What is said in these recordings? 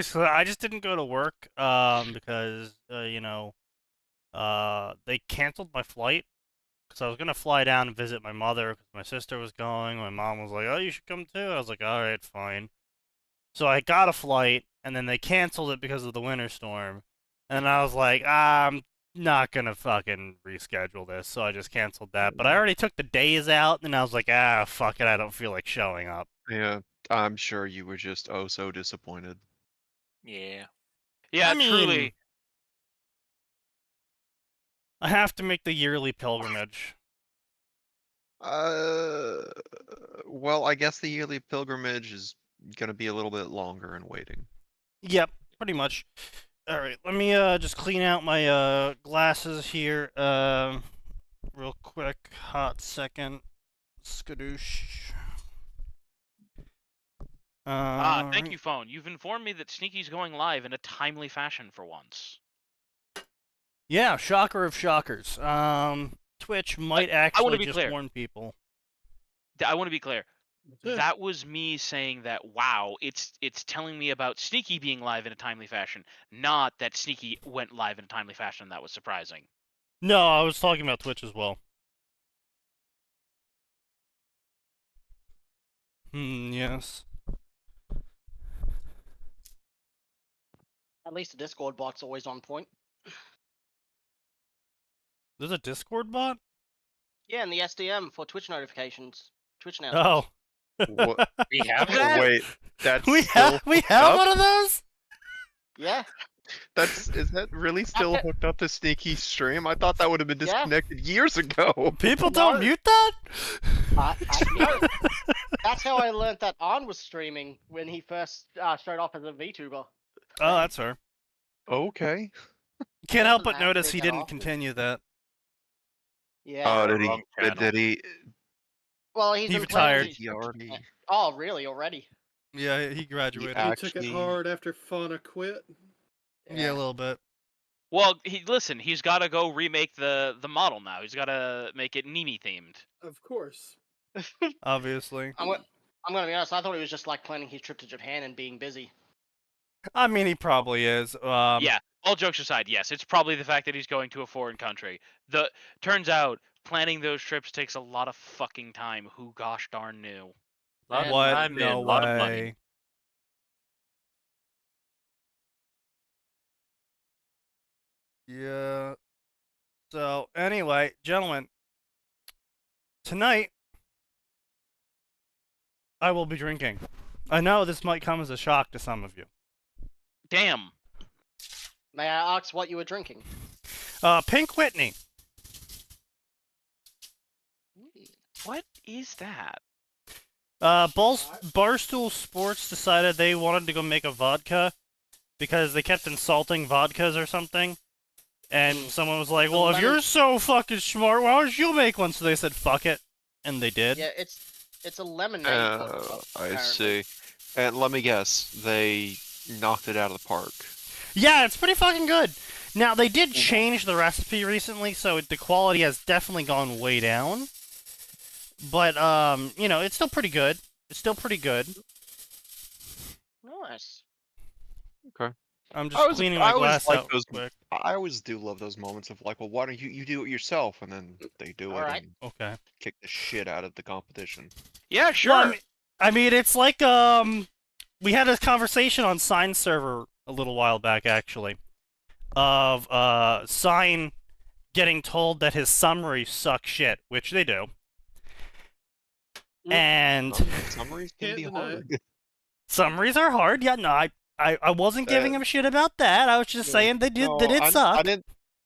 So I just didn't go to work because they canceled my flight because I was gonna fly down and visit my mother because my sister was going. My mom was like, "Oh, you should come too." I was like, "All right, fine." So I got a flight and then they canceled it because of the winter storm, and I was like, I'm not gonna fucking reschedule this, so I just canceled that. But I already took the days out, and I was like, fuck it, I don't feel like showing up. Yeah, I'm sure you were just oh so disappointed. Yeah. I Yeah, mean, truly. I have to make the yearly pilgrimage. Uh, well, I guess the yearly pilgrimage is gonna be a little bit longer in waiting. Yep, pretty much. All right, let me just clean out my glasses here. Real quick, hot second. Skadoosh. Thank Right. you, phone. You've informed me that Sneaky's going live in a timely fashion for once. Yeah, shocker of shockers. Twitch might I want actually to be just clear. warn people. I want to be clear. That was me saying that, wow, it's telling me about Sneaky being live in a timely fashion, not that Sneaky went live in a timely fashion. That was surprising. No, I was talking about Twitch as well. Yes. At least the Discord bot's always on point. There's a Discord bot? Yeah, and the SDM for Twitch notifications. Twitch Oh. announcements. What? We have Oh, that? wait, that's we still have hooked one up? of those? Yeah. Is that really still Okay. hooked up to Sneaky's stream? I thought that would have been Yeah. disconnected years ago. People No. don't mute that? No. That's how I learned that Arn was streaming when he first started off as a VTuber. Oh, that's her. Okay. Can't help but Doesn't have to notice take he that didn't off. continue that. Yeah. Oh, wrong channel. did he? Well, he's He been playing retired. with He already. Oh, really? Already? Yeah, he graduated. He He took it Actually- hard after Fauna quit. Yeah, a little bit. Well, he's got to go remake the model now. He's got to make it Nimi themed. Of course. Obviously. I'm gonna be honest. I thought he was just like planning his trip to Japan and being busy. I mean, he probably is. Yeah, all jokes aside, yes, it's probably the fact that he's going to a foreign country. Turns out planning those trips takes a lot of fucking time. Who gosh darn knew? Lot of What? time No and lot of way. money. Yeah. So, anyway, gentlemen, tonight I will be drinking. I know this might come as a shock to some of you. Damn. May I ask what you were drinking? Pink Whitney. What is that? Barstool Sports decided they wanted to go make a vodka because they kept insulting vodkas or something. And someone was like, well, if you're so fucking smart, why don't you make one? So they said, fuck it. And they did. Yeah, it's a lemonade. vodka, I apparently. see. And let me guess, they knocked it out of the park. Yeah, it's pretty fucking good. Now, they did change the recipe recently, so the quality has definitely gone way down. But, it's still pretty good. It's still pretty good. Nice. Okay. I'm just cleaning my glass out real quick. I always do love those moments of like, well, why don't you do it yourself? And then they do it Alright. and Okay. kick the shit out of the competition. Yeah, sure. Well, I mean, it's like, we had a conversation on Sign server a little while back, actually, of, Sign getting told that his summaries suck shit, which they do. And Summaries can Can't be deny hard. summaries are hard. Yeah, no, I wasn't giving him shit about that. I was just saying they did suck.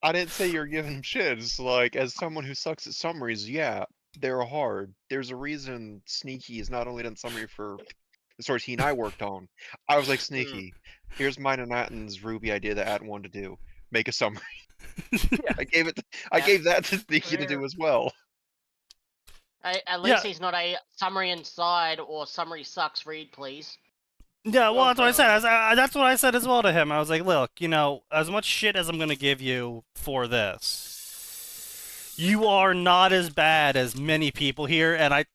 I didn't say you're giving him shit. It's like, as someone who sucks at summaries, yeah, they're hard. There's a reason Sneaky has not only done summary for the stories he and I worked on. I was like, Sneaky, here's mine and Atin's Ruby idea that Atin wanted to do. Make a summary. I gave that to Sneaky to do as well. At least he's not a summary inside or summary sucks. Read, please. Yeah, well, that's what I said. That's what I said as well to him. I was like, look, as much shit as I'm gonna give you for this, you are not as bad as many people here. And I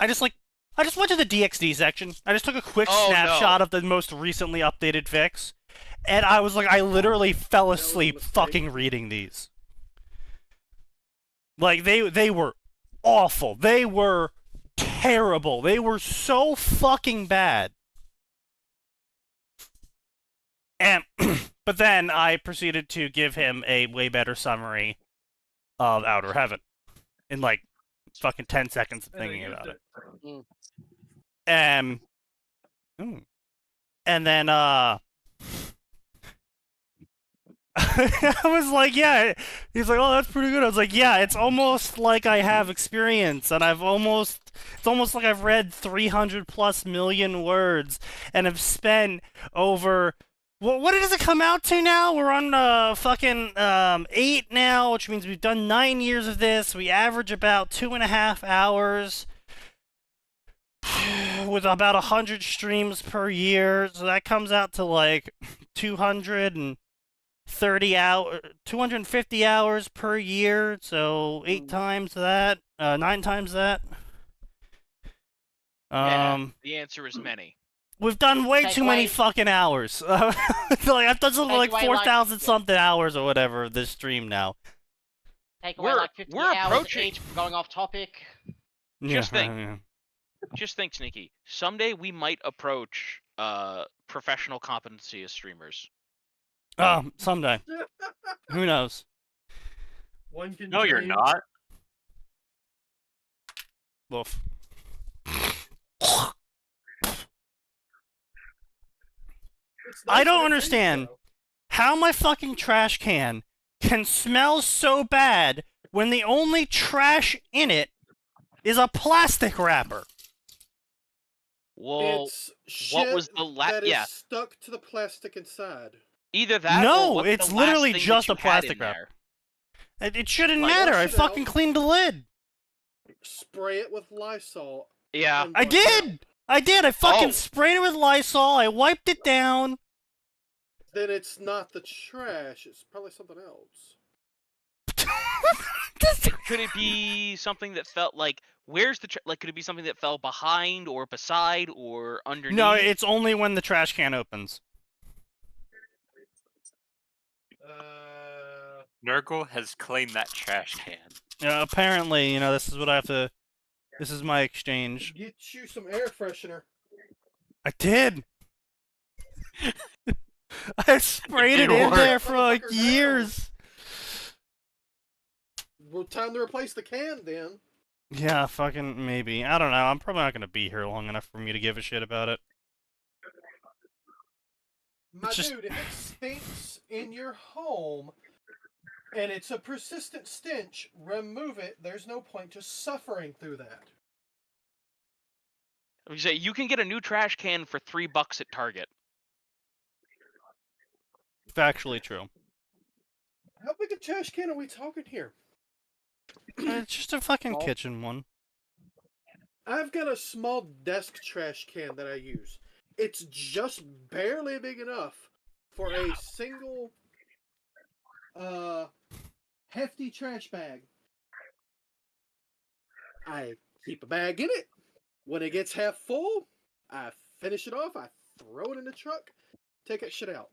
just like I just went to the DXD section. I just took a quick Oh, snapshot no. of the most recently updated fix, and I was like, I literally fell was a asleep mistake. fucking reading these. Like, they were awful. They were terrible. They were so fucking bad. And, but then I proceeded to give him a way better summary of Outer Heaven in like fucking 10 seconds of thinking about it. And then I was like, yeah. He's like, oh, that's pretty good. I was like, yeah, it's almost like I have experience, and it's almost like I've read 300 plus million words, and have spent over. What does it come out to now? We're on fucking 8 now, which means we've done 9 years of this. We average about 2.5 hours with about 100 streams per year. So that comes out to like 250 hours per year. So 8 times that, 9 times that. Yeah, the answer is many. We've done way too many fucking hours. Like, I've done something like 4,000 something hours or whatever of this stream now. Take away like 50 hours approaching- each for going off topic. Just think. Yeah. Just think, Sneaky. Someday we might approach professional competency as streamers. Oh, someday. Who knows? One can No, you're dream. not. Woof. It's I nice don't when it understand. tastes, though. How my fucking trash can can smell so bad when the only trash in it is a plastic wrapper. Well, It's what shit was the that is yeah. stuck to the plastic inside. either that No, or what's it's the literally last thing just that a you had in plastic wrapper. there? It shouldn't Like, matter. I wash it out. fucking cleaned the lid. Spray it with Lysol. Yeah. and I wash it out. did. I did. I fucking Oh. sprayed it with Lysol. I wiped it down. Then it's not the trash. It's probably something else. Could it be something that felt like where's the like? Could it be something that fell behind or beside or underneath? No, it's only when the trash can opens. Nurgle has claimed that trash can. Apparently, this is what I have to. This is my exchange. Get you some air freshener. I did. I sprayed it did in work. there for like Motherfucker, now. years. Well, time to replace the can then. Yeah, fucking maybe. I don't know. I'm probably not gonna be here long enough for me to give a shit about it. My It's just- dude, if it stinks in your home and it's a persistent stench, remove it. There's no point to suffering through that. I say you can get a new trash can for $3 at Target. Factually true. How big a trash can are we talking here? It's just a fucking Oh. kitchen one. I've got a small desk trash can that I use. It's just barely big enough for a single hefty trash bag. I keep a bag in it. When it gets half full, I finish it off, I throw it in the truck, take that shit out.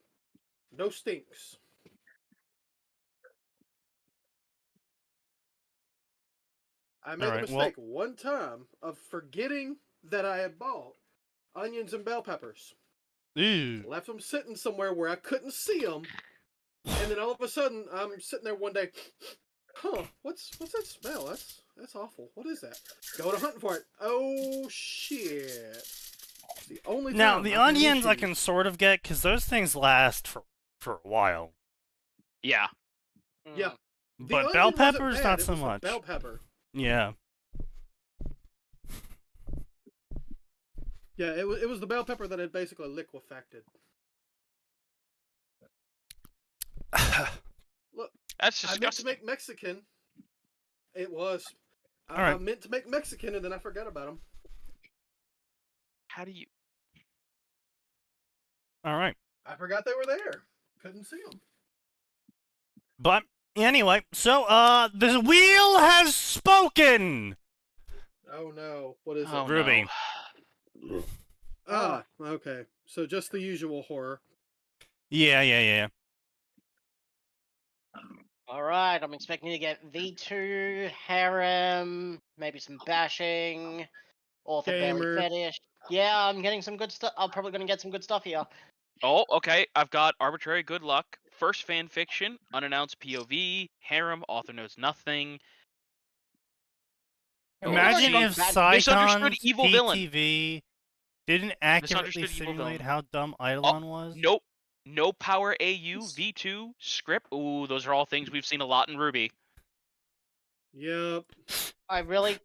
No stinks. I made Alright, a well- mistake one time of forgetting that I had bought onions and bell peppers. Ew. Left them sitting somewhere where I couldn't see them, and then all of a sudden I'm sitting there one day. Huh? What's that smell? That's awful. What is that? Go to hunting for it. Oh shit! It's the only Now time the I've had onions I issues. can sort of get because those things last for a while. Yeah. Yeah. The But onion bell wasn't peppers bad, not it so was the much. Bell pepper. Yeah. Yeah, it was the bell pepper that had basically liquefacted. Look, That's I meant to disgusting. make Mexican. It was. I Alright. meant to make Mexican, and then I forgot about them. How do you? All right. I forgot they were there. Couldn't see them. But anyway, so the wheel has spoken. Oh no! What is Oh, it? Ruby. no. Ah, okay. So just the usual horror. Yeah. All right, I'm expecting to get V2, harem, maybe some bashing, author belly Gamer. fetish. Yeah, I'm getting some good stuff. I'm probably gonna get some good stuff here. Oh, okay. I've got arbitrary good luck. First fan fiction, unannounced POV, harem, author knows nothing. Imagine see, if misunderstood Saigon's evil villain. PTV didn't accurately Misunderstood evil simulate villain. how dumb Eidolon was. Nope. No power AU, V2, script. Ooh, those are all things we've seen a lot in Ruby. Yep. I really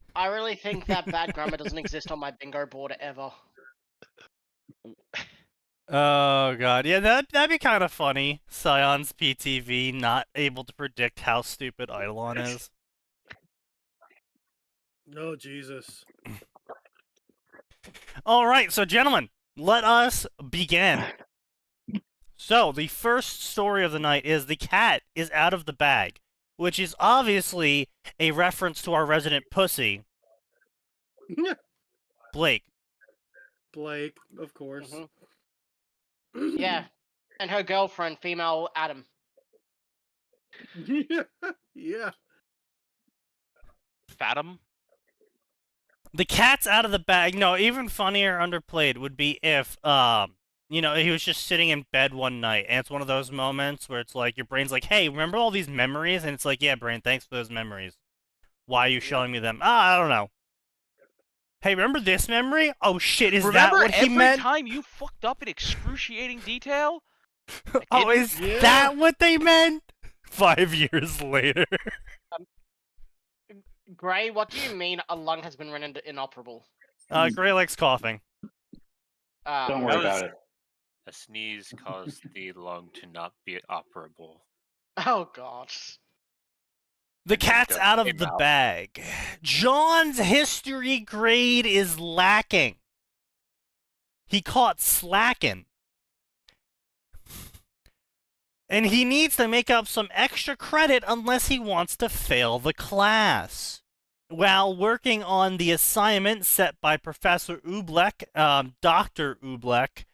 think that bad grammar doesn't exist on my bingo board ever. Oh god, yeah, that'd be kind of funny. Scion's PTV not able to predict how stupid Eidolon is. Oh Jesus. All right, so gentlemen, let us begin. So the first story of the night is the cat is out of the bag, which is obviously a reference to our resident pussy, Blake. Blake, of course. Yeah, and her girlfriend, female Adam. Yeah. Fathom? The cat's out of the bag. No, even funnier underplayed would be if, he was just sitting in bed one night, and it's one of those moments where it's like, your brain's like, hey, remember all these memories? And it's like, yeah, brain, thanks for those memories. Why are you showing me them? I don't know. Hey, remember this memory? Oh shit, is that what he meant? Every time you fucked up in excruciating detail? Oh, is that what they meant? 5 years later. Gray, what do you mean a lung has been rendered inoperable? Gray likes coughing. Don't worry about it. A sneeze caused the lung to not be operable. Oh god. The cat's Don't out of came the out. bag. John's history grade is lacking. He caught slacking. And he needs to make up some extra credit unless he wants to fail the class. While working on the assignment set by Professor Oobleck, Dr. Oobleck,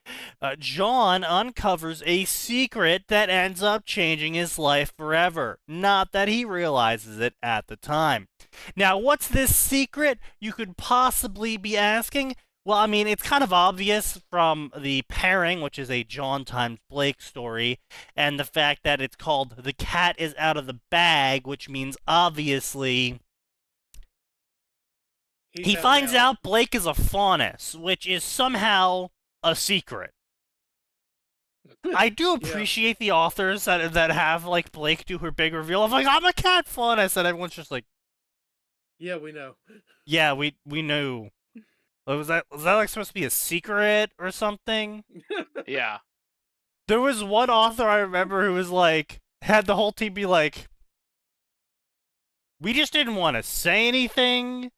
John uncovers a secret that ends up changing his life forever. Not that he realizes it at the time. Now, what's this secret, you could possibly be asking? Well, I mean, it's kind of obvious from the pairing, which is a John times Blake story, and the fact that it's called The Cat is Out of the Bag, which means obviously he finds out Blake is a faunus, which is somehow a secret. I do appreciate the authors that have, like, Blake do her big reveal of, like, I'm a cat faunus, and everyone's just like, Yeah, we know. yeah, we knew. Was that like supposed to be a secret or something? Yeah. There was one author I remember who was like, had the whole team be like, we just didn't want to say anything.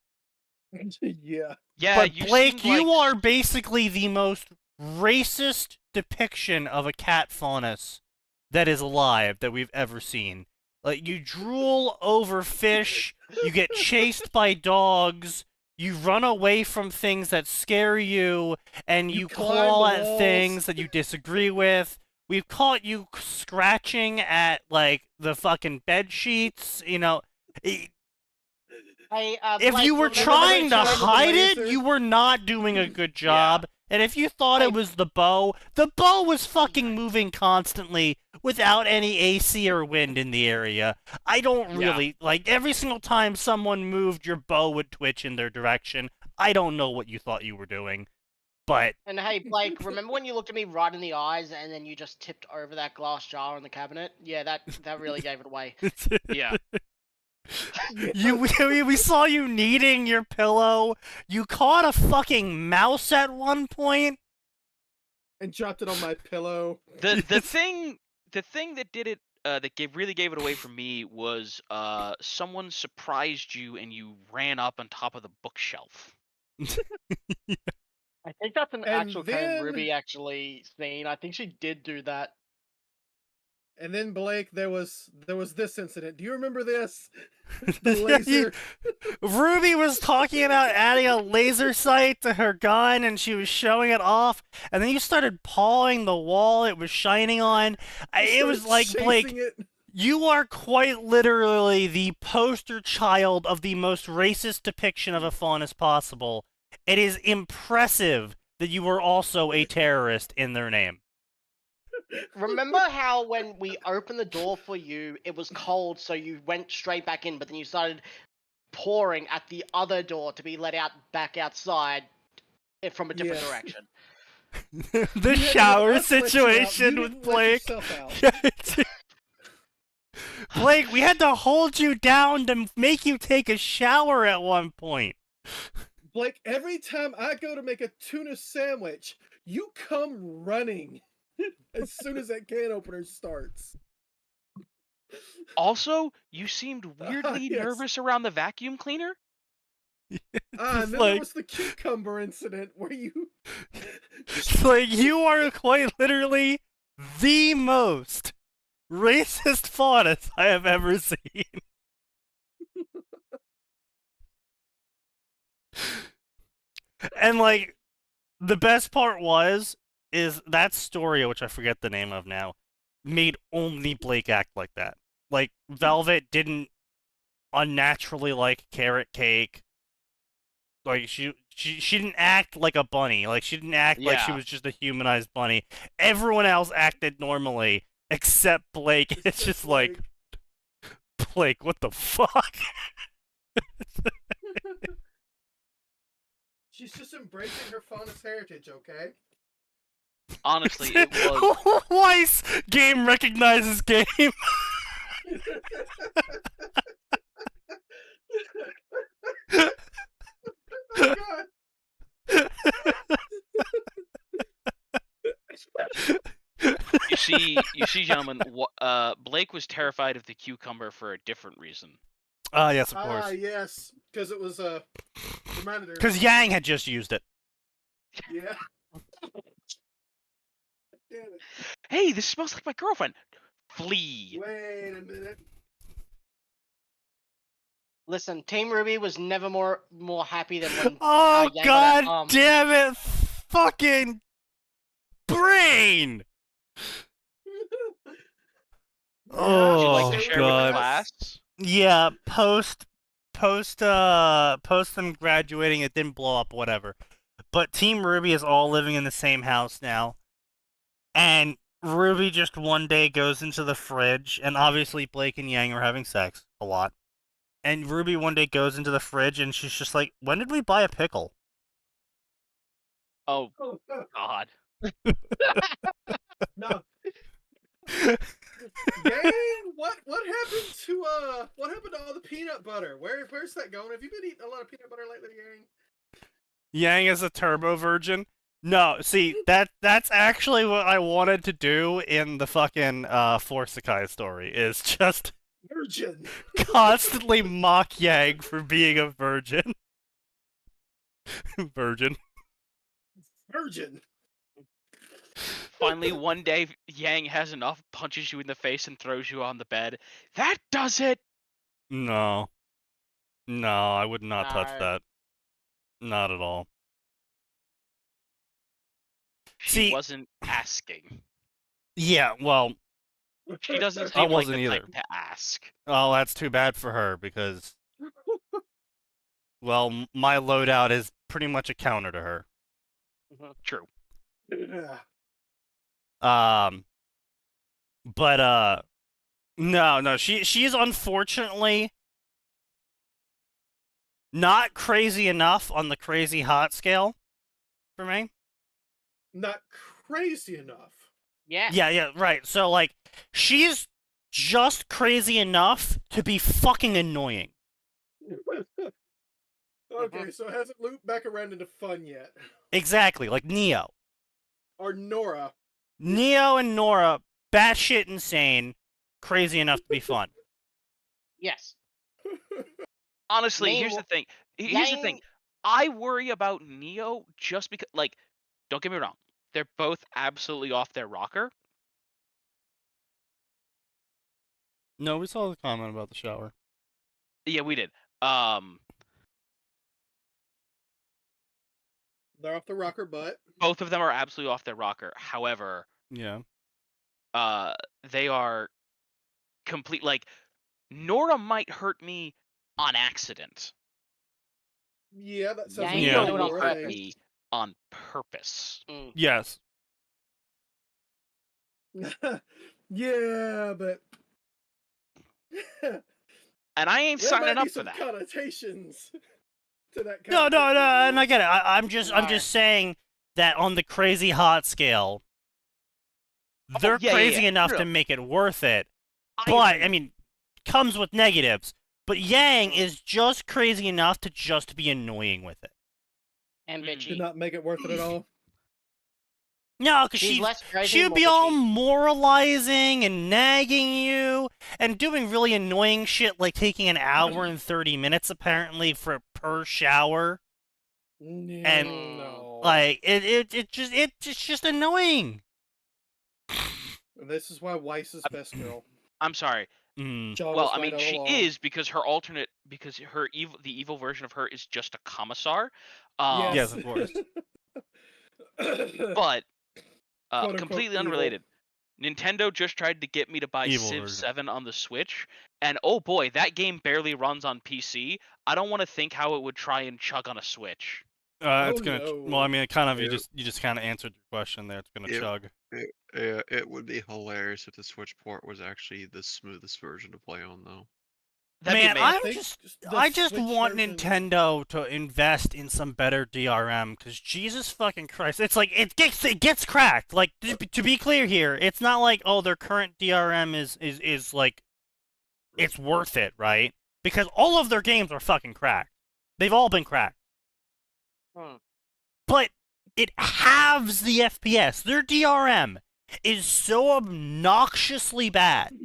Yeah. Yeah, But you Blake, seemed you like... are basically the most racist depiction of a cat faunus that is alive that we've ever seen. Like, you drool over fish, you get chased by dogs, you run away from things that scare you, and you claw climb at walls. things that you disagree with. We've caught you scratching at, like, the fucking bed sheets, you know. Hey, If Blake, you were remember trying to time with the hide it, laser? you were not doing a good job. And if you thought Hey. it was the bow was fucking moving constantly without any AC or wind in the area. I don't really, like, every single time someone moved, your bow would twitch in their direction. I don't know what you thought you were doing, but... And hey, Blake, remember when you looked at me right in the eyes and then you just tipped over that glass jar in the cabinet? Yeah, that really gave it away. Yeah. we saw you kneading your pillow. You caught a fucking mouse at one point. And dropped it on my pillow. The thing that did it that really gave it away for me was someone surprised you and you ran up on top of the bookshelf. I think that's an And actual kind then- of Ruby actually scene. I think she did do that. And then Blake, there was this incident. Do you remember this? The The laser. Ruby was talking about adding a laser sight to her gun, and she was showing it off, and then you started pawing the wall it was shining on. It was like, Blake, Chasing it. you are quite literally the poster child of the most racist depiction of a fawn as possible. It is impressive that you were also a terrorist in their name. Remember how when we opened the door for you, it was cold, so you went straight back in, but then you started pouring at the other door to be let out back outside from a different Yes. direction. The You had to shower let us let you out. situation You with didn't let Blake. yourself out. Blake, we had to hold you down to make you take a shower at one point. Blake, every time I go to make a tuna sandwich, you come running as soon as that can opener starts. Also, you seemed weirdly Yes. nervous around the vacuum cleaner. And Just then like- there was the cucumber incident where you... It's like, you are quite literally the most racist faunus I have ever seen. And like, the best part is that story, which I forget the name of now, made only Blake act like that. Like, Velvet didn't unnaturally like carrot cake. Like, she didn't act like a bunny. Like, she didn't act like she Yeah. was just a humanized bunny. Everyone else acted normally except Blake. It's just like, Blake, what the fuck? She's just embracing her faunus heritage, okay? Honestly, it was. Weiss, game recognizes game. Oh, God. You see, gentlemen. Blake was terrified of the cucumber for a different reason. Ah, yes, of Ah, course. yes. Because it was, reminded her... Because Yang had just used it. Yeah. Damn it. Hey, this smells like my girlfriend. Flee. Wait a minute. Listen, Team Ruby was never more happy than when Oh, Yang got god that, damn it! Fucking brain! Would you like to Oh, share God. with the class? Yeah, post them graduating, it didn't blow up, whatever. But Team Ruby is all living in the same house now. And Ruby just one day goes into the fridge, and obviously Blake and Yang are having sex a lot. And Ruby one day goes into the fridge, and she's just like, when did we buy a pickle? Oh God. No. Gang, what happened to all the peanut butter? Where's that going? Have you been eating a lot of peanut butter lately, Yang? Yang is a turbo virgin? No, see, that's actually what I wanted to do in the fucking Forsakai story, is just Virgin. constantly mock Yang for being a virgin. Virgin. Virgin. Finally, one day, Yang has enough, punches you in the face, and throws you on the bed. That does it. No. No, I would not touch No. that. Not at all. She See- wasn't asking. Yeah, well, She doesn't I seem like wasn't the either. type to ask. oh, that's too bad for her, because, well, my loadout is pretty much a counter to her. True. Yeah. But no, she's unfortunately not crazy enough on the crazy hot scale for me. Not crazy enough. Yeah. Yeah, right. So like, she's just crazy enough to be fucking annoying. Okay, so it hasn't looped back around into fun yet. Exactly, like Neo. Or Nora. Neo and Nora, batshit insane, crazy enough to be fun. Yes. Honestly, Name- here's the thing. Here's the thing. Yang- I worry about Neo just because, like, don't get me wrong. They're both absolutely off their rocker. No, we saw the comment about the shower. Yeah, we did. They're off the rocker butt. Both of them are absolutely off their rocker. However, Yeah. they are complete. Like, Nora might hurt me on accident. Yeah, that sounds Yeah, like you Nora do it on will a hurt purpose. me on purpose. Yes. Yeah, but And I ain't there signing might up be for some that. connotations to that. No, and I get it. I'm Right. just saying that on the crazy hot scale, they're yeah, crazy enough no. to make it worth it. I But agree. I mean, comes with negatives. But Yang is just crazy enough to just be annoying with it. And Mm. Did bitchy. not make it worth it at all. No, because She's less crazy, she would more be all bitchy. moralizing and nagging you and doing really annoying shit like taking an hour and 30 minutes apparently for per shower. And, No. Like it's just annoying. This is why Weiss is best girl. I'm sorry. Mm. John Well, was I right mean, all she along. is because the evil version of her is just a commissar. Yes, of course. But Quote-unquote completely evil. unrelated. Nintendo just tried to get me to buy Evil Civ version. 7 on the Switch, and oh boy, that game barely runs on PC. I don't want to think how it would try and chug on a Switch. It's Oh, gonna. no. Well, I mean, it kind of Yeah. you just kind of answered your question there. It's gonna Yeah. chug. It would be hilarious if the Switch port was actually the smoothest version to play on, though. That'd Man, be I amazing. just Switch want version- Nintendo to invest in some better DRM, because Jesus fucking Christ, it's like it gets cracked. Like to be clear here, it's not like their current DRM is like it's worth it, right? Because all of their games are fucking cracked. They've all been cracked. Hmm. But it halves the FPS. Their DRM is so obnoxiously bad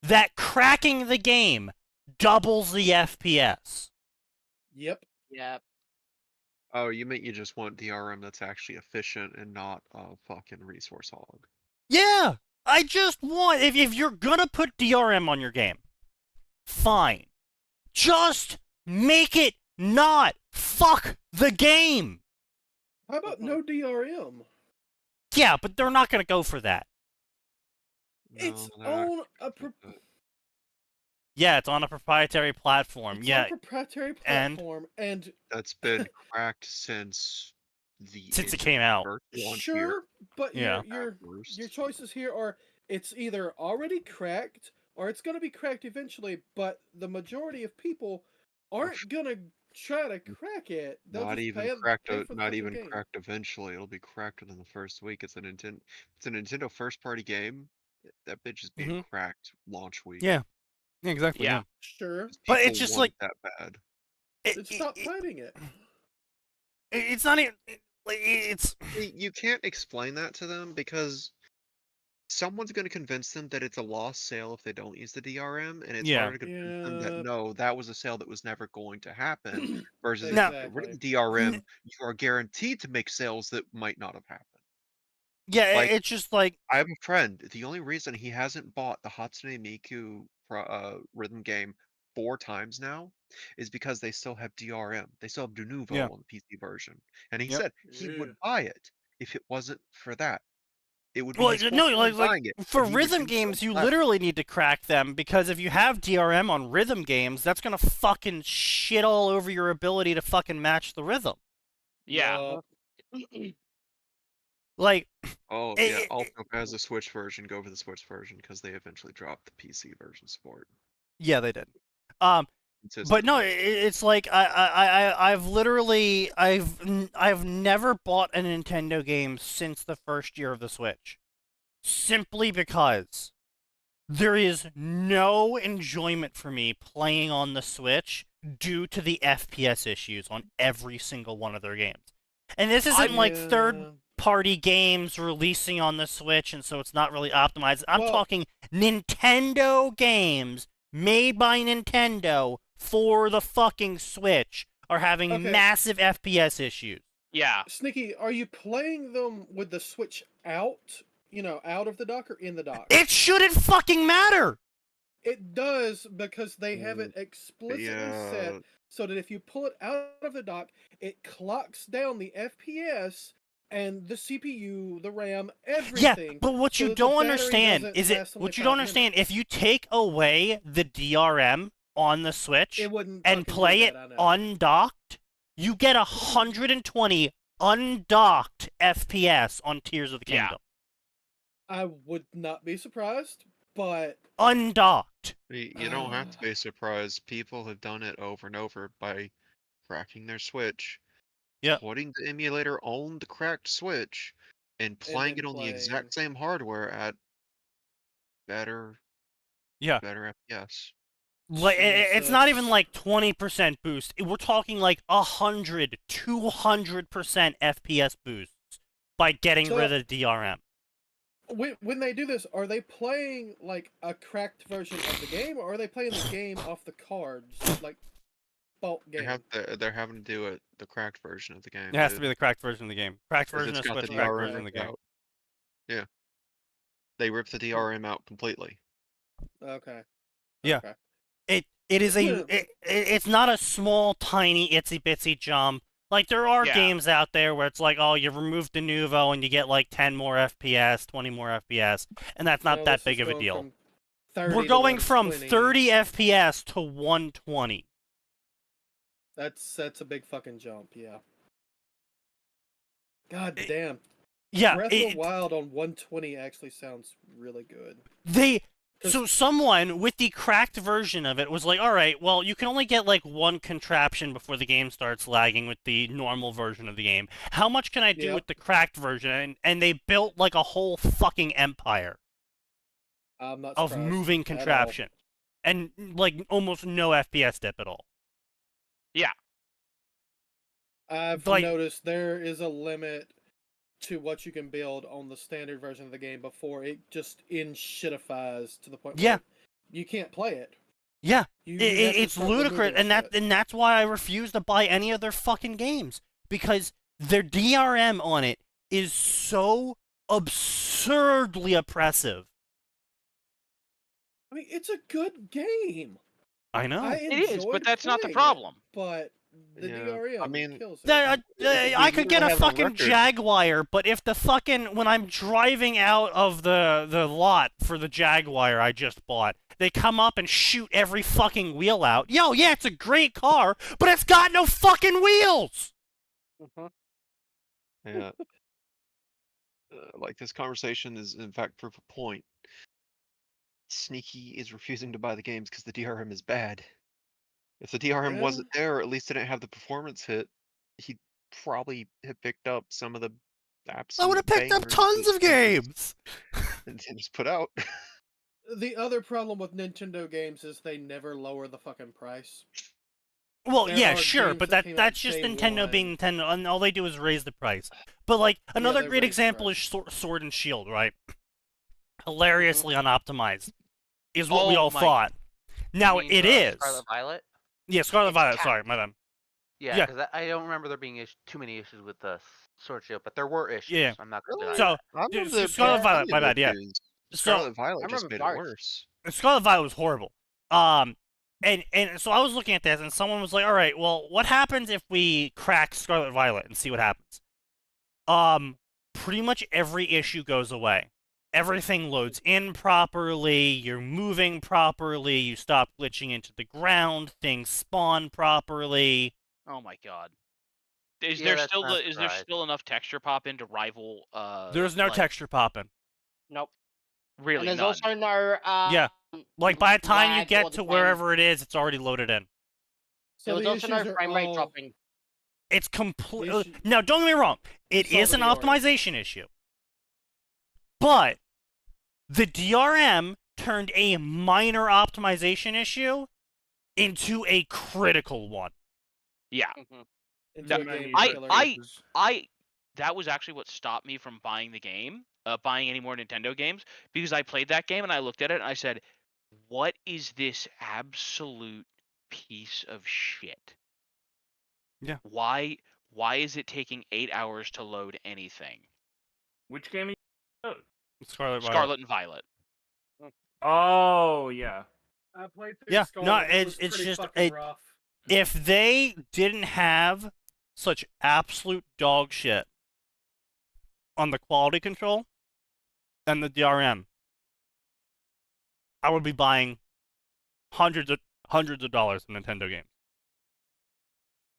that cracking the game doubles the FPS. Yep. Yeah. Oh, you mean you just want DRM that's actually efficient and not a fucking resource hog? Yeah, I just want if you're gonna put DRM on your game, fine. Just make it not fuck the game. How about no DRM? Yeah, but they're not gonna go for that. It's No, they're not on a gonna do that. Yeah, it's on a proprietary platform. It's Yeah, on a proprietary and- platform, and That's been cracked since the Since it came out. first launch sure, year. but Yeah. your First. choices here are it's either already cracked or it's going to be cracked eventually. But the majority of people aren't going to try to crack it. They'll Not just even pay cracked. for the Not fucking even game. cracked eventually. It'll be cracked within the first week. It's a Nintendo first party game. That bitch is being cracked launch week. Yeah. Exactly. Yeah. Sure, But it's People just want like it that bad. then stop fighting it. It's not even. It's. You can't explain that to them because someone's going to convince them that it's a lost sale if they don't use the DRM, and it's Yeah. hard to convince them Yeah. that no, that was a sale that was never going to happen. Versus Now- if you get rid of the Exactly. DRM, you are guaranteed to make sales that might not have happened. Yeah, Like- it's just like. I have a friend. The only reason he hasn't bought the Hatsune Miku rhythm game 4 times now is because they still have DRM. They still have De Nouveau Yeah. on the PC version, and he Yep. said he Yeah. would buy it if it wasn't for that. It would be Well, his no, first time like buying it, for and he would rhythm do so games, you gladly. literally need to crack them because if you have DRM on rhythm games, that's gonna fucking shit all over your ability to fucking match the rhythm. Yeah. Like, Oh It- yeah. it- Also, if it has a Switch version, go for the Switch version because they eventually dropped the PC version support. yeah, they did. But no, consistently. it's like I've literally I've never bought a Nintendo game since the first year of the Switch, simply because there is no enjoyment for me playing on the Switch due to the FPS issues on every single one of their games. And this isn't like third-party games releasing on the Switch, and so it's not really optimized. I'm Well- talking Nintendo games made by Nintendo for the fucking Switch are having Okay. massive FPS issues. Yeah. Sneaky, are you playing them with the Switch out? You know, out of the dock or in the dock? It shouldn't fucking matter. It does, because they have it Mm, explicitly set so that if you pull it out of the dock, it clocks down the FPS and the CPU, the RAM, Yeah, everything. but what so you that the don't battery understand doesn't is it. last only What you 5 don't understand, minutes. if you take away the DRM on the Switch It wouldn't and fucking do play it that, I know. undocked, you get 120 undocked FPS on Tears of the Yeah. Kingdom. I would not be surprised, but Undocked. You don't have to be surprised. People have done it over and over by cracking their Switch, Yep. putting the emulator on the cracked Switch, and playing then it on the playing. exact same hardware at better FPS. Like, it's not even Jesus. like 20% boost. We're talking like 100, 200% FPS boosts by getting So- rid of the DRM. When they do this, are they playing like a cracked version of the game, or are they playing the game off the cards, like bulk game? They're having to do it the cracked version of the game. It has to be the cracked version of the game. Cracked 'cause version it's of got Switch, the cracked DRM version of the game. out. Yeah. They ripped the DRM out completely. Okay. Yeah. Okay. It is it's not a small, tiny, itsy bitsy jump. Like, there are Yeah. games out there where it's like, oh, you remove the Nuvo and you get like 10 more FPS, 20 more FPS, and that's not No, that this big is of a going deal. from 30 We're to going from 120. 30 FPS to 120. That's a big fucking jump, yeah. God It- damn. Yeah, Breath of the Wild on 120 actually sounds really good. So someone with the cracked version of it was like, all right, well, you can only get like one contraption before the game starts lagging with the normal version of the game. How much can I do Yep. with the cracked version? And they built like a whole fucking empire I'm not of surprised moving at all. contraption. And like almost no FPS dip at all. I've Like- noticed there is a limit to what you can build on the standard version of the game before it just shitifies to the point Yeah. where you can't play it. Yeah. You have to It's start ludicrous, removing and shit. that's why I refuse to buy any of their fucking games, because their DRM on it is so absurdly oppressive. I mean, it's a good game. I know. I It is, enjoyed but that's not the playing it, problem. but the Yeah, DRM I mean, kills it. I could get a have a fucking record. Jaguar, but if the fucking when I'm driving out of the lot for the Jaguar I just bought, they come up and shoot every fucking wheel out. Yo, yeah, it's a great car, but it's got no fucking wheels. Yeah. Like, this conversation is in fact proof of point. Sneaky is refusing to buy the games because the DRM is bad. If the DRM wasn't there, or at least didn't have the performance hit, he'd probably have picked up some of the absolute I would have picked up bangers tons that of games. and just put out. The other problem with Nintendo games is they never lower the fucking price. Well, There yeah, are sure, games but that came out that's just day Nintendo being one. Nintendo, and all they do is raise the price. But like another they great raise the example is price. Sword and Shield, right? Hilariously unoptimized, is what we Oh all my- thought. Now You mean, it is. Scarlet Violet? Yeah, Scarlet It's Violet. cat. Sorry, my bad. Yeah, Yeah. because I don't remember there being too many issues with the Sword Shield, but there were issues. Yeah. I'm not going to deny So that. I Dude, remember there Scarlet being Violet, plenty my of bad, yeah. issues. So- Scarlet Violet I just remember made it Dark. worse. Scarlet Violet was horrible. And so I was looking at this, and someone was like, "All right, well, what happens if we crack Scarlet Violet and see what happens?" Pretty much every issue goes away. Everything loads in properly. You're moving properly. You stop glitching into the ground. Things spawn properly. Oh my god. Is Yeah, there that's still not is there surprising. still enough texture pop in to rival There's no like, texture popping. Nope. Really And there's none. also no Yeah. Like by the time you lag or get the to same- wherever it is, it's already loaded in. There So was the also no issues are frame rate all- dropping. It's complete. The issue- Now, don't get me wrong. It It's all is the an DRM. optimization issue. But the DRM turned a minor optimization issue into a critical one. Yeah. into That- a game I- killer. That was actually what stopped me from buying the game, buying any more Nintendo games, because I played that game and I looked at it and I said, "What is this absolute piece of shit? Yeah. Why is it taking 8 hours to load anything?" Which game? Scarlet Violet. Scarlet and Violet. Oh yeah. I played through Yeah, Scarlet. no, It was it's pretty just fucking rough. if they didn't have such absolute dog shit on the quality control and the DRM, I would be buying hundreds of dollars of Nintendo games.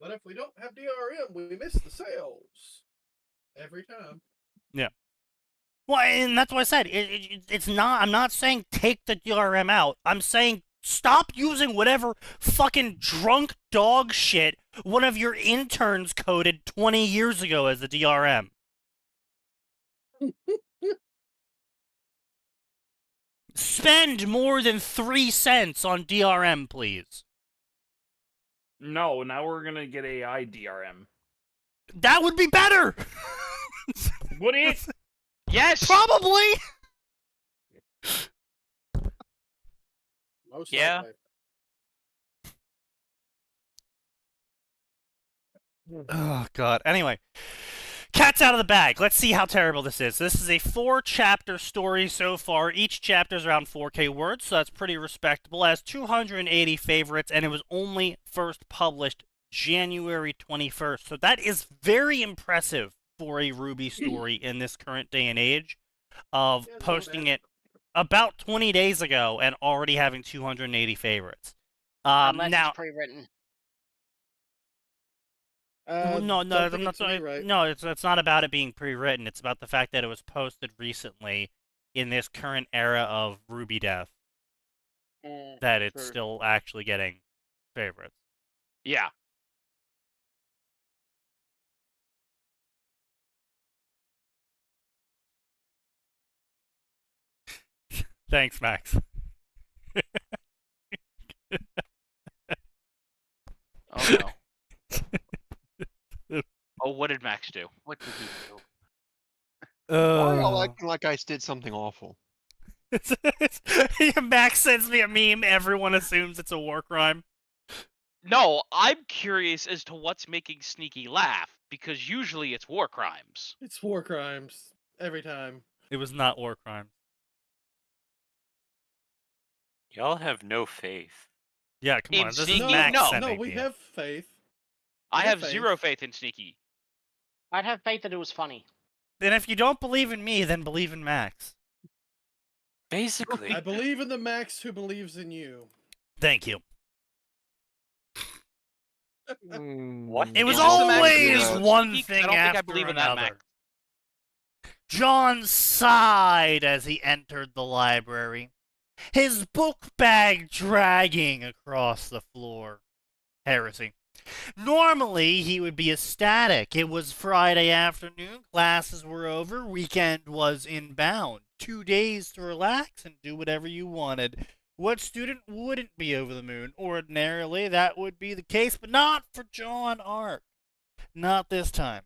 But if we don't have DRM, we miss the sales every time. Yeah. Well, and that's what I said. It's not. I'm not saying take the DRM out. I'm saying stop using whatever fucking drunk dog shit one of your interns coded 20 years ago as the DRM. Spend more than 3 cents on DRM, please. No, now we're gonna get AI DRM. That would be better. Would it? Yes. Probably. Most Yeah. likely. Oh, God. Anyway, cat's out of the bag. Let's see how terrible this is. This is a 4-chapter story so far. Each chapter is around 4K words, so that's pretty respectable. It has 280 favorites, and it was only first published January 21st. So that is very impressive for a Ruby story in this current day and age of Yeah, it's not posting bad. it about 20 days ago and already having 280 favorites. Unless Now, it's pre-written. well, no, don't I'm think not it's talking. rewrite. No, it's not about it being pre-written. It's about the fact that it was posted recently in this current era of Ruby death that it's Sure. still actually getting favorites. Yeah. Thanks, Max. Oh no. Oh, what did Max do? What did he do? Why are y'all Uh, acting like I did something awful? Max sends me a meme. Everyone assumes it's a war crime. No, I'm curious as to what's making Sneaky laugh because usually it's war crimes. It's war crimes every time. It was not war crime. Y'all have no faith. Yeah, come In on. This is Sneaky? Max No. sending No, we me. have faith. I Yeah, have faith. zero faith in Sneaky. I'd have faith that it was funny. Then if you don't believe in me, then believe in Max. Basically, I believe in the Max who believes in you. Thank you. what? It was Is this the Max who always believes in one Sneaky? 'Cause thing I don't think I after believe in that another. Max. John sighed as he entered the library, his book bag dragging across the floor. Heresy. Normally, he would be ecstatic. It was Friday afternoon, classes were over, weekend was inbound. 2 days to relax and do whatever you wanted. What student wouldn't be over the moon? Ordinarily, that would be the case, but not for John Ark. Not this time.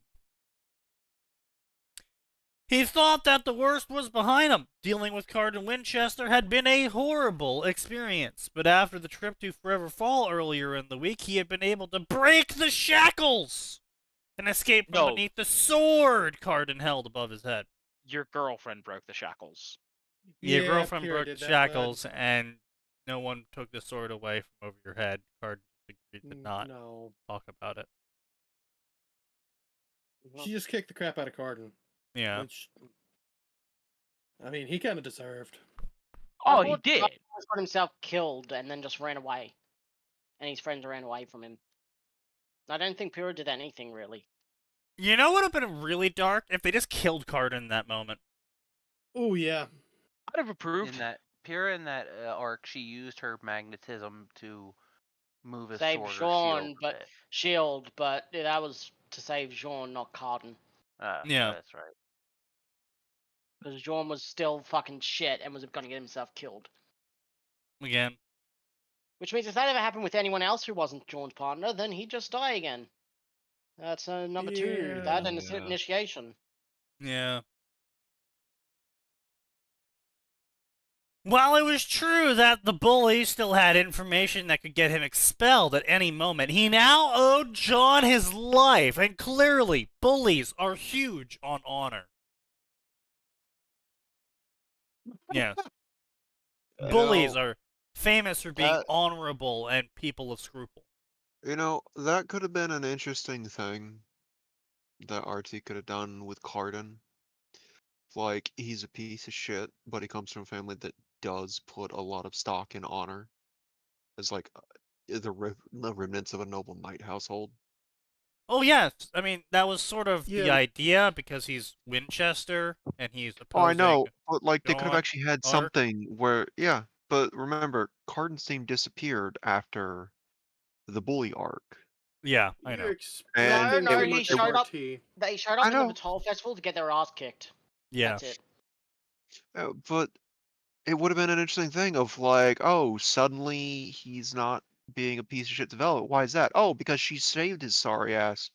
He thought that the worst was behind him. Dealing with Cardinal Winchester had been a horrible experience, but after the trip to Forever Fall earlier in the week, he had been able to break the shackles and escape from No. beneath the sword Cardin held above his head. Your girlfriend broke the shackles. Your Yeah, girlfriend Pierre broke did the that, shackles, and no one took the sword away from over your head. Cardin just agreed to bud. not No. talk about it. She just kicked the crap out of Cardin. Yeah. Which, I mean, he kind of deserved. Oh, I he thought did. Cardin got himself killed and then just ran away. And his friends ran away from him. I don't think Pyrrha did anything, really. You know what would have been really dark? If they just killed Cardin in that moment. Oh, yeah. I'd have approved. In that Pyrrha in that arc, she used her magnetism to move a Save sword or Jean, shield. but shield, but that was to save Jean, not Cardin. Yeah. That's right. Because Jean was still fucking shit and was gonna get himself killed. Again. Which means if that ever happened with anyone else who wasn't Jean's partner, then he'd just die again. That's number 2. That and Yeah. initiation. Yeah. While it was true that the bully still had information that could get him expelled at any moment, he now owed John his life, and clearly, bullies are huge on honor. Yes. Bullies are famous for being honorable and people of scruple. You know, that could have been an interesting thing that RT could have done with Cardin. Like, he's a piece of shit, but he comes from a family that does put a lot of stock in honor. As like the remnants of a noble knight household. Oh yes, I mean that was sort of Yeah, the idea because he's Winchester and he's Oh, I know, opposing but like they could have John actually had Arc. something where, yeah. But remember, Cardin's theme disappeared after the bully arc. Yeah, I you're know. expecting No, too he much showed of up. RT. They showed I up in the know. Vital Festival to get their ass kicked. Yeah. That's it. But it would have been an interesting thing of like, oh, suddenly he's not being a piece of shit development. Why is that? Oh, because she saved his sorry ass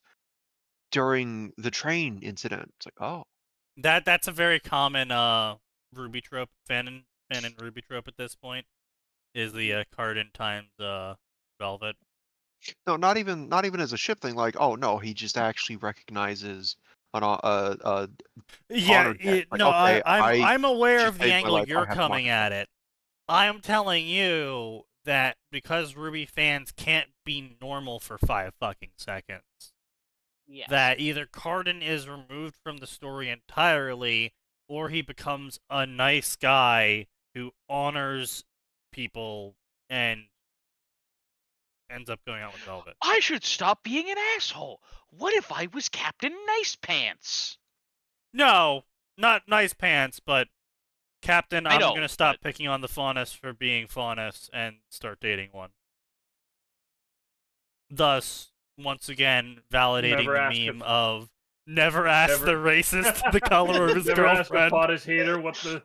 during the train incident. It's like, oh. That's a very common Ruby trope, fan and Ruby trope at this point, is the Cardin times Velvet. No, not even as a ship thing. Like, oh no, he just actually recognizes an Yeah, honor debt. Like, no, okay, I'm aware she of the saved my angle life, I you're have coming money. at it. I'm telling you that because Ruby fans can't be normal for 5 fucking seconds, Yeah. that either Cardin is removed from the story entirely, or he becomes a nice guy who honors people and ends up going out with Velvet. I should stop being an asshole. What if I was Captain Nice Pants? No, not nice pants, but Captain, I I'm know, gonna stop but- picking on the faunus for being faunus and start dating one. Thus, once again, validating Never ask the meme if- of never ask the racist the color of his Never ask the girlfriend. hottest hater what the.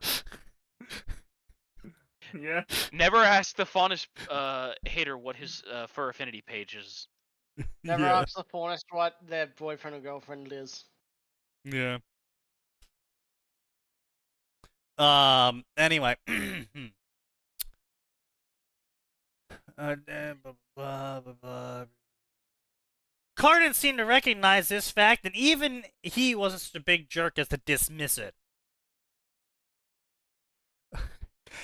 Yeah. Never ask the faunus hater what his fur affinity page is. Never Yeah. ask the faunus what their boyfriend or girlfriend is. Yeah. Anyway. Cardin seemed to recognize this fact, and even he wasn't such a big jerk as to dismiss it.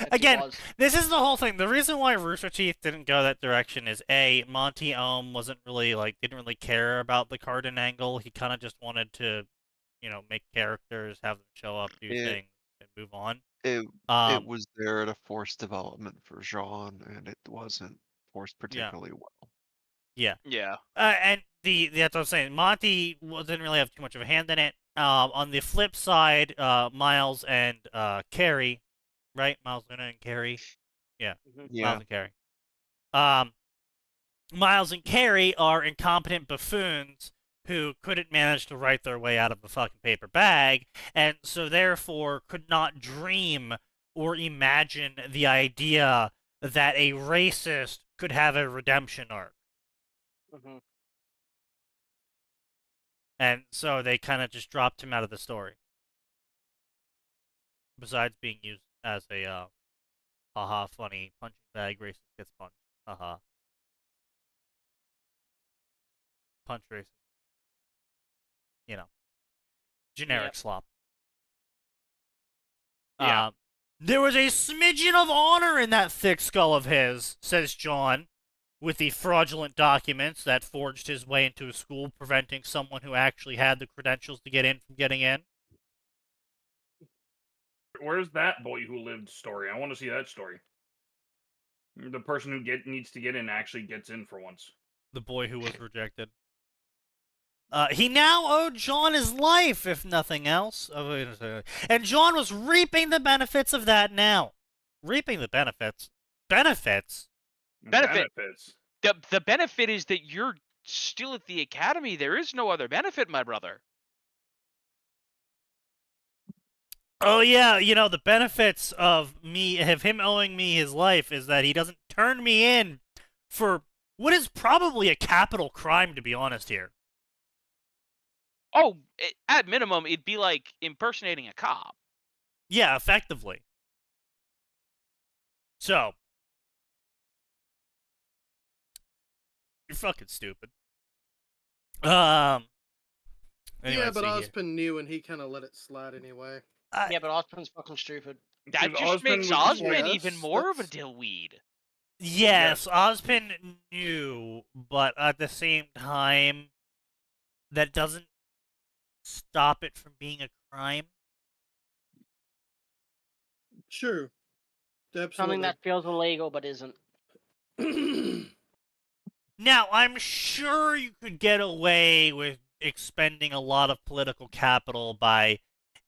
Yes, Again, he was. this is the whole thing. The reason why Rooster Teeth didn't go that direction is A, Monty Ohm wasn't really, didn't really care about the Cardin angle. He kind of just wanted to, make characters, have them show up, do things, and move on. It was there to force development for Jean, and it wasn't forced particularly well. Yeah. Yeah. And that's what I'm saying. Monty didn't really have too much of a hand in it. On the flip side, Miles and Carrie, right? Miles, Luna, and Carrie. Yeah. Yeah. Miles and Carrie. Miles and Carrie are incompetent buffoons who couldn't manage to write their way out of a fucking paper bag, and so therefore could not dream or imagine the idea that a racist could have a redemption arc. Mm-hmm. And so they kind of just dropped him out of the story. Besides being used as a, haha, funny punching bag, racist gets punched. Haha. Punch racist. Generic slop. Yeah. There was a smidgen of honor in that thick skull of his, says John, with the fraudulent documents that forged his way into a school, preventing someone who actually had the credentials to get in from getting in. Where's that boy who lived story? I want to see that story. The person who needs to get in actually gets in for once. The boy who was rejected. He now owed John his life, if nothing else. Oh, wait a second. And John was reaping the benefits of that now. Reaping the benefits. Benefits? Benefits. The benefit is that you're still at the academy. There is no other benefit, my brother. Oh yeah, the benefits of him owing me his life is that he doesn't turn me in for what is probably a capital crime, to be honest here. Oh, at minimum, it'd be like impersonating a cop. Yeah, effectively. So, you're fucking stupid. Yeah, Anyway, but Ozpin knew, and he kind of let it slide anyway. Yeah, but Osprey's fucking stupid. That Because just Osmond makes was just Osmond like, even "Yes, more of a that's- dillweed. Yes, Ozpin knew, but at the same time, that doesn't stop it from being a crime. True. Something Absolutely. that feels illegal but isn't. Now, I'm sure you could get away with expending a lot of political capital by,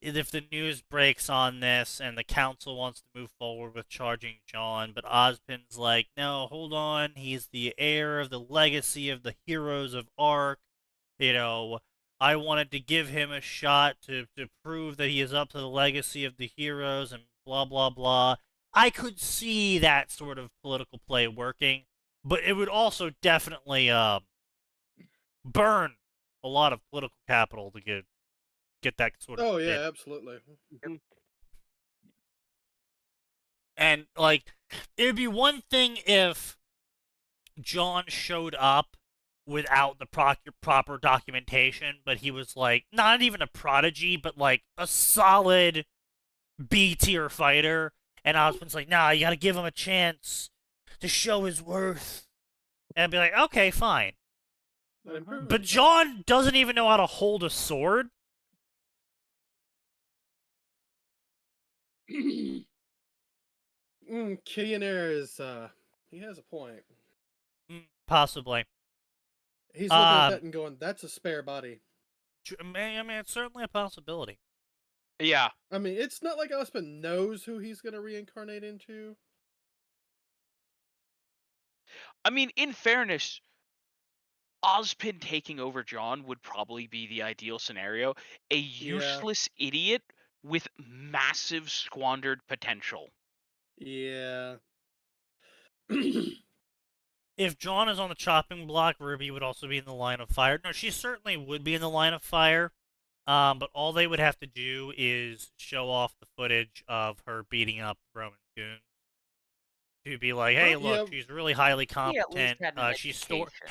if the news breaks on this and the council wants to move forward with charging John, but Ozpin's like, no, hold on, he's the heir of the legacy of the heroes of Ark. You know, I wanted to give him a shot to prove that he is up to the legacy of the heroes and blah, blah, blah. I could see that sort of political play working, but it would also definitely burn a lot of political capital to get that sort of Oh spin. yeah, absolutely. And like, it would be one thing if John showed up without the proper documentation, but he was like not even a prodigy, but like a solid B tier fighter. And Osmond's like, nah, you gotta give him a chance to show his worth. And I'd be like, okay, fine. But John doesn't even know how to hold a sword. Killionaire is he has a point. Possibly. He's looking at that and going, "That's a spare body." I mean, it's certainly a possibility. Yeah. I mean, it's not like Ozpin knows who he's gonna reincarnate into. I mean, in fairness, Ozpin taking over John would probably be the ideal scenario. A useless idiot with massive squandered potential. Yeah. If John is on the chopping block, Ruby would also be in the line of fire. No, she certainly would be in the line of fire. But all they would have to do is show off the footage of her beating up Roman goons. To be like, hey, look, she's really highly competent. She's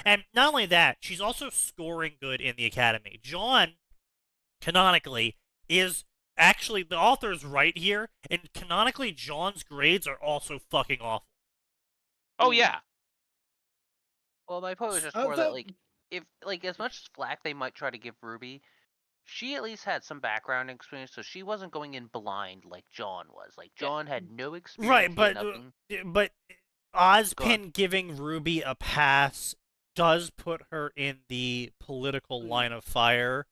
and not only that, she's also scoring good in the academy. John, canonically, is actually the author's right here, and canonically, John's grades are also fucking awful. Oh yeah. Well, my point was just more that, like, if, like, as much flack they might try to give Ruby, she at least had some background experience, so she wasn't going in blind like John was. Like, John had no experience. Right, but Ozpin giving Ruby a pass does put her in the political line of fire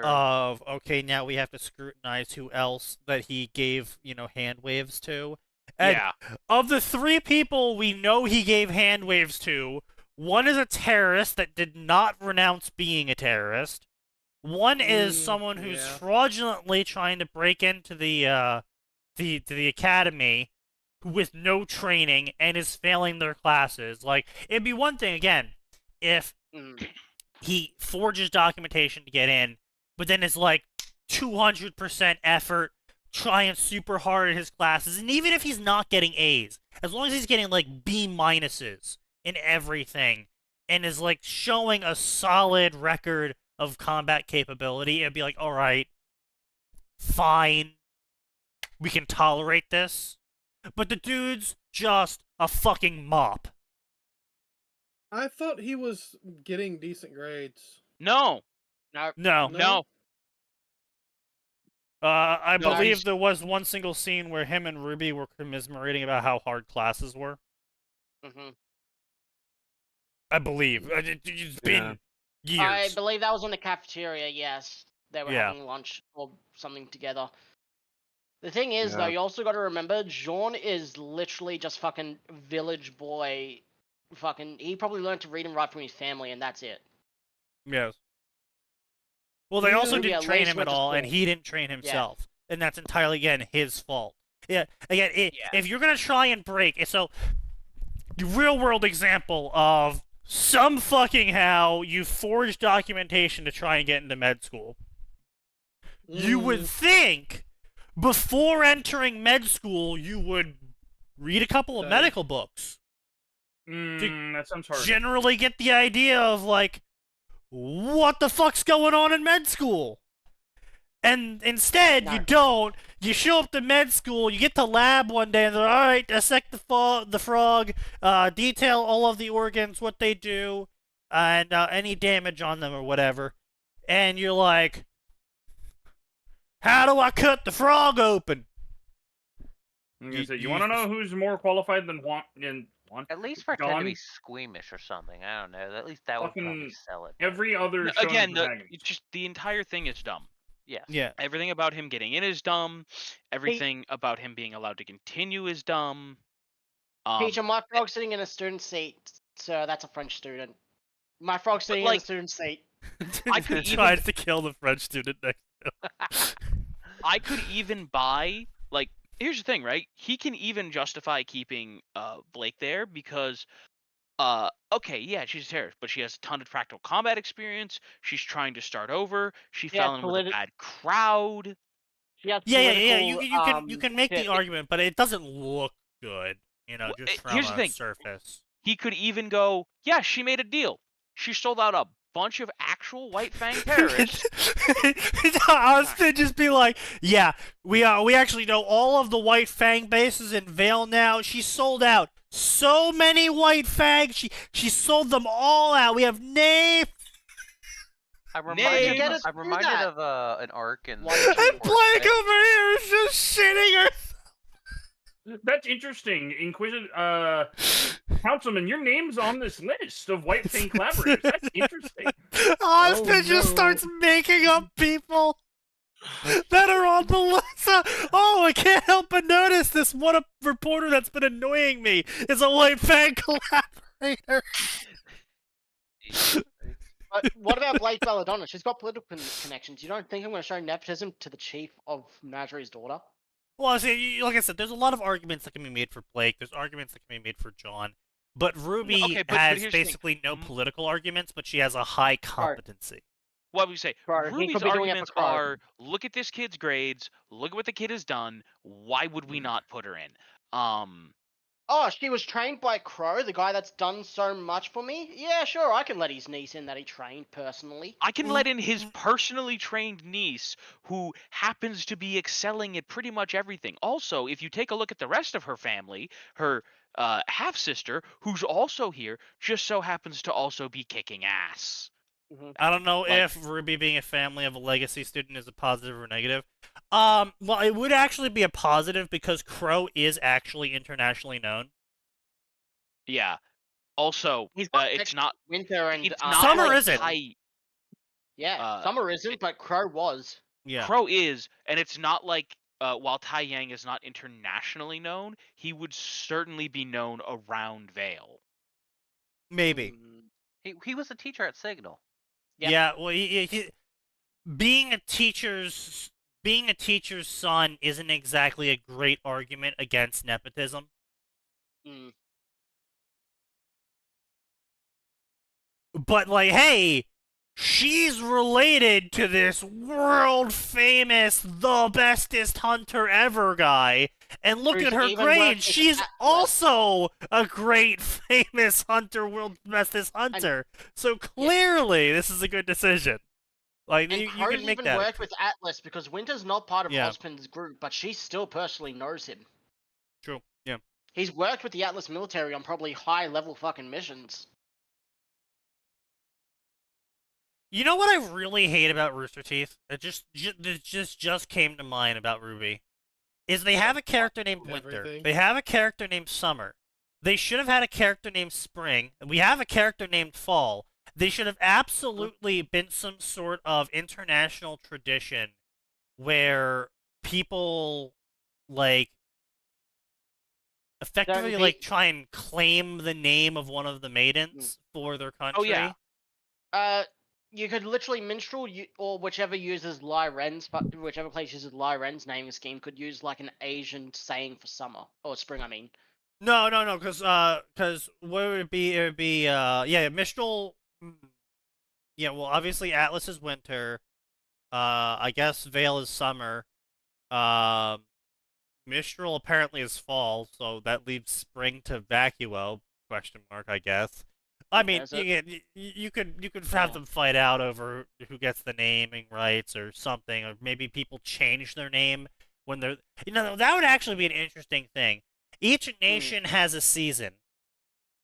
of, okay, now we have to scrutinize who else that he gave, hand waves to. And of the 3 people we know he gave hand waves to, one is a terrorist that did not renounce being a terrorist. One is someone who's fraudulently trying to break into the academy with no training and is failing their classes. Like, it'd be one thing, again, if he forges documentation to get in, but then is like 200% effort, trying super hard at his classes, and even if he's not getting A's, as long as he's getting like B minuses in everything, and is like showing a solid record of combat capability, it'd be like, alright, fine, we can tolerate this. But the dude's just a fucking mop. I thought he was getting decent grades. No. No. I believe there was one single scene where him and Ruby were commiserating about how hard classes were. I believe. It's been years. I believe that was in the cafeteria, yes. They were having lunch or something together. The thing is, though, you also got to remember, Jean is literally just fucking village boy. He probably learned to read and write from his family, and that's it. Yes. Well, they also didn't train him at all, and he didn't train himself. And that's entirely, again, his fault. Yeah, again, if you're going to try and break... So, the real-world example of some fucking how you forged documentation to try and get into med school. You would think, before entering med school, you would read a couple of medical books. That sounds hard. Generally get the idea of, like, what the fuck's going on in med school? And instead, you No. don't. You show up to med school, you get to lab one day, and they're all right. Dissect the frog, detail all of the organs, what they do, and any damage on them or whatever. And you're like, how do I cut the frog open? I'm gonna say, you want to know who's more qualified than Juan? At least pretend to be John? squeamish or something. I don't know. At least that would probably Fucking sell it. Every other No, show again, the dragons. it's just the entire thing is dumb. Yes. Yeah. Everything about him getting in is dumb. Everything about him being allowed to continue is dumb. Teacher, my frog's sitting in a student seat, so that's a French student. My frog's sitting in like- the student seat. I could tried to kill the French student next to him. I could even buy, like, here's the thing, right? He can even justify keeping Blake there because, okay, yeah, she's a terrorist, but she has a ton of practical combat experience. She's trying to start over. She Yeah, fell in with a bad crowd. She has Yeah. political, You can make the shit. argument, but it doesn't look good. Well, Just from here's the a thing. surface. He could even go, yeah, she made a deal. She sold out a bunch of actual White Fang terrorists. I was to just be like, yeah, we actually know all of the White Fang bases in Vale now. She sold out so many White Fangs. She sold them all out. We have name. I'm Name- reminded, us I'm do reminded that. of an arc in. Why And don't Blake over here is just shitting her. That's interesting, Inquisitor. Councilman, your name's on this list of White Fang collaborators. That's interesting. Austin just no. starts making up people that are on the list. Oh, I can't help but notice this one reporter that's been annoying me is a White Fang collaborator. But what about Blake Belladonna? She's got political connections. You don't think I'm going to show nepotism to the chief of Marjorie's daughter? Well, see, like I said, there's a lot of arguments that can be made for Blake. There's arguments that can be made for John. But Ruby Okay, but has here's the thing. basically no Mhm. political arguments, but she has a high competency. What would you say? Crow, he Ruby's could be doing it for arguments Crow. are: look at this kid's grades, look at what the kid has done. Why would we not put her in? Oh, she was trained by Crow, the guy that's done so much for me? Yeah, sure, I can let his niece in that he trained personally. I can let in his personally trained niece, who happens to be excelling at pretty much everything. Also, if you take a look at the rest of her family, her half sister, who's also here, just so happens to also be kicking ass. I don't know Like- if Ruby being a family of a legacy student is a positive or negative. Well, it would actually be a positive because Crow is actually internationally known. Yeah. Also, He's got it's next not. Winter and It's not Summer like isn't. Yeah, Summer isn't, but Crow was. Yeah. Crow is, and it's not like while Tai Yang is not internationally known, he would certainly be known around Vale. Maybe. He was a teacher at Signal. Yep. Yeah. Well, being a teacher's son isn't exactly a great argument against nepotism. Mm. But like, hey, she's related to this world famous, the bestest hunter ever guy. And look Who's at her even grades. working She's at- also a great, famous hunter, world's bestest hunter. So clearly, this is a good decision. Like, And you Crow's can make even that. worked with Atlas because Winter's not part of Yeah. Ozpin's group, but she still personally knows him. True. Yeah. He's worked with the Atlas military on probably high-level fucking missions. You know what I really hate about Rooster Teeth? It just came to mind about Ruby. Is they have a character named Winter. Everything. They have a character named Summer. They should have had a character named Spring. And we have a character named Fall. They should have absolutely been some sort of international tradition where people, like, effectively, be- like, try and claim the name of one of the maidens for their country. yeah. You could literally minstrel or whichever uses Lyren's, but whichever place uses Lyren's naming scheme could use like an Asian saying for summer or spring. I mean, No, because what would it be? It would be, yeah, Mistral. Yeah, well, obviously Atlas is winter. I guess Vale is summer. Mistral apparently is fall, so that leaves spring to Vacuo? Question mark, I guess. I mean, There's a- you could have them fight out over who gets the naming rights or something, or maybe people change their name when they're. That would actually be an interesting thing. Each nation has a season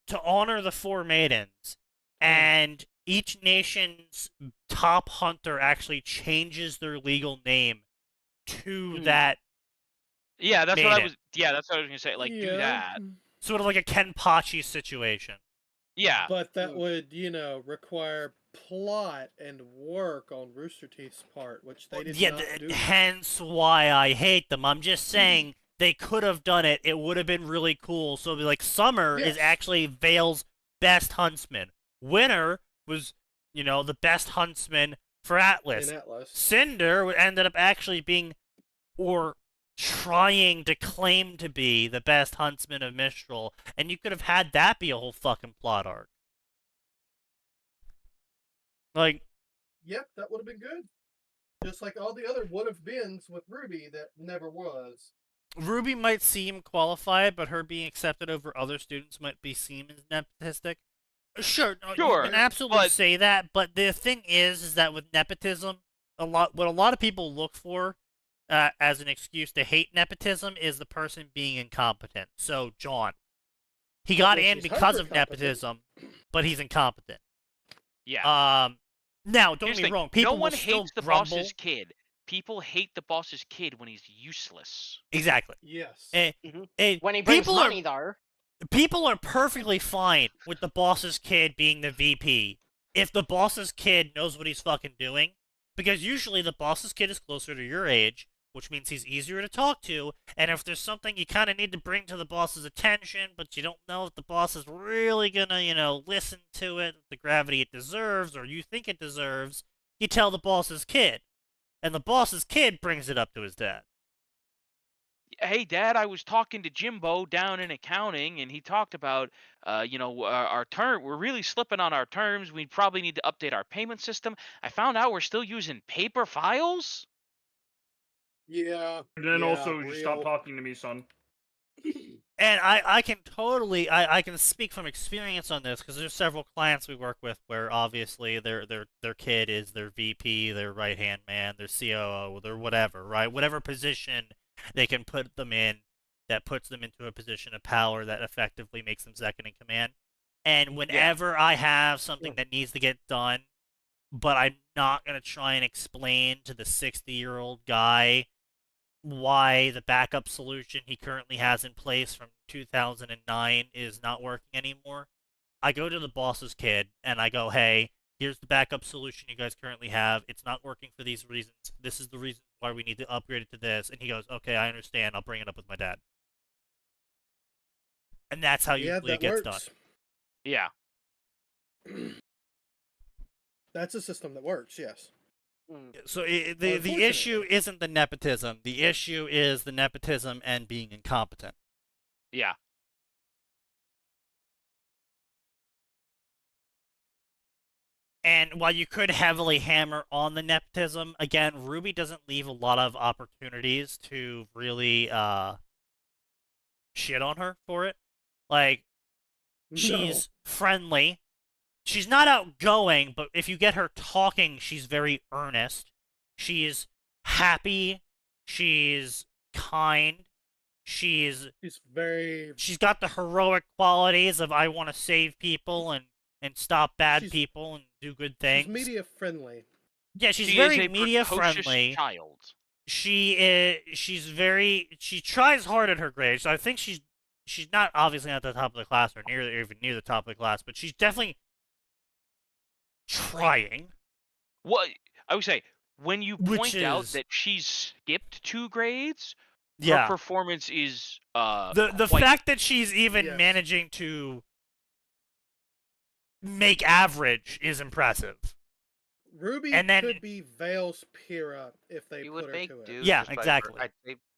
to honor the four maidens, and each nation's top hunter actually changes their legal name to that. Yeah, that's what I maiden. was. Yeah, that's what I was gonna say. Like, do that. Sort of like a Kenpachi situation. Yeah. But that would, require plot and work on Rooster Teeth's part, which they did not do. Hence why I hate them. I'm just saying they could have done it. It would have been really cool. So it'd be like Summer is actually Vale's best huntsman. Winter was, the best huntsman for Atlas. In Atlas. Cinder ended up actually being, or trying to claim to be, the best huntsman of Mistral, and you could have had that be a whole fucking plot arc. Like, yep, that would have been good. Just like all the other would have beens with Ruby that never was. Ruby might seem qualified, but her being accepted over other students might be seen as nepotistic. Sure, you can absolutely say that, but the thing is that with nepotism, what a lot of people look for as an excuse to hate nepotism is the person being incompetent. So, John, he got in because of nepotism, but he's incompetent. Yeah. Now, don't get me wrong. People no one will still hates the grumble. boss's kid. People hate the boss's kid when he's useless. Exactly. Yes. When he brings money, though. People are perfectly fine with the boss's kid being the VP if the boss's kid knows what he's fucking doing, because usually the boss's kid is closer to your age, which means he's easier to talk to, and if there's something you kind of need to bring to the boss's attention, but you don't know if the boss is really gonna, listen to it with the gravity it deserves, or you think it deserves, you tell the boss's kid. And the boss's kid brings it up to his dad. Hey, Dad, I was talking to Jimbo down in accounting, and he talked about, our term. We're really slipping on our terms. We probably need to update our payment system. I found out we're still using paper files. Yeah. And then also, just stop talking to me, son. And I can totally, I can speak from experience on this, because there's several clients we work with where obviously their kid is their VP, their right-hand man, their COO, their whatever, right? Whatever position they can put them in that puts them into a position of power that effectively makes them second in command. And whenever I have something that needs to get done, but I'm not going to try and explain to the 60-year-old guy why the backup solution he currently has in place from 2009 is not working anymore, I go to the boss's kid and I go, hey, here's the backup solution you guys currently have. It's not working for these reasons. This is the reason why we need to upgrade it to this. And he goes, okay, I understand. I'll bring it up with my dad. And that's how usually it gets done. Yeah. That's a system that works, yes. So the issue isn't the nepotism. The issue is the nepotism and being incompetent. Yeah. And while you could heavily hammer on the nepotism, again, Ruby doesn't leave a lot of opportunities to really shit on her for it. Like, she's friendly. She's not outgoing, but if you get her talking, she's very earnest. She's happy. She's kind. She's got the heroic qualities of I want to save people and stop bad people and do good things. She's media friendly. Yeah, she's very media friendly. Child. She tries hard at her grades. So I think she's not obviously at the top of the class or even near the top of the class, but she's definitely trying. What I would say, when you point out that she's skipped 2 grades, her performance is the fact that she's even managing to make average is impressive. Ruby could be Vale's Pyrrha if they put her to it. Yeah, exactly.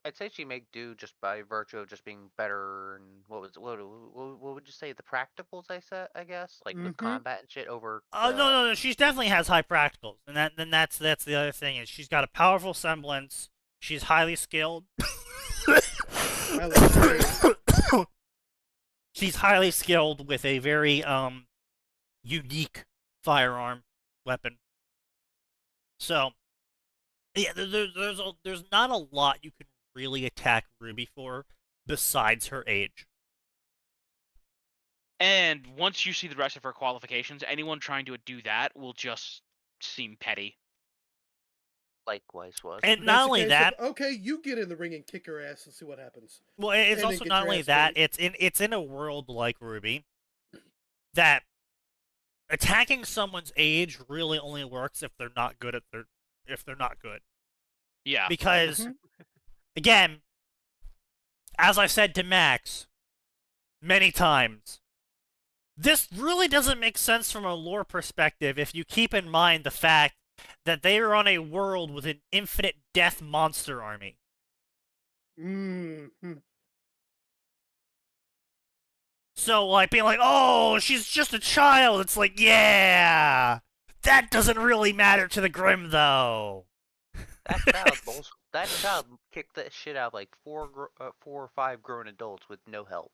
I'd say she make do just by virtue of just being better. And what would you say, the practicals? I guess like with combat and shit over. Oh no, she definitely has high practicals, and that's the other thing is she's got a powerful semblance. She's highly skilled. She's highly skilled with a very unique firearm weapon. So, yeah, there's not a lot you can really attack Ruby for besides her age. And once you see the rest of her qualifications, anyone trying to do that will just seem petty. Likewise was. And That's not a only case that, of, okay, you get in the ring and kick her ass and see what happens. well, it's And then also get not your only ass that, beat. it's in a world like Ruby that attacking someone's age really only works if they're not good. Yeah. Because Mhm. again, as I said to Max many times, this really doesn't make sense from a lore perspective if you keep in mind the fact that they are on a world with an infinite death monster army. Mm-hmm. So, like, being like, oh, she's just a child, it's like, yeah! That doesn't really matter to the Grim, though. That child kicked that shit out of like 4 or 5 grown adults with no help.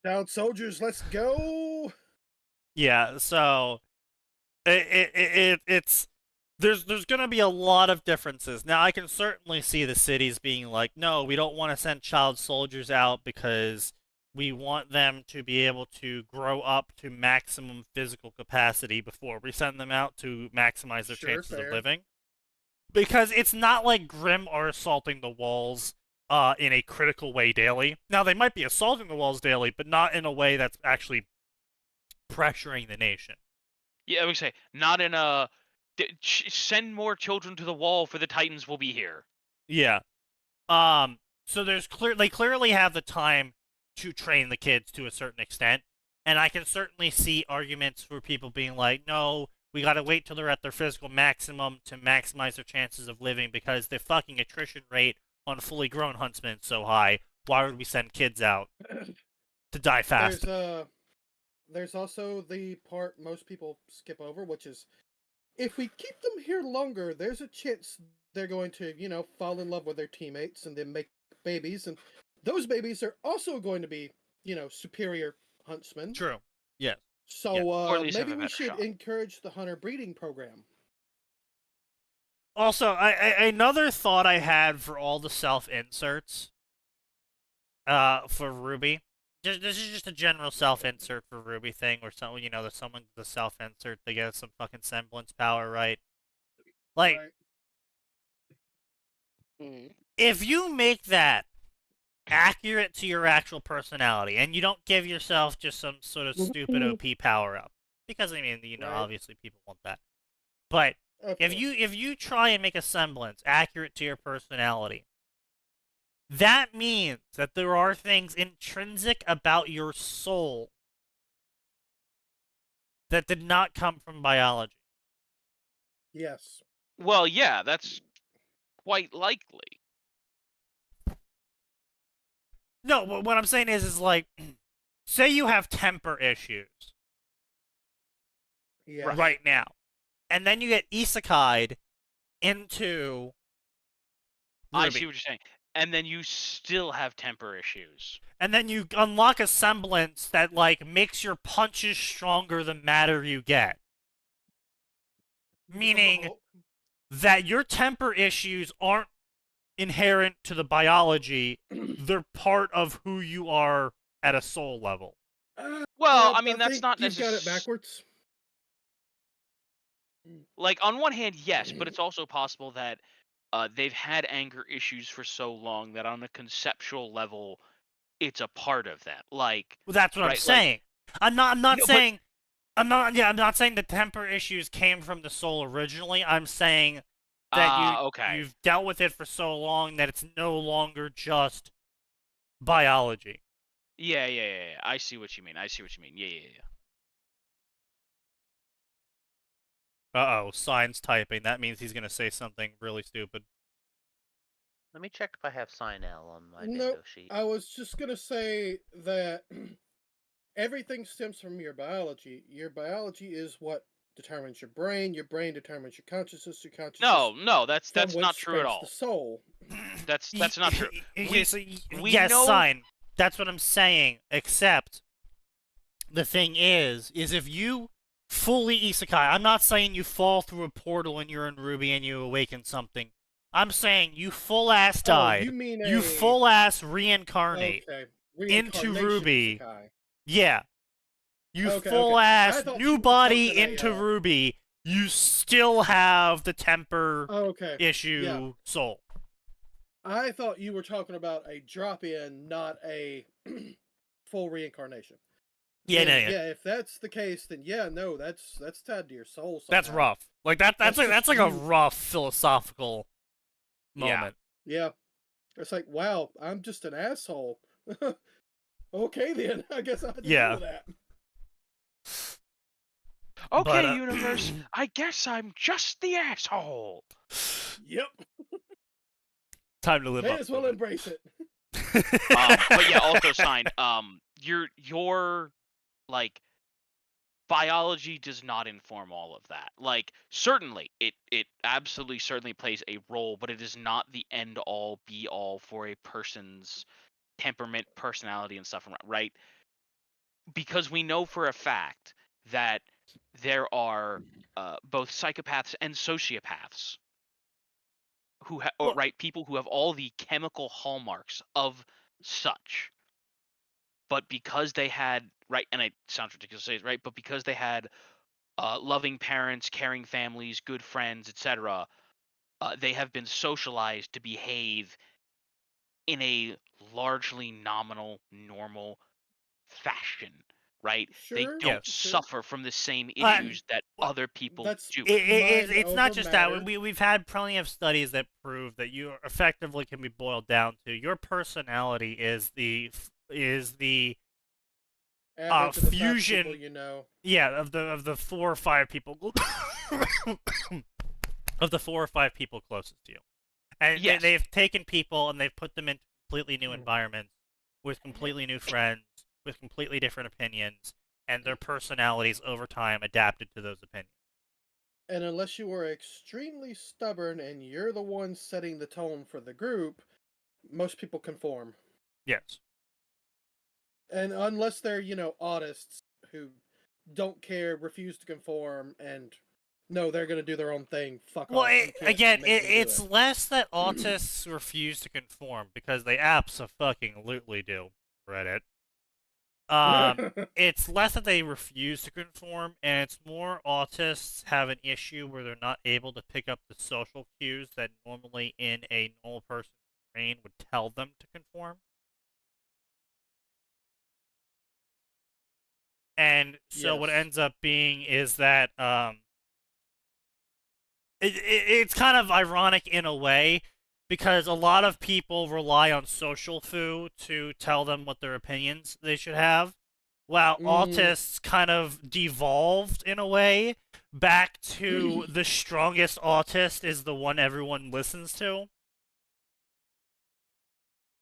Child soldiers, let's go! Yeah, so it's there's gonna be a lot of differences. Now, I can certainly see the cities being like, no, we don't want to send child soldiers out because we want them to be able to grow up to maximum physical capacity before we send them out to maximize their Sure, chances fair. of living. Because it's not like Grim are assaulting the walls in a critical way daily. Now, they might be assaulting the walls daily, but not in a way that's actually pressuring the nation. Yeah, I would say not in a send more children to the wall for the Titans will be here. Yeah. So they clearly have the time to train the kids to a certain extent, and I can certainly see arguments for people being like, no, we gotta wait till they're at their physical maximum to maximize their chances of living because the fucking attrition rate on fully grown huntsmen is so high. Why would we send kids out to die fast? There's also the part most people skip over, which is if we keep them here longer, there's a chance they're going to, fall in love with their teammates and then make babies, and those babies are also going to be, superior huntsmen. True. Yes. So Yeah. Or at least have maybe a we better should shot. encourage the hunter breeding program. Also, another thought I had for all the self-inserts for Ruby. This is just a general self-insert for Ruby thing where someone, there's someone does a self-insert, they get some fucking semblance power, right? Like, if you make that accurate to your actual personality, and you don't give yourself just some sort of stupid OP power-up, because, I mean, Right. obviously people want that. But Of if course. you try and make a semblance accurate to your personality, that means that there are things intrinsic about your soul that did not come from biology. Yes. Well, yeah, that's quite likely. No, but what I'm saying is like, say you have temper issues Yes. right now, and then you get isekai'd into Ruby. I see what you're saying. And then you still have temper issues. And then you unlock a semblance that, like, makes your punches stronger the madder you get. Meaning that your temper issues aren't inherent to the biology, they're part of who you are at a soul level. Well, I mean, that's think not you've got it necessarily. backwards. Like, on one hand, yes, but it's also possible that they've had anger issues for so long that on a conceptual level, it's a part of them. Like, Well, that's what I'm right, like- saying. I'm not No, but- saying I'm not saying the temper issues came from the soul originally. I'm saying that okay. you've dealt with it for so long that it's no longer just biology. Yeah. I see what you mean. Yeah. Uh-oh, Sign's typing. That means he's gonna say something really stupid. Let me check if I have sign L on my Nope. window sheet. I was just gonna say that everything stems from your biology. Your biology is what determines your brain determines your consciousness, your consciousness. No, that's from not which true at springs all. the soul. That's not true. Yes, know- Sign. That's what I'm saying. Except the thing is if you fully isekai. I'm not saying you fall through a portal and you're in Ruby and you awaken something. I'm saying you full-ass died. you mean You full-ass reincarnate Okay. into Reincarnation Ruby. isekai. Yeah. You Okay, full-ass I thought new you were body talking into a, Ruby. You still have the temper Okay. issue soul. I thought you were talking about a drop-in, not a full reincarnation. Yeah, Then, no, yeah. if that's the case, then no, that's tied to your soul somehow. That's rough. Like that's like a rough philosophical moment. Yeah. It's like, wow, I'm just an asshole. Okay then, I guess I have to deal with that. Okay, But, universe, I guess I'm just the asshole. Yep. Time to live May up as well to it. embrace it. But yeah, also sign. Your like biology does not inform all of that. Like, certainly, it absolutely certainly plays a role, but it is not the end all be all for a person's temperament, personality, and stuff, right? Because we know for a fact that there are both psychopaths and sociopaths who right, people who have all the chemical hallmarks of such, but because they had, right, and it sounds ridiculous to say, right, but because they had loving parents, caring families, good friends, etc., they have been socialized to behave in a largely nominal, normal fashion, right? They Sure. don't suffer from the same issues that other people do. It's not just that. We've had plenty of studies that prove that you effectively can be boiled down to your personality is the fusion. People you know. Yeah, of the 4 or 5 people of the 4 or 5 people closest to you, and they've taken people and they've put them in completely new environments with completely new friends with completely different opinions, and their personalities over time adapted to those opinions. And unless you were extremely stubborn and you're the one setting the tone for the group, most people conform. Yes. And unless they're, autists who don't care, refuse to conform, and no, they're going to do their own thing. Fuck off. It's less that autists refuse to conform, because they abso-fucking-lutely do, Reddit. It's less that they refuse to conform, and it's more autists have an issue where they're not able to pick up the social cues that normally in a normal person's brain would tell them to conform. And so what ends up being is that it's kind of ironic in a way, because a lot of people rely on social foo to tell them what their opinions they should have, while autists kind of devolved in a way back to the strongest autist is the one everyone listens to.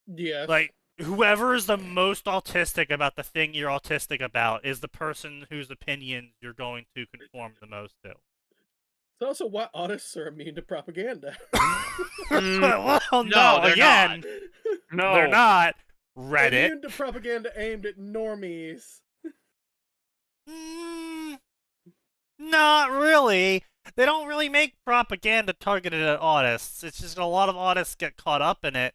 Yes. Like, whoever is the most autistic about the thing you're autistic about is the person whose opinions you're going to conform the most to. It's also why autists are immune to propaganda. Well, no, they're again, not. No, they're not. Reddit. Immune to propaganda aimed at normies. Not really. They don't really make propaganda targeted at autists. It's just a lot of autists get caught up in it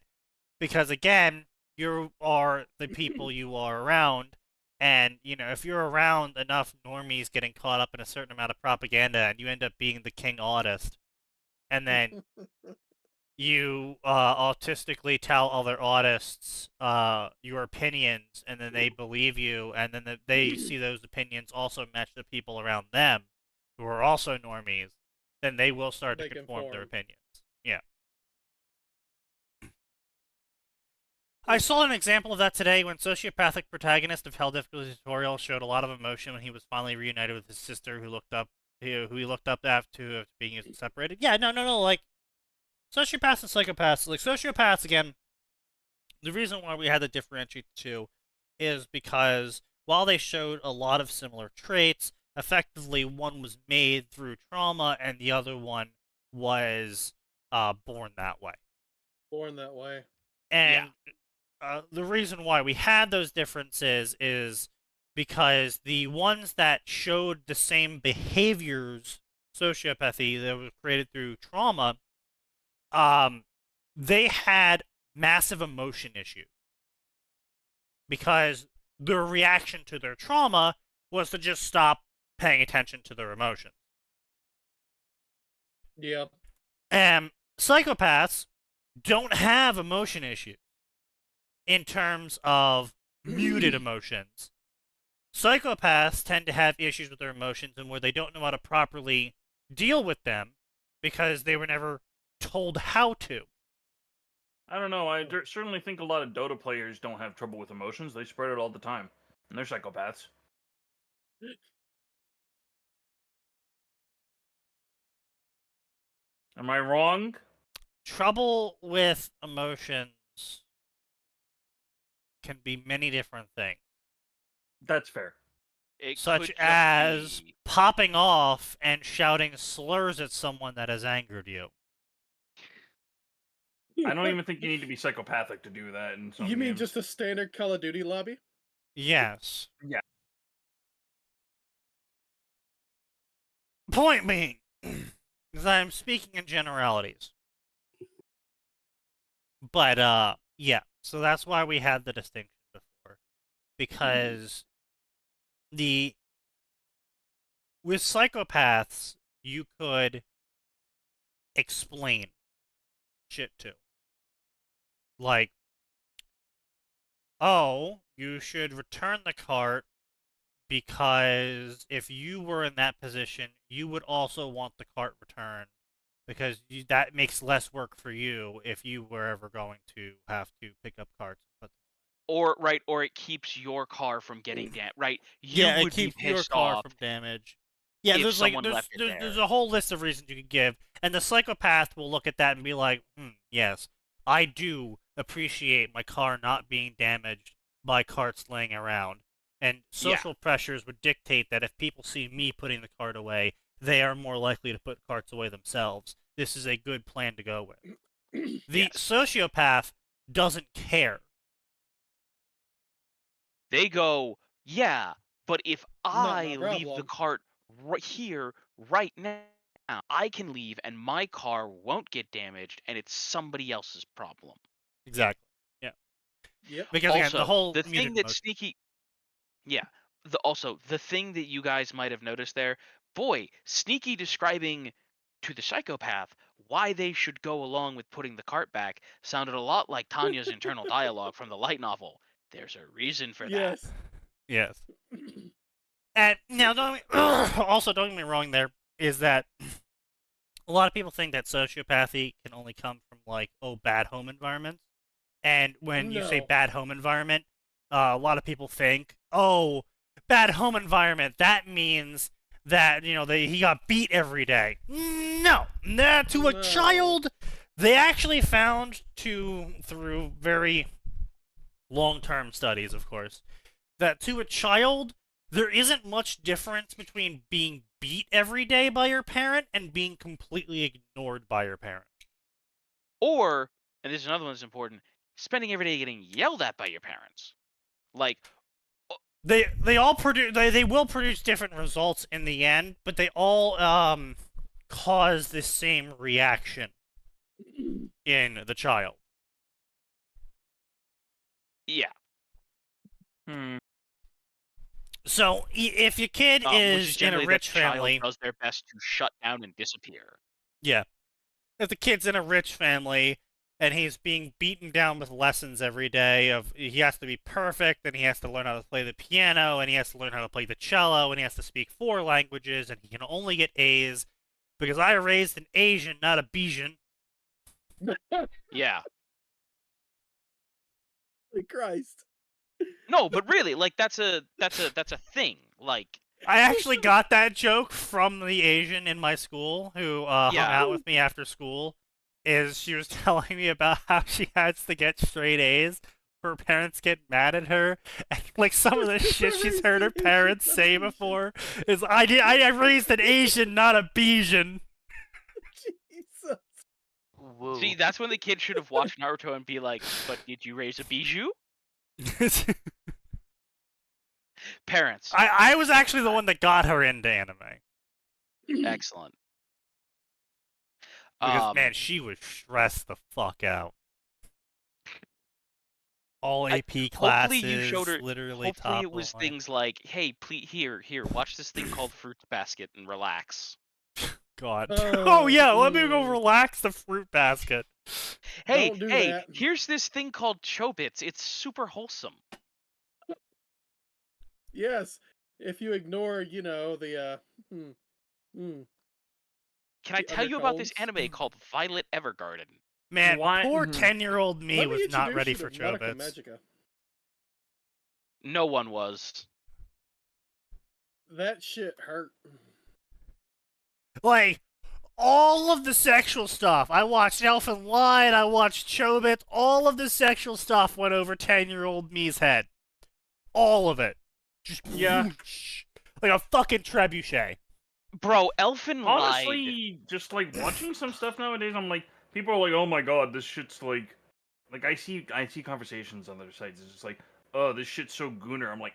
because, again, you are the people you are around. And, if you're around enough normies getting caught up in a certain amount of propaganda and you end up being the king autist, and then you autistically tell other autists your opinions, and then they believe you, and then they see those opinions also match the people around them who are also normies, then they will start to conform their opinions. Yeah. I saw an example of that today when sociopathic protagonist of Hell Difficulty Tutorial showed a lot of emotion when he was finally reunited with his sister who he looked up after being separated. Yeah, no, like, sociopaths and psychopaths, like, sociopaths, again, the reason why we had to differentiate the two is because while they showed a lot of similar traits, effectively one was made through trauma and the other one was born that way. Born that way. And the reason why we had those differences is because the ones that showed the same behaviors, sociopathy, that was created through trauma, they had massive emotion issues because their reaction to their trauma was to just stop paying attention to their emotions. Yeah. And psychopaths don't have emotion issues in terms of muted emotions. Psychopaths tend to have issues with their emotions and where they don't know how to properly deal with them because they were never told how to. I don't know. I certainly think a lot of Dota players don't have trouble with emotions. They spread it all the time. And they're psychopaths. Am I wrong? Trouble with emotions can be many different things. That's fair. It Such could just as be- popping off and shouting slurs at someone that has angered you. I don't even think you need to be psychopathic to do that in some You mean games. just a standard Call of Duty lobby? Yes. Yeah. Point being, because I'm speaking in generalities. But, yeah. So that's why we had the distinction before. Because with psychopaths, you could explain shit to. Like, oh, you should return the cart because if you were in that position, you would also want the cart returned because that makes less work for you if you were ever going to have to pick up carts and put them. or it keeps your car from getting damaged. Right? You Yeah, it would be keeps your pissed car off. from damage. Yeah, if there's like someone left it there's there. a whole list of reasons you could give, and the psychopath will look at that and be like, yes, I do appreciate my car not being damaged by carts laying around. And social pressures would dictate that if people see me putting the cart away, they are more likely to put carts away themselves. This is a good plan to go with. The sociopath doesn't care. They go, yeah, but if Not I my leave the problem. cart right here, right now, I can leave and my car won't get damaged and it's somebody else's problem. Exactly. Yeah. Yep. Because again, Also, the whole the muted thing that emotion. Sneaky... Yeah. The thing that you guys might have noticed there, boy, Sneaky describing to the psychopath why they should go along with putting the cart back sounded a lot like Tanya's internal dialogue from the light novel. There's a reason for that. Yes. Yes. And now, also don't get me wrong. There is that a lot of people think that sociopathy can only come from like bad home environments. And when you say No. bad home environment, a lot of people think, bad home environment. That means that he got beat every day. No, to a No. child, they actually found through very long-term studies, of course, that to a child, there isn't much difference between being beat every day by your parent and being completely ignored by your parent. Or, and this is another one that's important, spending every day getting yelled at by your parents. Like, they all produce they will produce different results in the end, but they all cause the same reaction in the child. yeah. So if your kid Which is in a generally rich that the child family, does their best to shut down and disappear. yeah, if the kid's in a rich family and he's being beaten down with lessons every day he has to be perfect, and he has to learn how to play the piano, and he has to learn how to play the cello, and he has to speak 4 languages, and he can only get A's because I raised an Asian, not a Bijan. Yeah. Holy Christ. No, but really, like that's a thing. Like, I actually got that joke from the Asian in my school who hung Yeah. out with me after school. She was telling me about how she has to get straight A's. Her parents get mad at her, and like some of the shit she's heard her parents say before is, I raised an Asian, not a Bijan. Jesus. Whoa. see, that's when the kid should have watched Naruto and be like, "But did you raise a bijou?" Parents. I was actually the one that got her into anime. Excellent. Because, man, she was stressed the fuck out. All AP classes, hopefully you showed her. literally Hopefully top it was line. things like, "Hey, please, here, watch this thing called Fruits Basket and relax." God. Oh yeah, let me go mm. relax the fruit basket. Hey, Don't do hey, that. here's this thing called Chobits. It's super wholesome. Yes, if you ignore, the Can I the tell you about this undertones. anime called Violet Evergarden? Man, Why- poor mhm. 10-year-old me Let me was not introduce ready you for to Madoka Chobits. Magica. No one was. That shit hurt. Like, all of the sexual stuff. I watched Elfen Lied, I watched Chobits, all of the sexual stuff went over 10-year-old me's head. All of it. Just Yeah. whoosh. Like a fucking trebuchet. Bro, Elfen lied. Honestly, just like watching some stuff nowadays, I'm like, people are like, "Oh my god, this shit's like I see conversations on other sites. It's just like, oh, this shit's so gooner." I'm like,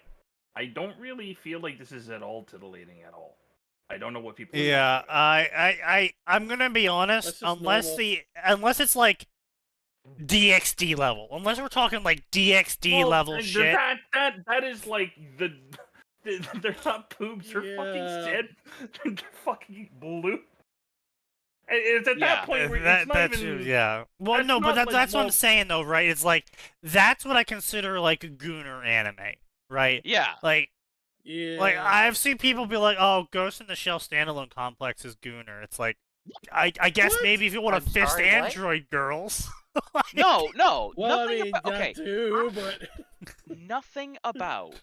I don't really feel like this is at all titillating at all. I don't know what people. Are Yeah, talking I'm gonna be honest. That's just Unless normal. unless it's like DXD level, unless we're talking like DXD level and shit. That is like they're not poobs. They're fucking Yeah. dead. They're fucking blue. And it's at Yeah. that point where That- it's not that's even. yeah. Well, that's no, but not, like, that's what I'm well- saying though, right? It's like that's what I consider like a gooner anime, right? Yeah. Like Yeah. I've seen people be like, "Oh, Ghost in the Shell standalone complex is gooner." It's like, I guess What? maybe if you want I'm to fist sorry, what? android girls. No, Well, nothing I mean, about. Okay, that too, but nothing about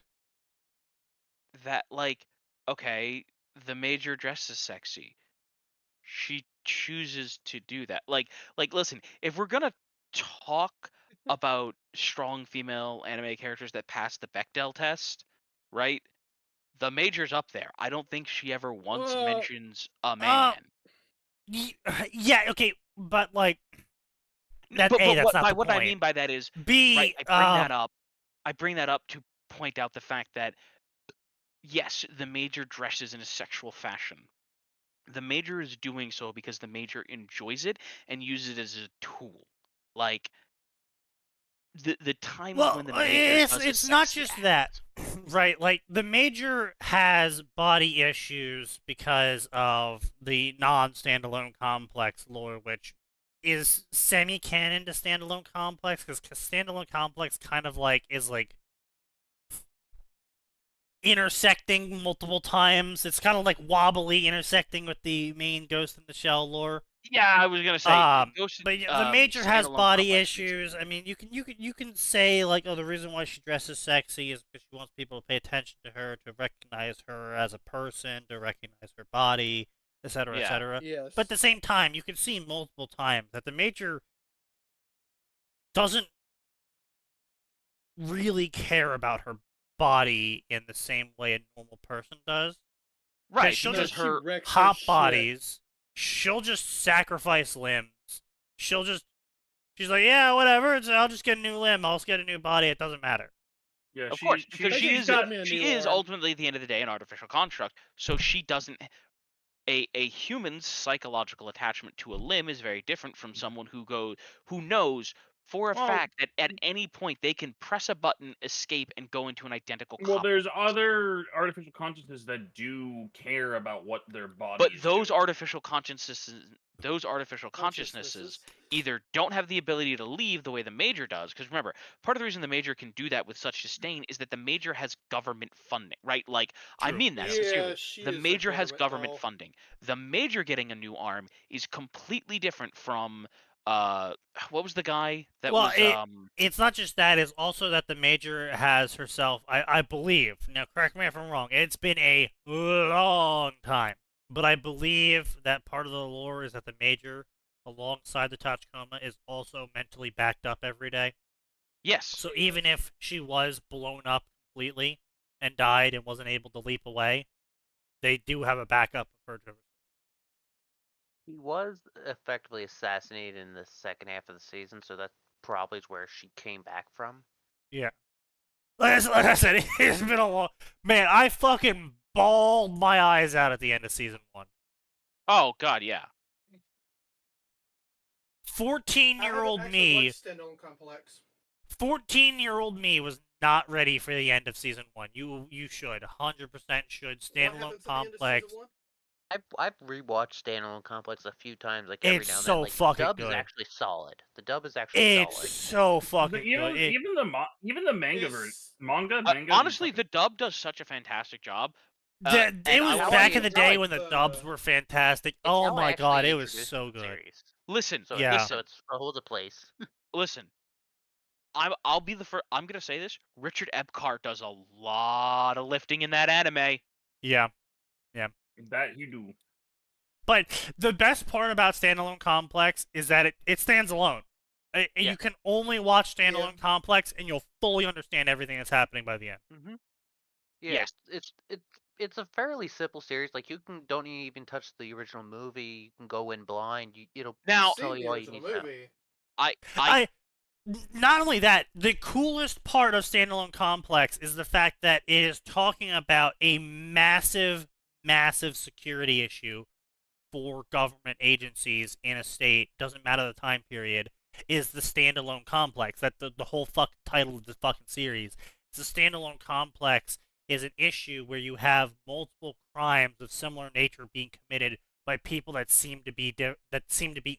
that. Like, okay, the major dresses sexy. She chooses to do that. Like, listen, if we're gonna talk about strong female anime characters that pass the Bechdel test, right? The major's up there. I don't think she ever once Well, mentions a man. Yeah, okay, but like that. But That's not the what point. I mean by that is, B. right? I bring that up to point out the fact that yes, the major dresses in a sexual fashion. The major is doing so because the major enjoys it and uses it as a tool. Like the times Well, when the major does a it's not sexy just act. that, right? Like the major has body issues because of the non-standalone complex lore, which is semi-canon to standalone complex, because standalone complex kind of like is like intersecting multiple times. It's kind of like wobbly intersecting with the main Ghost in the Shell lore. Yeah, I was gonna say. But yeah, the major has standalone body complex is issues. weird. I mean, you can say like, oh, the reason why she dresses sexy is because she wants people to pay attention to her, to recognize her as a person, to recognize her body, etc., Yeah. etc. yes. But at the same time, you can see multiple times that the major doesn't really care about her body in the same way a normal person does. Right, she'll because just her wrecks hot shit. bodies. She'll just sacrifice limbs. She's like, yeah, whatever. I'll just get a new limb. I'll just get a new body. It doesn't matter. Yeah, of course, because she she's is got me a she new is arm. ultimately at the end of the day an artificial construct. So she doesn't. A human's psychological attachment to a limb is very different from someone who knows for a Well- fact that at any point they can press a button, escape, and go into an identical Well, copy. there's other artificial consciousness that do care about what their body. But is those doing. artificial consciousnesses either don't have the ability to leave the way the major does, because remember, part of the reason the major can do that with such disdain is that the major has government funding, right? Like, I True. mean that Yeah, sincerely. she The is a major has government doll. funding. The major getting a new arm is completely different from what was the guy that Well, was it's not just that. It's also that the major has herself. I believe. Now, correct me if I'm wrong. It's been a long time, but I believe that part of the lore is that the major, alongside the Tachikoma, is also mentally backed up every day. yes. So even if she was blown up completely and died and wasn't able to leap away, they do have a backup of her. He was effectively assassinated in the second half of the season, so that probably is where she came back from. Yeah. Like I said, it's been a long. Man, I fucking bawled my eyes out at the end of season 1. Oh God, yeah. 14-year-old me. 14-year-old me was not ready for the end of season 1. You should 100% should. Standalone Complex. I've rewatched Standalone Complex a few times, like every It's now and so then. Like fucking the dub good. is actually solid. The dub is actually It's solid. so fucking Even good. even the manga version, manga. Honestly, the dub does such a fantastic job. It and was I will back say- in the day when the dubs were fantastic. It's Oh how I my god, actually it was introduced so the good. series. Listen, So Yeah. so it holds a place. listen. I'll be the first. I'm gonna say this. Richard Epcar does a lot of lifting in that anime. Yeah. that you do. But the best part about Standalone Complex is that it stands alone. Yeah. You can only watch Standalone Complex and you'll fully understand everything that's happening by the end. Mm-hmm. Yeah, it's a fairly simple series. Like you don't even touch the original movie. You can go in blind. It'll Now tell you all you need to know. Not only that, the coolest part of Standalone Complex is the fact that it is talking about a massive security issue for government agencies in a state, doesn't matter the time period, is the Standalone Complex. That the whole fucking title of the fucking series. It's the Standalone Complex is an issue where you have multiple crimes of similar nature being committed by people that seem to be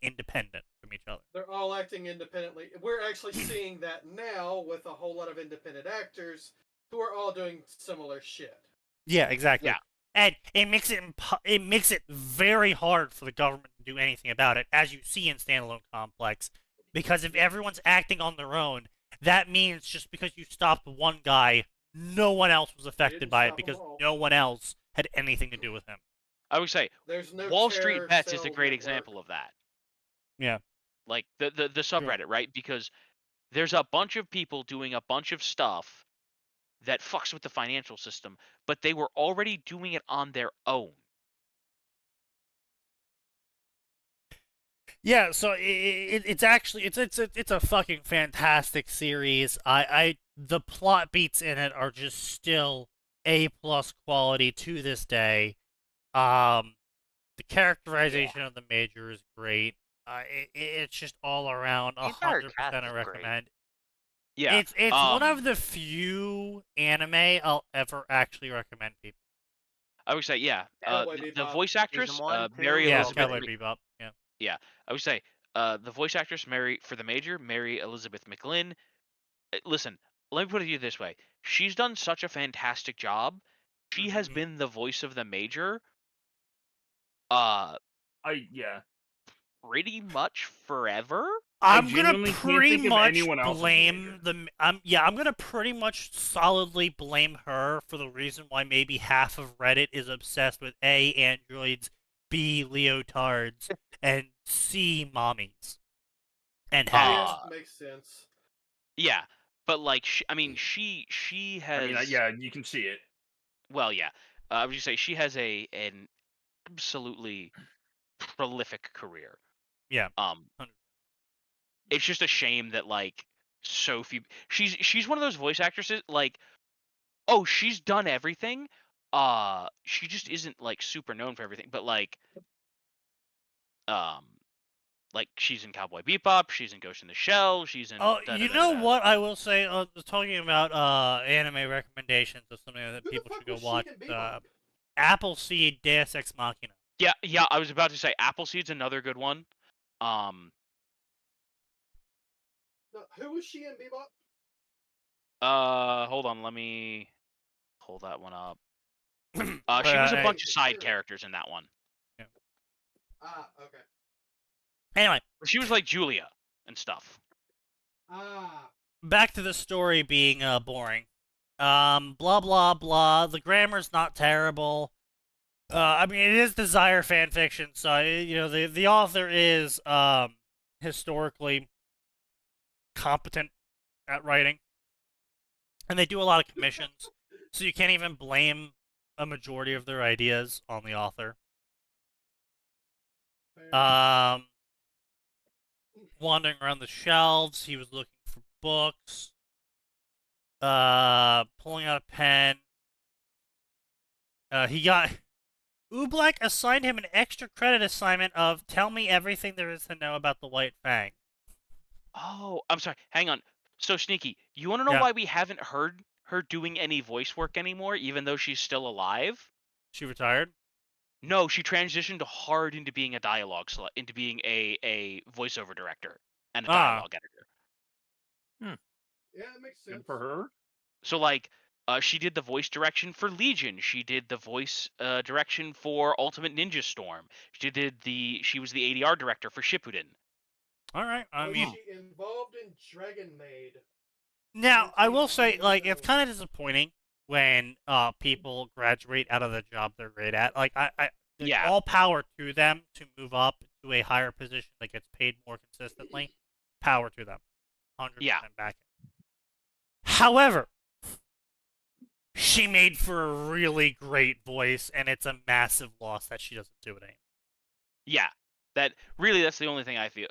independent from each other. They're all acting independently. We're actually seeing that now with a whole lot of independent actors who are all doing similar shit. Yeah, exactly. Yeah. And it makes it very hard for the government to do anything about it, as you see in Standalone Complex, because if everyone's acting on their own, that means just because you stopped one guy, no one else was affected by it because no one else had anything to do with him. I would say There's no Wall Street terror Bets is a cell great network. example of that. Yeah. Like the subreddit, right? Because there's a bunch of people doing a bunch of stuff that fucks with the financial system, but they were already doing it on their own. Yeah, so it's actually it's a fucking fantastic series. The plot beats in it are just still A+ quality to this day. The characterization of the Major is great. It's just all around The entire 100% cast I is great. recommend. Yeah. It's one of the few anime I'll ever actually recommend people. I would say, yeah. Cowboy The Bebop. voice actress, Season 1, 2, Mary Yeah, Elizabeth. Cowboy Bebop. Yeah. Yeah, I would say the voice actress for the Major, Mary Elizabeth McGlynn. Listen, let me put it to you this way: she's done such a fantastic job. She has been the voice of the Major, Yeah. pretty much forever. I'm gonna genuinely can't pretty think of much anyone else as the blame Major. the. I'm gonna pretty much solidly blame her for the reason why maybe half of Reddit is obsessed with A, androids, B, leotards, and C, mommies. And hags. Makes sense. Yeah, but like, she has. I mean, yeah, you can see it. Well, yeah. I would just say she has an absolutely prolific career. Yeah. It's just a shame that like so few. She's one of those voice actresses like, oh, she's done everything. She just isn't like super known for everything. But like she's in Cowboy Bebop, she's in Ghost in the Shell, she's in. Oh, you know what I will say? Talking about anime recommendations of something that Who the people fuck should go was watch. she in Bebop? Appleseed Deus Ex Machina. Yeah. I was about to say Appleseed's another good one. No, who was she in Bebop? Hold on, let me pull that one up. She was a bunch of side characters in that one. Yeah. Ah, okay. Anyway, She was like Julia and stuff. Ah. back to the story being boring. Blah blah blah. The grammar's not terrible. I mean, it is Desire fanfiction, so you know the author is historically competent at writing, and they do a lot of commissions, so you can't even blame a majority of their ideas on the author. Wandering around the shelves, he was looking for books. Pulling out a pen. He got Oobleck assigned him an extra credit assignment of tell me everything there is to know about the White Fang. Oh, I'm sorry. Hang on. So Sneaky, you want to know Yeah. why we haven't heard her doing any voice work anymore, even though she's still alive? She retired? No, she transitioned hard into being a into being a voiceover director and a dialogue editor. Yeah, that makes sense. Good for her. So like, she did the voice direction for Legion. She did the voice direction for Ultimate Ninja Storm. She was the ADR director for Shippuden. All right. I Was mean, she involved in Dragon Maid? now I will say, like, it's kind of disappointing when people graduate out of the job they're great at. Like, Yeah. all power to them to move up to a higher position that gets paid more consistently. Power to them. 100% Yeah. back it. However, she made for a really great voice, and it's a massive loss that she doesn't do it anymore. Yeah, that's the only thing I feel.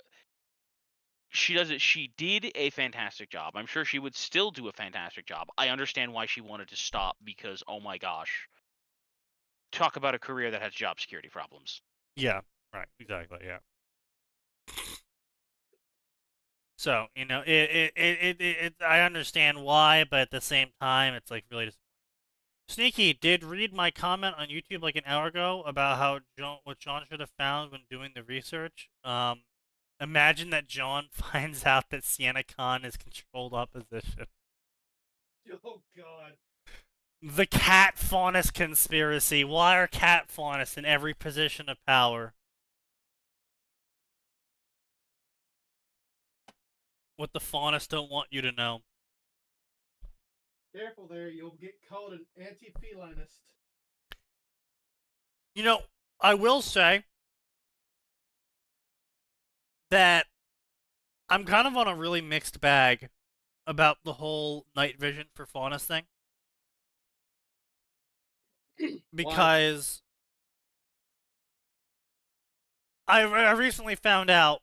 She did a fantastic job. I'm sure she would still do a fantastic job. I understand why she wanted to stop because, oh my gosh, talk about a career that has job security problems. Yeah, right, exactly, yeah. So, you know, I understand why, but at the same time, it's like really disappointing. Sneaky did read my comment on YouTube like an hour ago about how what John should have found when doing the research. Imagine that John finds out that Sienna Khan is controlled opposition. Oh God. The cat faunus conspiracy. Why are cat faunus in every position of power? What the faunus don't want you to know. Careful there, you'll get called an anti-felinist. You know, I will say that I'm kind of on a really mixed bag about the whole night vision for faunus thing. Because I recently found out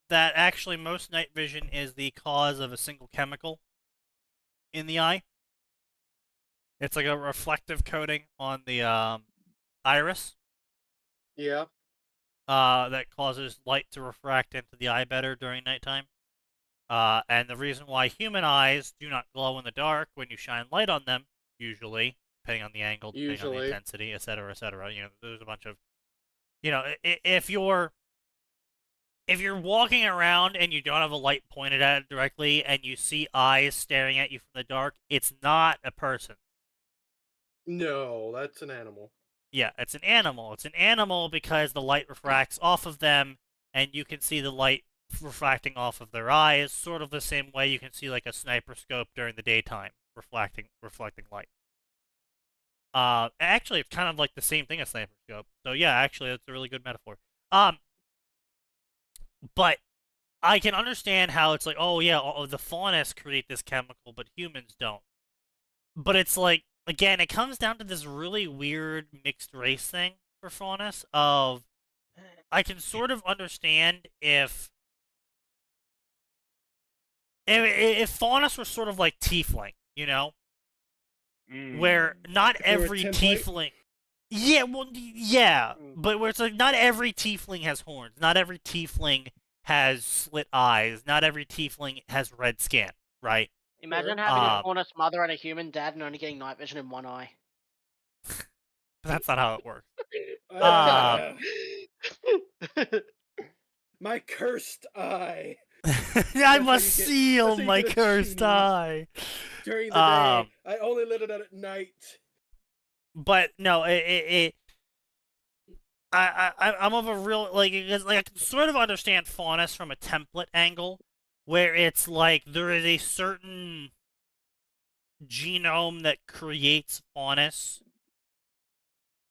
that actually most night vision is the cause of a single chemical in the eye. It's like a reflective coating on the iris. Yeah. That causes light to refract into the eye better during nighttime. And the reason why human eyes do not glow in the dark when you shine light on them, usually, depending on the angle, depending on the intensity, etc., etc. You know, there's a bunch of, you know, if you're walking around and you don't have a light pointed at it directly, and you see eyes staring at you from the dark, it's not a person. No, that's an animal. Yeah, it's an animal. It's an animal because the light refracts off of them, and you can see the light refracting off of their eyes, sort of the same way you can see like a sniper scope during the daytime, reflecting light. Actually, it's kind of like the same thing as sniper scope. So yeah, actually, that's a really good metaphor. But I can understand how it's like, oh yeah, the faunus create this chemical, but humans don't. But it's like, again, it comes down to this really weird mixed race thing for faunus of, I can sort of understand if faunus were sort of like tiefling, you know? Where not every tiefling... Yeah, well, yeah, but where it's like not every tiefling has horns, not every tiefling has slit eyes, not every tiefling has red skin, right? Imagine having a faunus mother and a human dad and only getting night vision in one eye. That's not how it works. My cursed eye. I must seal my cursed eye. During the day, I only lit it at night. But no, I'm of a real like I can sort of understand faunus from a template angle, where it's like there is a certain genome that creates faunus,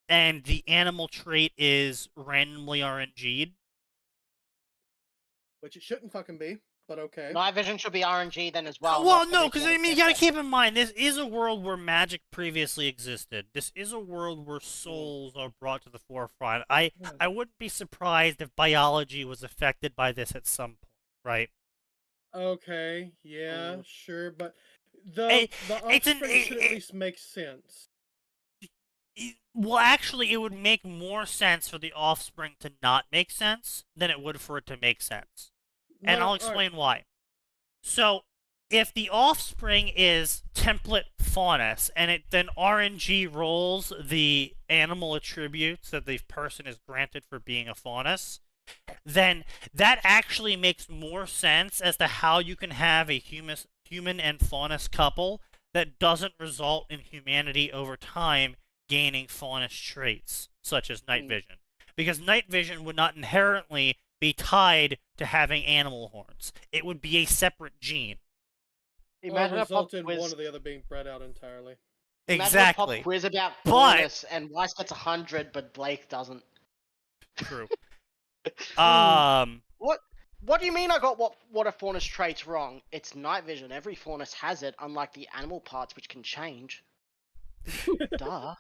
and the animal trait is randomly RNG'd. Which it shouldn't fucking be, but okay. Night vision should be RNG then as well. Well, no, because I mean, you gotta keep in mind, this is a world where magic previously existed. This is a world where souls are brought to the forefront. I wouldn't be surprised if biology was affected by this at some point, right? Okay, yeah, sure, but the offspring should at least make sense. Well, actually, it would make more sense for the offspring to not make sense than it would for it to make sense. And No, I'll alright. explain why. So, if the offspring is template faunus, and it then RNG rolls the animal attributes that the person is granted for being a faunus, then that actually makes more sense as to how you can have a human and faunus couple that doesn't result in humanity over time gaining faunus traits, such as night vision. Because night vision would not inherently be tied to having animal horns. It would be a separate gene. Imagine a result pop in quiz. one or the other being bred out entirely. Imagine a Exactly. pop quiz about But- faunus, and Weiss gets 100, but Blake doesn't. True. What do you mean I got what a faunus trait's wrong? It's night vision. Every faunus has it, unlike the animal parts which can change. Duh.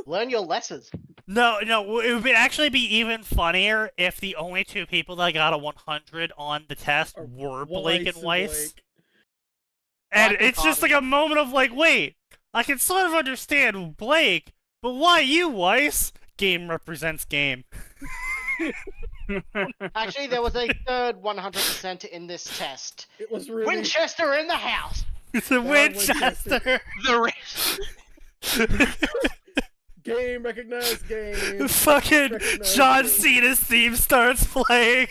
Learn your lessons. No, it would actually be even funnier if the only two people that got a 100 on the test Are were Blake and Weiss. Blake. And Blake and it's just like Harvey. a moment of like, wait, I can sort of understand Blake, but why you, Weiss? Game represents game. Actually, there was a third 100% in this test. It was really Winchester in the house. It's a Winchester. Winchester! The race. game recognized game. Fucking Recognized John game. Cena's theme starts playing.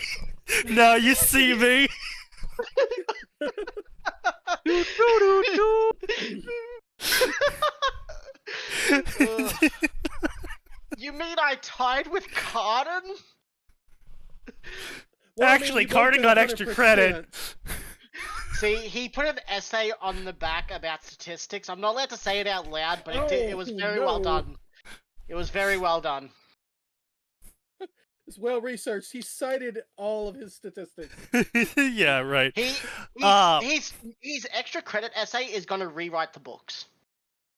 Now you see me. You mean I tied with Carden? Well, I mean, Actually, we both Carden got extra 100%. credit. See, he put an essay on the back about statistics. I'm not allowed to say it out loud, but it was very well no. done. It was very well done. It's well researched. He cited all of his statistics. Yeah, right. His extra credit essay is going to rewrite the books.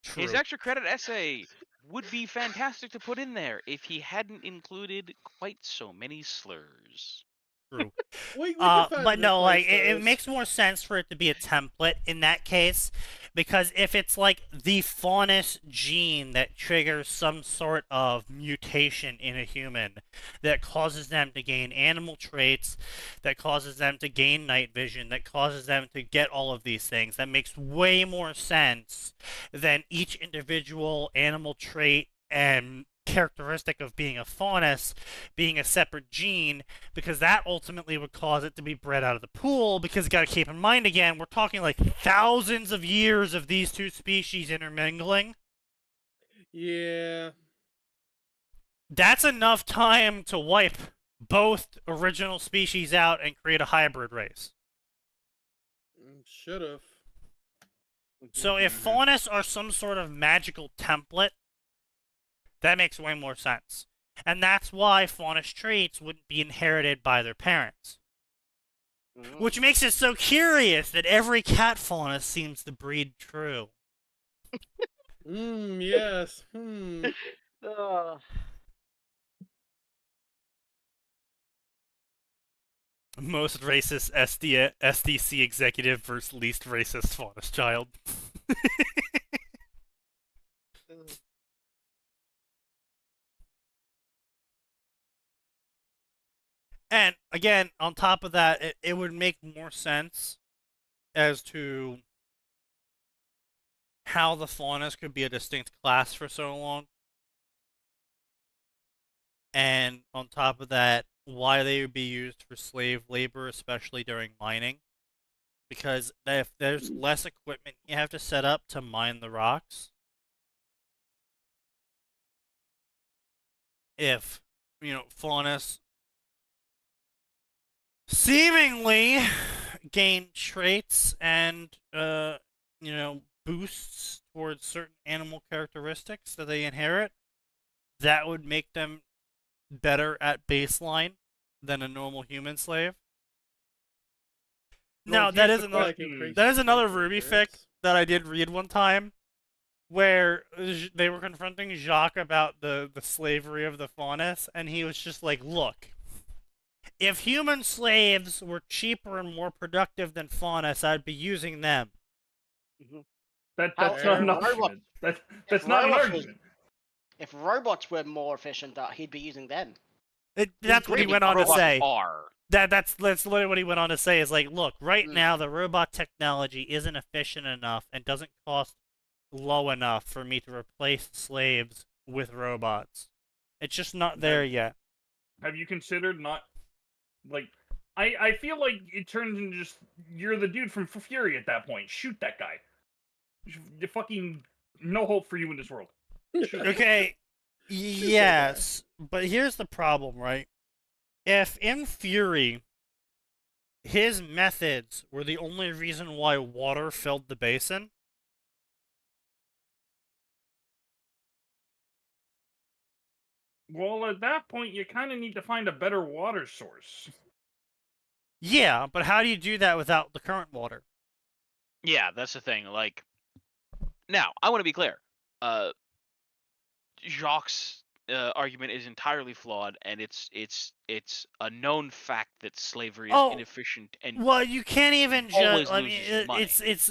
True. His extra credit essay would be fantastic to put in there if he hadn't included quite so many slurs. True. We can find But no, like it those. makes more sense for it to be a template in that case, because if it's like the faunus gene that triggers some sort of mutation in a human that causes them to gain animal traits, that causes them to gain night vision, that causes them to get all of these things, that makes way more sense than each individual animal trait and characteristic of being a faunus being a separate gene, because that ultimately would cause it to be bred out of the pool, because you got to keep in mind again, we're talking like thousands of years of these two species intermingling. Yeah. That's enough time to wipe both original species out and create a hybrid race. Should have. So if faunus are some sort of magical template, that makes way more sense. And that's why faunus traits wouldn't be inherited by their parents. Which makes it so curious that every cat faunus seems to breed true. Yes. Most racist SDC executive versus least racist faunus child. And again, on top of that, it would make more sense as to how the faunus could be a distinct class for so long. And on top of that, why they would be used for slave labor, especially during mining. Because if there's less equipment you have to set up to mine the rocks, if, faunus seemingly gain traits and, boosts towards certain animal characteristics that they inherit, that would make them better at baseline than a normal human slave. Now, that is another Ruby fic that I did read one time, where they were confronting Jacques about the slavery of the faunus, and he was just like, look, if human slaves were cheaper and more productive than faunus, I'd be using them. That's How- not an If argument. That's if not an robots was- argument. If robots were more efficient, he'd be using them. That's what he Maybe went on to robots say. Are. That's literally what he went on to say. Is like, look, right Mm. now the robot technology isn't efficient enough and doesn't cost low enough for me to replace slaves with robots. It's just not there yet. Have you considered not like? I feel like it turns into just you're the dude from Fury at that point. Shoot that guy. You fucking no hope for you in this world. Okay, yes, but here's the problem, right? If in Fury, his methods were the only reason why water filled the basin, Well, at that point, you kind of need to find a better water source. yeah, but how do you do that without the current water? Yeah, that's the thing. Like, now I want to be clear. Jacques' argument is entirely flawed, and it's a known fact that slavery is inefficient and Well, you can't even always just. I mean, loses money.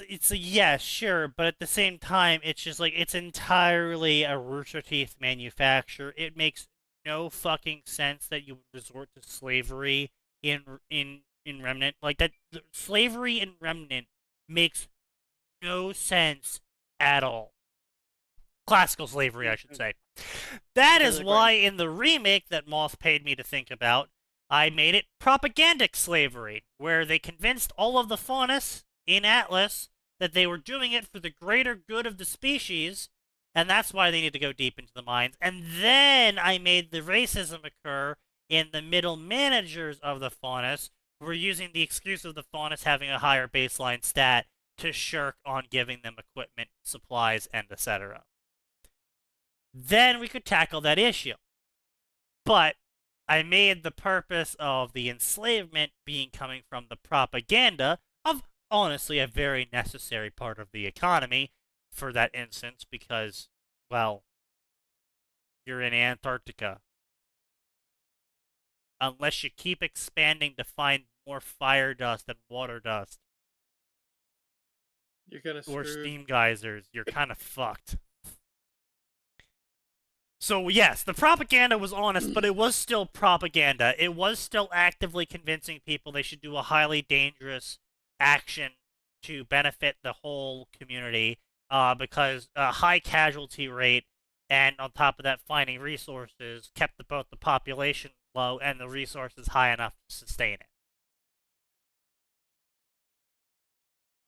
it's a yes, sure, but at the same time, it's just like it's entirely a rooster teeth manufacture. It makes no fucking sense that you would resort to slavery in Remnant. Like that, slavery in Remnant makes no sense at all. Classical slavery, I should say. That is why in the remake that Moth paid me to think about, I made it propagandic slavery, where they convinced all of the faunists in Atlas that they were doing it for the greater good of the species, and that's why they need to go deep into the mines. And then I made the racism occur in the middle managers of the faunists, who were using the excuse of the faunists having a higher baseline stat to shirk on giving them equipment, supplies, and etc. Then we could tackle that issue. But I made the purpose of the enslavement being coming from the propaganda of, honestly, a very necessary part of the economy for that instance because, well, you're in Antarctica. Unless you keep expanding to find more fire dust and water dust, You're gonna or screw. steam geysers, you're kind of fucked. So yes, the propaganda was honest, but it was still propaganda. It was still actively convincing people they should do a highly dangerous action to benefit the whole community, because a high casualty rate and on top of that finding resources kept both the population low and the resources high enough to sustain it.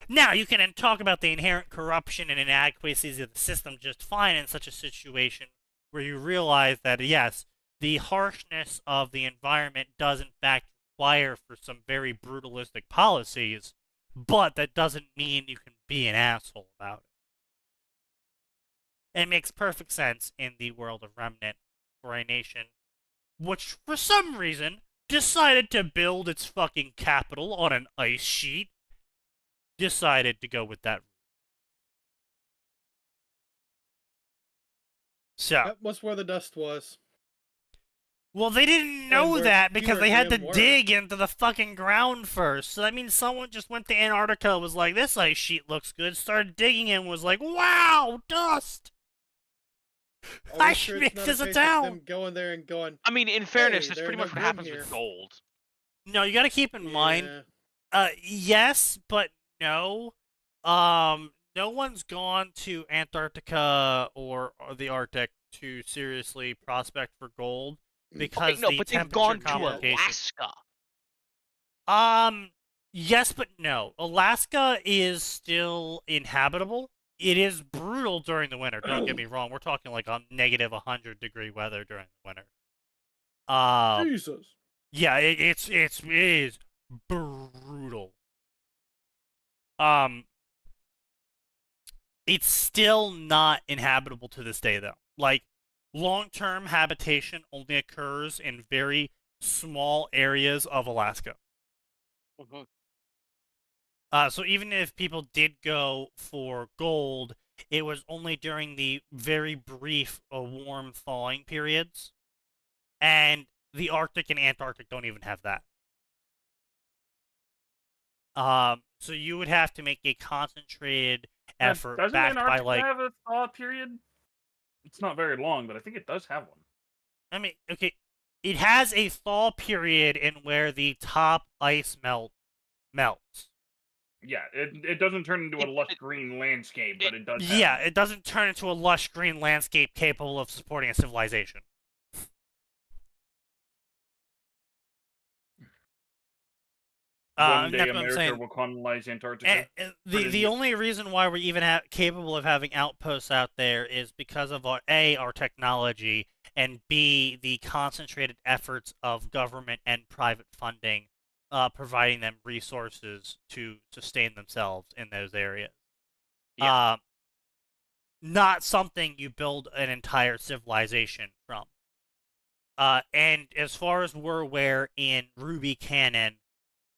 Now, you can talk about the inherent corruption and inadequacies of the system just fine in such a situation where you realize that, yes, the harshness of the environment does in fact require for some very brutalistic policies, but that doesn't mean you can be an asshole about it. It makes perfect sense in the world of Remnant for a nation which, for some reason, decided to build its fucking capital on an ice sheet, decided to go with that. So, That was where the dust was. well, they didn't know where that because they had to Grim were. dig into the fucking ground first. So that means someone just went to Antarctica, was like, this ice sheet looks good, started digging and was like, wow, dust! Are we I sure should it's make not this a case of town! them going there and going. I mean, in fairness, Hey, that's there pretty are much no what happens Grim with here. gold. No, you gotta keep in mind, Yeah. yes, but no. No one's gone to Antarctica or the Arctic to seriously prospect for gold because Okay, no, the but they've temperature gone to complications. Alaska. Yes, but no. Alaska is still inhabitable. It is brutal during the winter. Don't get me wrong. We're talking like a negative 100-degree weather during the winter. Jesus. Yeah, it is brutal. It's still not inhabitable to this day, though. Like, long-term habitation only occurs in very small areas of Alaska. Mm-hmm. So even if people did go for gold, it was only during the very brief, warm thawing periods. And the Arctic and Antarctic don't even have that. So you would have to make a concentrated effort Doesn't backed by Antarctica have a thaw period? It's not very long, but I think it does have one. I mean, okay, it has a thaw period in where the top ice melts. Yeah, it doesn't turn into a lush green landscape, but it does. Yeah, it doesn't turn into a lush green landscape capable of supporting a civilization. One day that's what I'm America saying. will colonize Antarctica. And the only reason why we're even capable of having outposts out there is because of our technology, and B, the concentrated efforts of government and private funding, providing them resources to sustain themselves in those areas. Yeah. Not something you build an entire civilization from. And as far as we're aware in Ruby canon,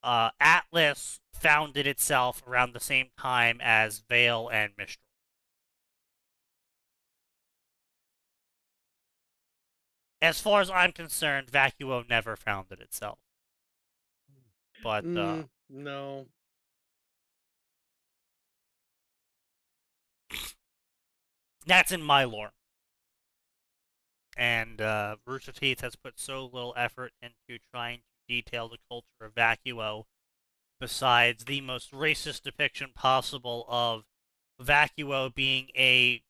Atlas founded itself around the same time as Vale and Mistral. As far as I'm concerned, Vacuo never founded itself. But, no. That's in my lore. And Rooster Teeth has put so little effort into trying to detail the culture of Vacuo, besides the most racist depiction possible of Vacuo being a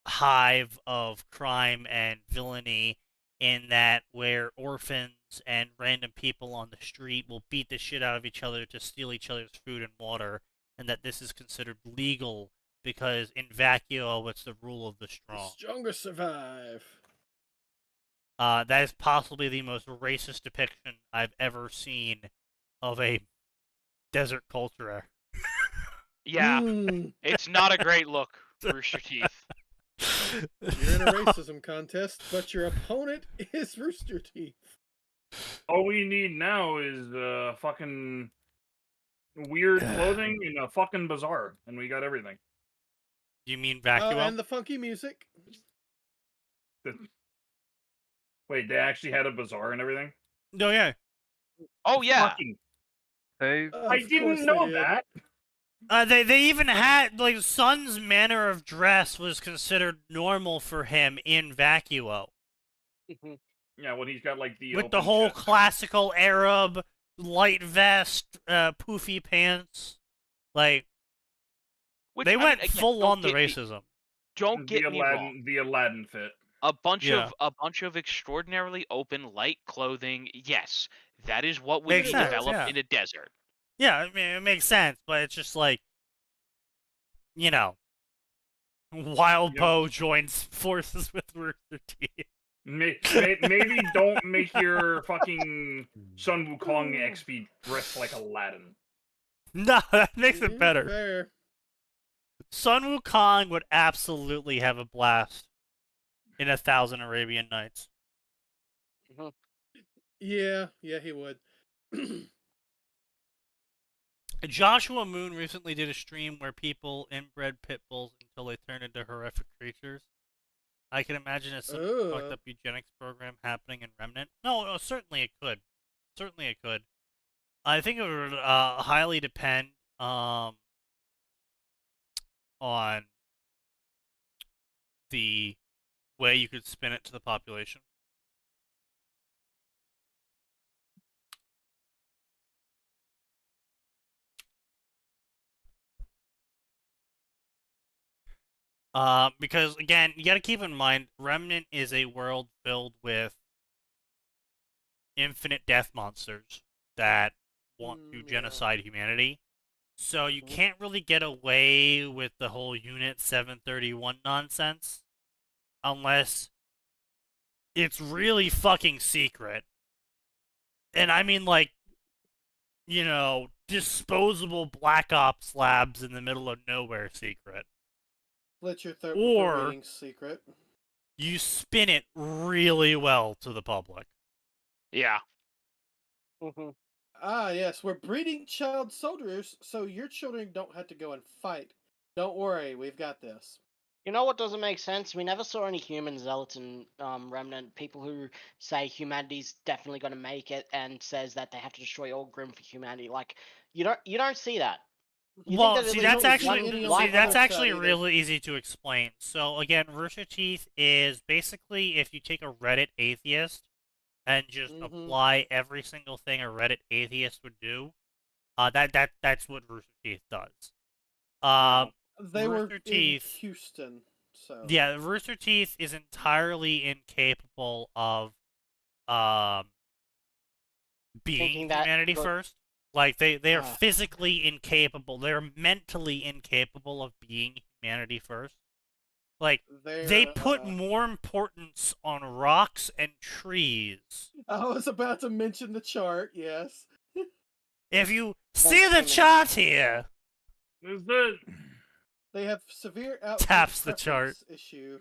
hive of crime and villainy, in that where orphans and random people on the street will beat the shit out of each other to steal each other's food and water, and that this is considered legal because in Vacuo it's the rule of the strong. The stronger survive. That is possibly the most racist depiction I've ever seen of a desert culture. Yeah, it's not a great look, Rooster Teeth. You're in a racism contest, but your opponent is Rooster Teeth. All we need now is fucking weird clothing in a fucking bazaar, and we got everything. You mean Vacuo? And the funky music. Wait, they actually had a bazaar and everything? No, yeah. Oh yeah. I didn't know that. They even had, like, Sun's manner of dress was considered normal for him in Vacuo. Yeah, when he's got, like, with the whole chest. classical Arab light vest, poofy pants, like, they went full on the racism. Don't get me wrong. The Aladdin fit. A bunch of extraordinarily open light clothing. Yes, that is what would be developed in a desert. Yeah, I mean, it makes sense, but it's just like, you know, Wild Bow joins forces with Rooster Teeth. Maybe don't make your fucking Sun Wukong XP dress like Aladdin. No, that makes it better. Fair. Sun Wukong would absolutely have a blast in 1,000 Arabian Nights. Yeah, he would. Joshua Moon recently did a stream where people inbred pit bulls until they turned into horrific creatures. I can imagine a simple fucked up eugenics program happening in Remnant. No, certainly it could. Certainly it could. I think it would highly depend on the way you could spin it to the population. Because, again, you gotta keep in mind, Remnant is a world filled with infinite death monsters that want to genocide humanity. So you can't really get away with the whole Unit 731 nonsense unless it's really fucking secret. And I mean, like, you know, disposable Black Ops labs in the middle of nowhere secret. Let your third reading secret. You spin it really well to the public. Yeah. Yes, we're breeding child soldiers, so your children don't have to go and fight. Don't worry, we've got this. You know what doesn't make sense? We never saw any human zealots in Remnant. People who say humanity's definitely going to make it and says that they have to destroy all Grim for humanity. Like, you don't see that. You think Well, that see, it that's was actually one see, white that's one actually study that- really easy to explain. So again, Rooster Teeth is basically if you take a Reddit atheist and just Mhm. apply every single thing a Reddit atheist would do. That's what Rooster Teeth does. They were Rooster in Teeth. Houston, so Yeah, Rooster Teeth is entirely incapable of being Thinking that humanity the- first. Like they are Ah. physically incapable. They're mentally incapable of being humanity first. Like they put more importance on rocks and trees. I was about to mention the chart. Yes. If you see the chart here, Is that They have severe outgroup Taps the chart. preference issue.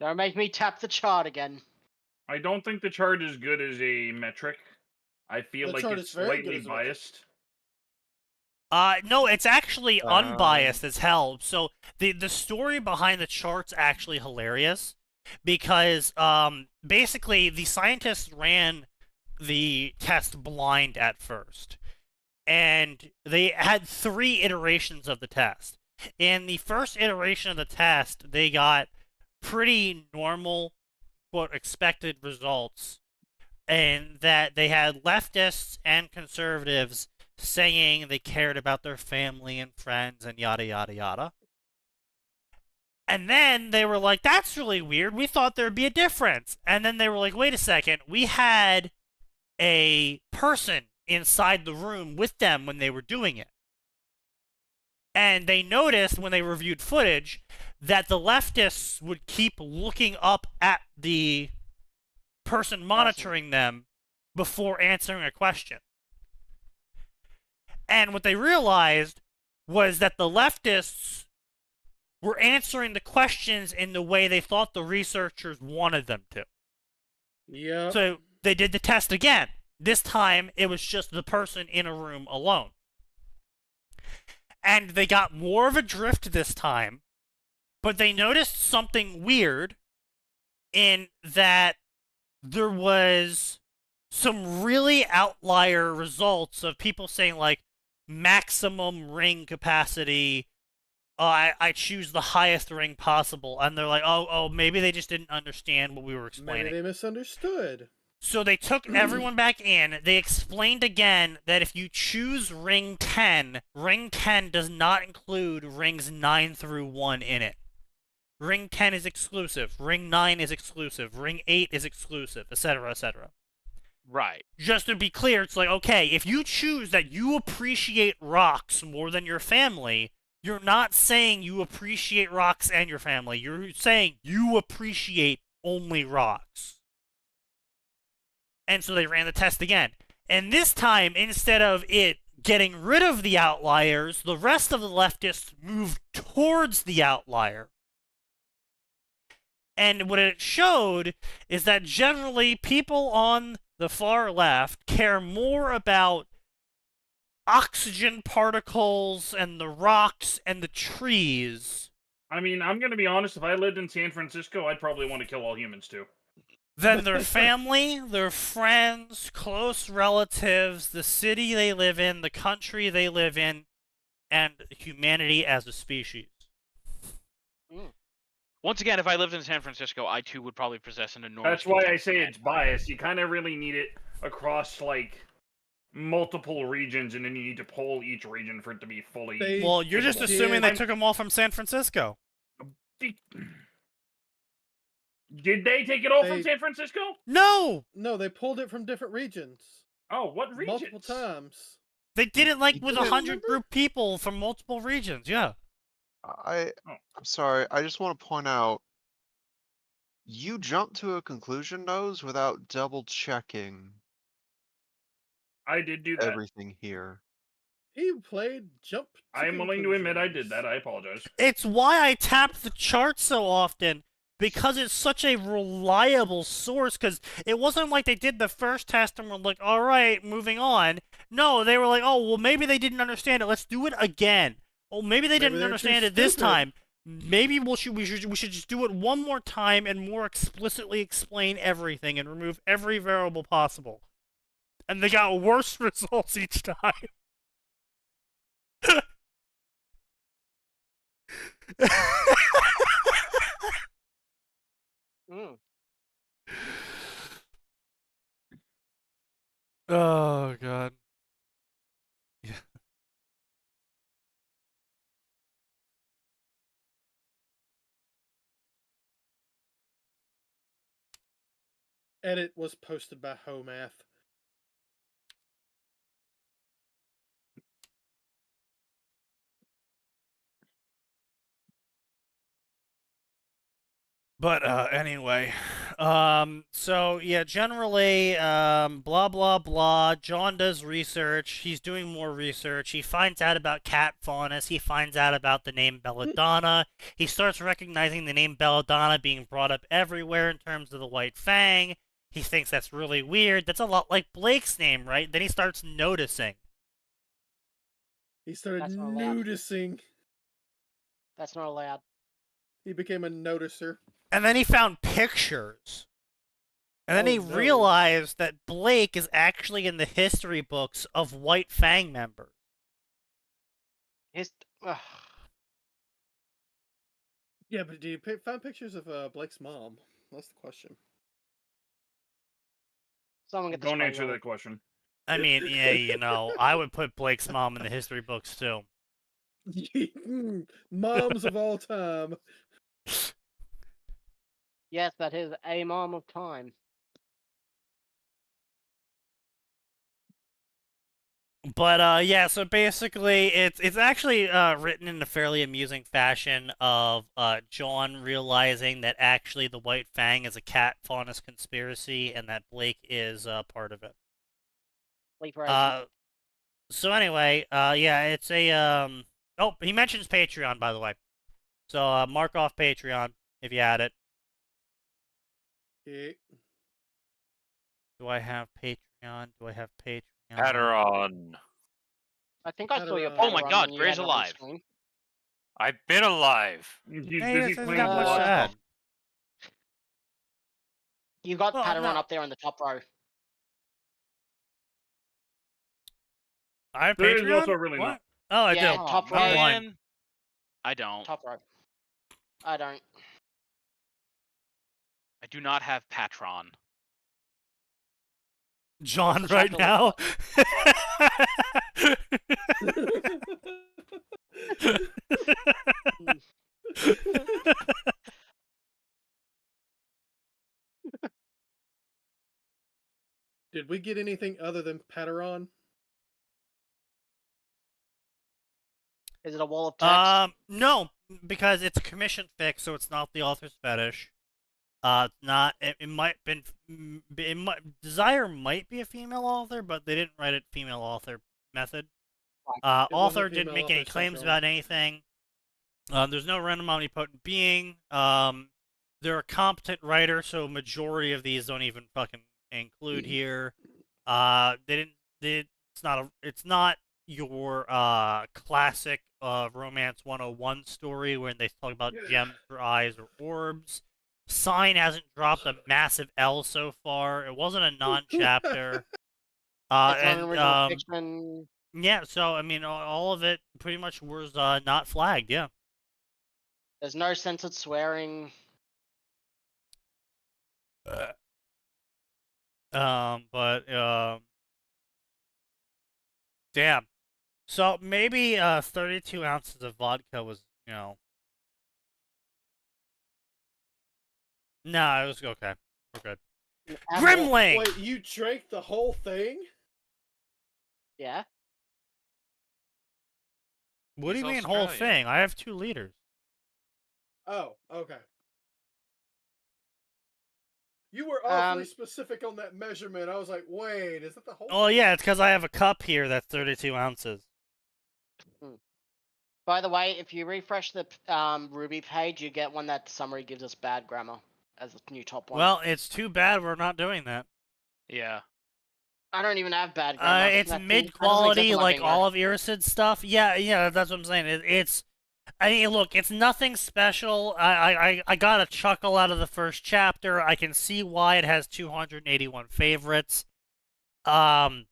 Don't make me tap the chart again. I don't think the chart is good as a metric. I feel The like chart it's is very good slightly as a metric. biased. no, it's actually unbiased as hell. So the story behind the chart's actually hilarious because basically the scientists ran the test blind at first. And they had 3 iterations of the test. In the first iteration of the test, they got pretty normal, quote, expected results. And that they had leftists and conservatives saying they cared about their family and friends and yada yada yada. And then they were like, that's really weird. We thought there'd be a difference. And then they were like, wait a second. We had a person inside the room with them when they were doing it. And they noticed when they reviewed footage that the leftists would keep looking up at the person monitoring them before answering a question. And what they realized was that the leftists were answering the questions in the way they thought the researchers wanted them to. Yeah. So they did the test again. This time, it was just the person in a room alone. And they got more of a drift this time, but they noticed something weird in that there was some really outlier results of people saying, like, maximum ring capacity, I choose the highest ring possible. And they're like, oh, maybe they just didn't understand what we were explaining. Maybe they misunderstood. So they took everyone back in. They explained again that if you choose ring 10 does not include rings 9 through 1 in it. Ring 10 is exclusive. Ring 9 is exclusive. Ring 8 is exclusive, etc., etc. Right. Just to be clear, it's like, okay, if you choose that you appreciate rocks more than your family, you're not saying you appreciate rocks and your family. You're saying you appreciate only rocks. And so they ran the test again. And this time, instead of it getting rid of the outliers, the rest of the leftists moved towards the outlier. And what it showed is that generally people on the far left care more about oxygen particles and the rocks and the trees. I mean, I'm gonna be honest, if I lived in San Francisco, I'd probably want to kill all humans too. Than their family, their friends, close relatives, the city they live in, the country they live in, and humanity as a species. Once again, if I lived in San Francisco, I too would probably possess an enormous. That's why I contempt say for it's biased. You kind of really need it across, like, multiple regions, and then you need to poll each region for it to be fully... Well, you're just capable. assuming they took them all from San Francisco. Did they take it all from They- San Francisco? No! No, they pulled it from different regions. Oh, what regions? Multiple times. They did it like You with didn't 100 remember? group people from multiple regions, yeah. I'm sorry. I just want to point out, you jumped to a conclusion, Nose, without double checking I did do that. everything here. He played jump. I am willing to admit I did that. I apologize. It's why I tap the chart so often, because it's such a reliable source, because it wasn't like they did the first test and were like, alright, moving on. No, they were like, oh, well, maybe they didn't understand it, let's do it again. Oh, maybe they didn't they're too understand it this stupid. time. Maybe we should just do it one more time and more explicitly explain everything and remove every variable possible. And they got worse results each time. Mm. Oh god. Yeah. Edit was posted by Homath. But anyway, so yeah, generally, blah blah blah. John does research. He's doing more research. He finds out about cat faunus. He finds out about the name Belladonna. He starts recognizing the name Belladonna being brought up everywhere in terms of the White Fang. He thinks that's really weird. That's a lot like Blake's name, right? Then he starts noticing. He started That's not allowed. noticing. That's not allowed. He became a noticer. And then he found pictures. And then Oh, he no. realized that Blake is actually in the history books of White Fang members. Ugh. Yeah, but did you find pictures of Blake's mom? That's the question. Someone get the Don't spelling answer wrong. that question. I mean, yeah, you know, I would put Blake's mom in the history books too. Moms of all time. Yes, that is a mom of time. But yeah, so basically, it's actually written in a fairly amusing fashion of John realizing that actually the White Fang is a cat faunus conspiracy and that Blake is part of it. So anyway, yeah, it's a oh, he mentions Patreon, by the way. So mark off Patreon if you had it. Okay. Do I have Patreon? Do I have Patreon? Patteron. I think I saw your Oh Oh my pattern God, when you Gray's had it on alive. screen. I've been alive. He's Hey, busy this has playing got much Blood. sad. You got Well, pattern no. up there in the top row. I have There is Patreon? also really What? not. Oh, I Yeah, do. top I'm right. blind. Man. I don't. Top row. I don't. I do not have Patron. John What's the right chapter now. Did we get anything other than Patteron? Is it a wall of text? No, because it's a commission fix, so it's not the author's fetish. It's not. It might been. It might, Desire might be a female author, but they didn't write it female author method. It wasn't Author female didn't make author any claims syndrome. about anything. There's no random omnipotent being. They're a competent writer, so majority of these don't even fucking include here. They didn't. It's not your classic romance 101 story when they talk about gems for eyes or orbs. Sign hasn't dropped a massive L so far. It wasn't a non-chapter. It's not an and original fiction. yeah, so I mean, all of it pretty much was not flagged. Yeah. There's no censored swearing. But damn. So maybe 32 ounces of vodka was, you know. No, it was okay. We're good. Grimling! Wait, you drank the whole thing? Yeah. What do you He's mean whole Australian. thing? I have 2 liters. Oh, okay. You were awfully specific on that measurement. I was like, wait, is that the whole Oh thing? yeah, it's because I have a cup here that's 32 ounces. By the way, if you refresh the Ruby page, you get one that summary gives us bad grammar as a new top one. Well, it's too bad we're not doing that. Yeah. I don't even have bad grammar. It's That doesn't mid-quality, exist on my like bingo. all of Irisid's stuff. Yeah, that's what I'm saying. I mean, look, it's nothing special. I got a chuckle out of the first chapter. I can see why it has 281 favorites. I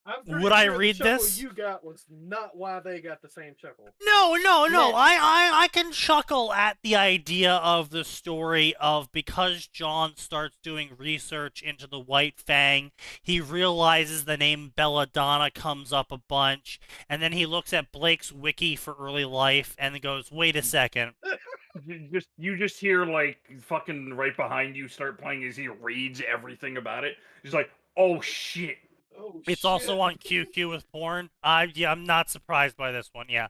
I'm pretty Would I sure read the chuckle this? you got was not why they got the same chuckle. No. No. I can chuckle at the idea of the story of because John starts doing research into the White Fang, he realizes the name Belladonna comes up a bunch, and then he looks at Blake's wiki for early life and goes, "Wait a second." You just hear like fucking right behind you start playing as he reads everything about it. He's like, oh shit. Oh, It's shit. also on QQ with porn. Yeah, I'm not surprised by this one. Yeah.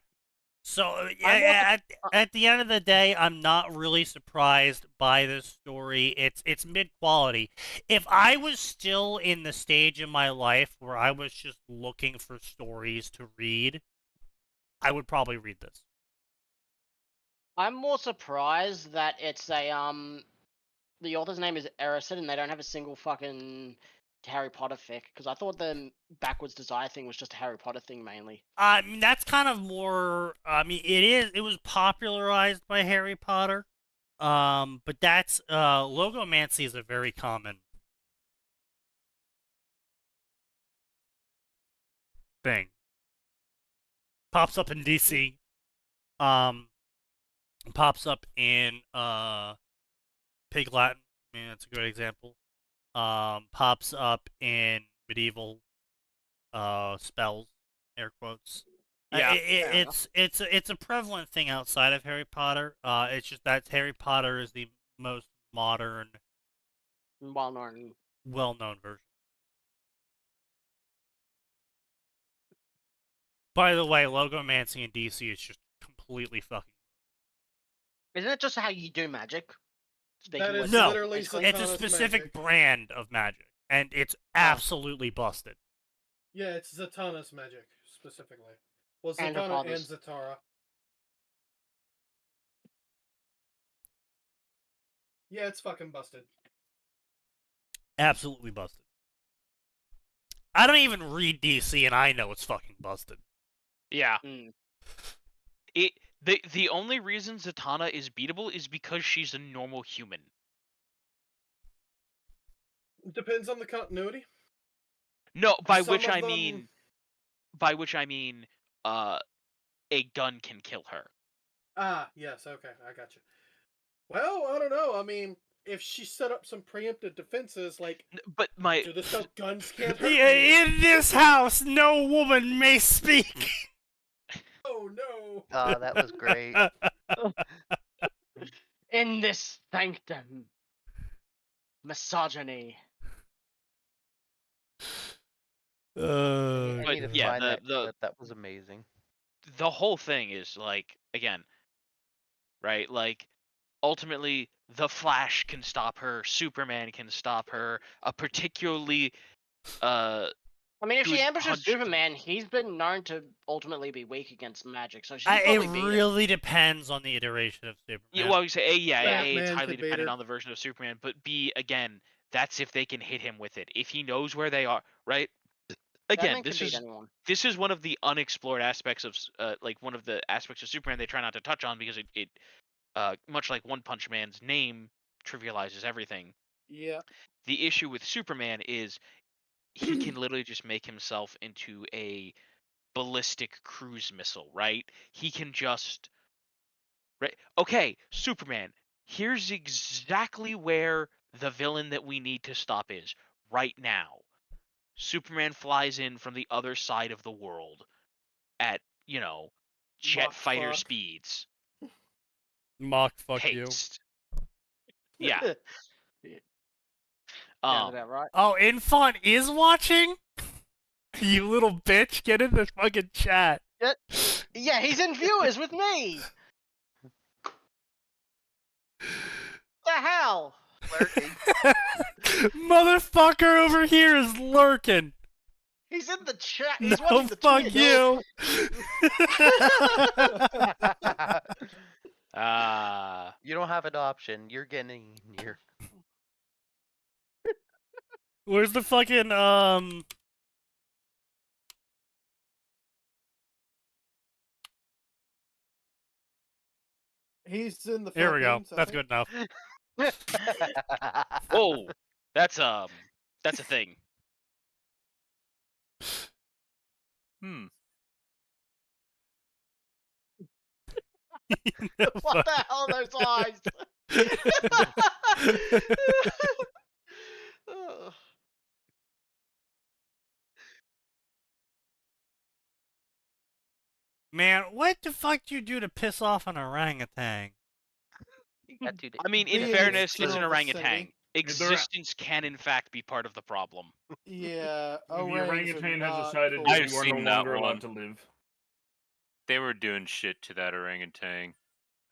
So at the end of the day, I'm not really surprised by this story. It's mid quality. If I was still in the stage in my life where I was just looking for stories to read, I would probably read this. I'm more surprised that it's a the author's name is Erison and they don't have a single fucking Harry Potter fic, because I thought the backwards desire thing was just a Harry Potter thing mainly. I mean, that's kind of more. I mean, it was popularized by Harry Potter. But that's logomancy is a very common thing. Pops up in DC. Pops up in Pig Latin. I mean, that's a good example. Pops up in medieval spells, air quotes. Yeah, it's a prevalent thing outside of Harry Potter. It's just that Harry Potter is the most modern, well-known version. By the way, logomancy in DC is just completely fucking. Isn't it just how you do magic? That is No, literally it's a Satana's specific magic. brand of magic, and it's absolutely busted. Yeah, it's Zatanna's magic, specifically. Well, And her Zatanna and father's. Zatara. Yeah, it's fucking busted. Absolutely busted. I don't even read DC, and I know it's fucking busted. Yeah. Mm. The only reason Zatanna is beatable is because she's a normal human. Depends on the continuity. No, by Some which of I them- mean, a gun can kill her. Ah, yes, okay, I got you. Well, I don't know. I mean, if she set up some preemptive defenses, like, But my do this so guns can't hurt Yeah, me? in this house, no woman may speak. Oh no! Oh, that was great. In this sanctum, misogyny. I But need to yeah, find that the clip. That was amazing. the whole thing is like, again, right? Like, ultimately, the Flash can stop her, Superman can stop her, a particularly I mean, if she good ambushes punch- Superman, he's been known to ultimately be weak against magic, so she It probably beat him. really depends on the iteration of Superman. Yeah, well, you say A, yeah, A, it's Batman highly could beat dependent her. on the version of Superman, but B, again, that's if they can hit him with it. If he knows where they are, right? Again, Batman could beat anyone. this is one of the unexplored aspects of like one of the aspects of Superman they try not to touch on because it much like One Punch Man's name trivializes everything. Yeah. The issue with Superman is he can literally just make himself into a ballistic cruise missile, right? He can just right. Okay, Superman. Here's exactly where the villain that we need to stop is right now. Superman flies in from the other side of the world at, jet Mach fighter fuck. speeds. Mock fuck Haste. Yeah. Sounds about right. Oh, Infant is watching? You little bitch, get in this fucking chat. Yeah, he's in viewers with me. The hell? Lurking. Motherfucker over here is lurking. He's in the chat. He's No, watching the fuck tweet. you. You don't have an option. You're getting in here. Where's the fucking, He's in the Here we go. Philippines, I That's think. good enough. Whoa, that's a thing. What the hell are those eyes? Ugh. Man, what the fuck do you do to piss off an orangutan? I mean, in Being fairness, in it's an general orangutan. vicinity. Existence can, in fact, be part of the problem. Yeah, The orangs are orangutan has not decided cool. that I've you are no seen that longer one. allowed to live. They were doing shit to that orangutan.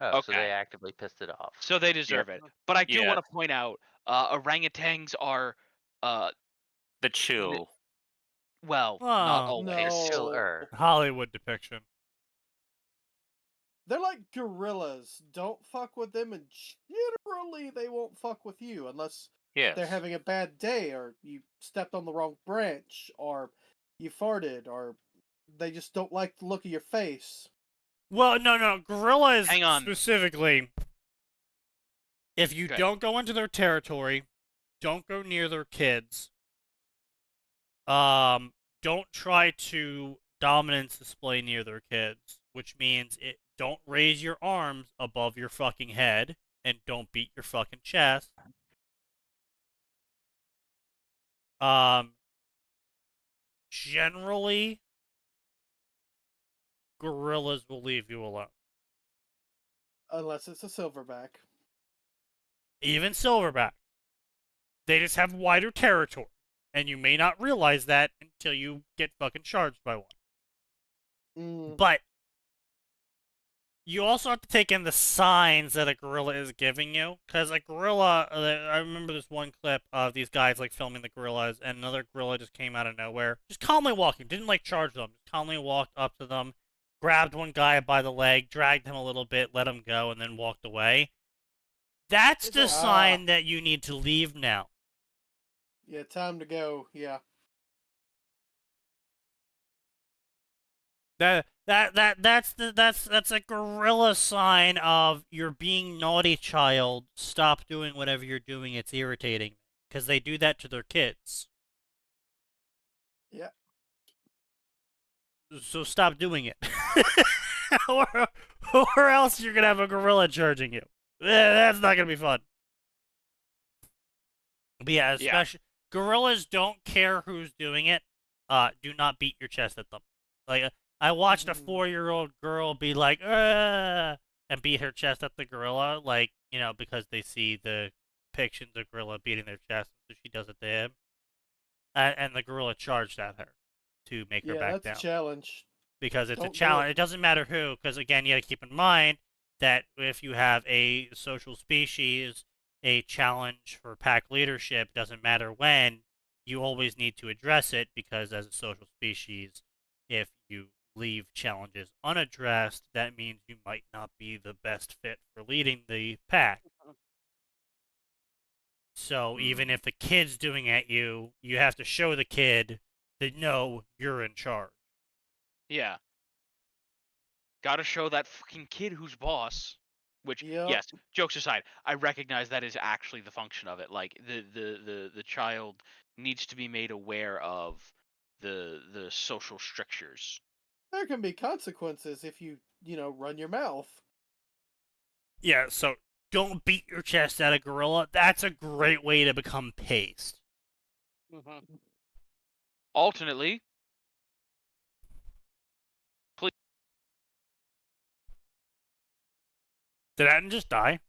Oh, so Okay. they actively pissed it off. So they deserve it. But I do Yeah. want to point out, orangutans are, The chill. well, Oh, not always. Chiller. Hollywood depiction. They're like gorillas. Don't fuck with them, and generally they won't fuck with you unless Yes. they're having a bad day, or you stepped on the wrong branch, or you farted, or they just don't like the look of your face. Well, no, gorillas Hang on. specifically. If you Okay. don't go into their territory, don't go near their kids. Don't try to dominance display near their kids, which means don't raise your arms above your fucking head and don't beat your fucking chest. Generally, gorillas will leave you alone. Unless it's a silverback. Even silverback. They just have wider territory. And you may not realize that until you get fucking charged by one. But you also have to take in the signs that a gorilla is giving you. Because a gorilla, I remember this one clip of these guys like filming the gorillas, and another gorilla just came out of nowhere. Just calmly walking, didn't like charge them. Just calmly walked up to them, grabbed one guy by the leg, dragged him a little bit, let him go, and then walked away. That's the sign that you need to leave now. Yeah, time to go. Yeah. That's a gorilla sign of you're being naughty, child. Stop doing whatever you're doing. It's irritating. Because they do that to their kids. Yeah. So stop doing it. or else you're gonna have a gorilla charging you. That's not gonna be fun. But yeah, especially gorillas don't care who's doing it. Do not beat your chest at them. Like I watched a 4-year-old girl be like, and beat her chest at the gorilla, like, you know, because they see the depictions of gorilla beating their chest, so she does it to him. And the gorilla charged at her to make her back down. Yeah, that's a challenge. Because it's Don't a do challenge. it. It doesn't matter who, because again, you gotta keep in mind that if you have a social species, a challenge for pack leadership, doesn't matter when, you always need to address it, because as a social species, if you leave challenges unaddressed, that means you might not be the best fit for leading the pack. So even if the kid's doing at you, you have to show the kid that no, you're in charge. Yeah. Gotta show that fucking kid who's boss. Which, yes, jokes aside, I recognize that is actually the function of it. Like the child needs to be made aware of the social strictures. There can be consequences if you run your mouth. Yeah, so don't beat your chest at a gorilla. That's a great way to become paste. Alternately, please. Did Atin just die?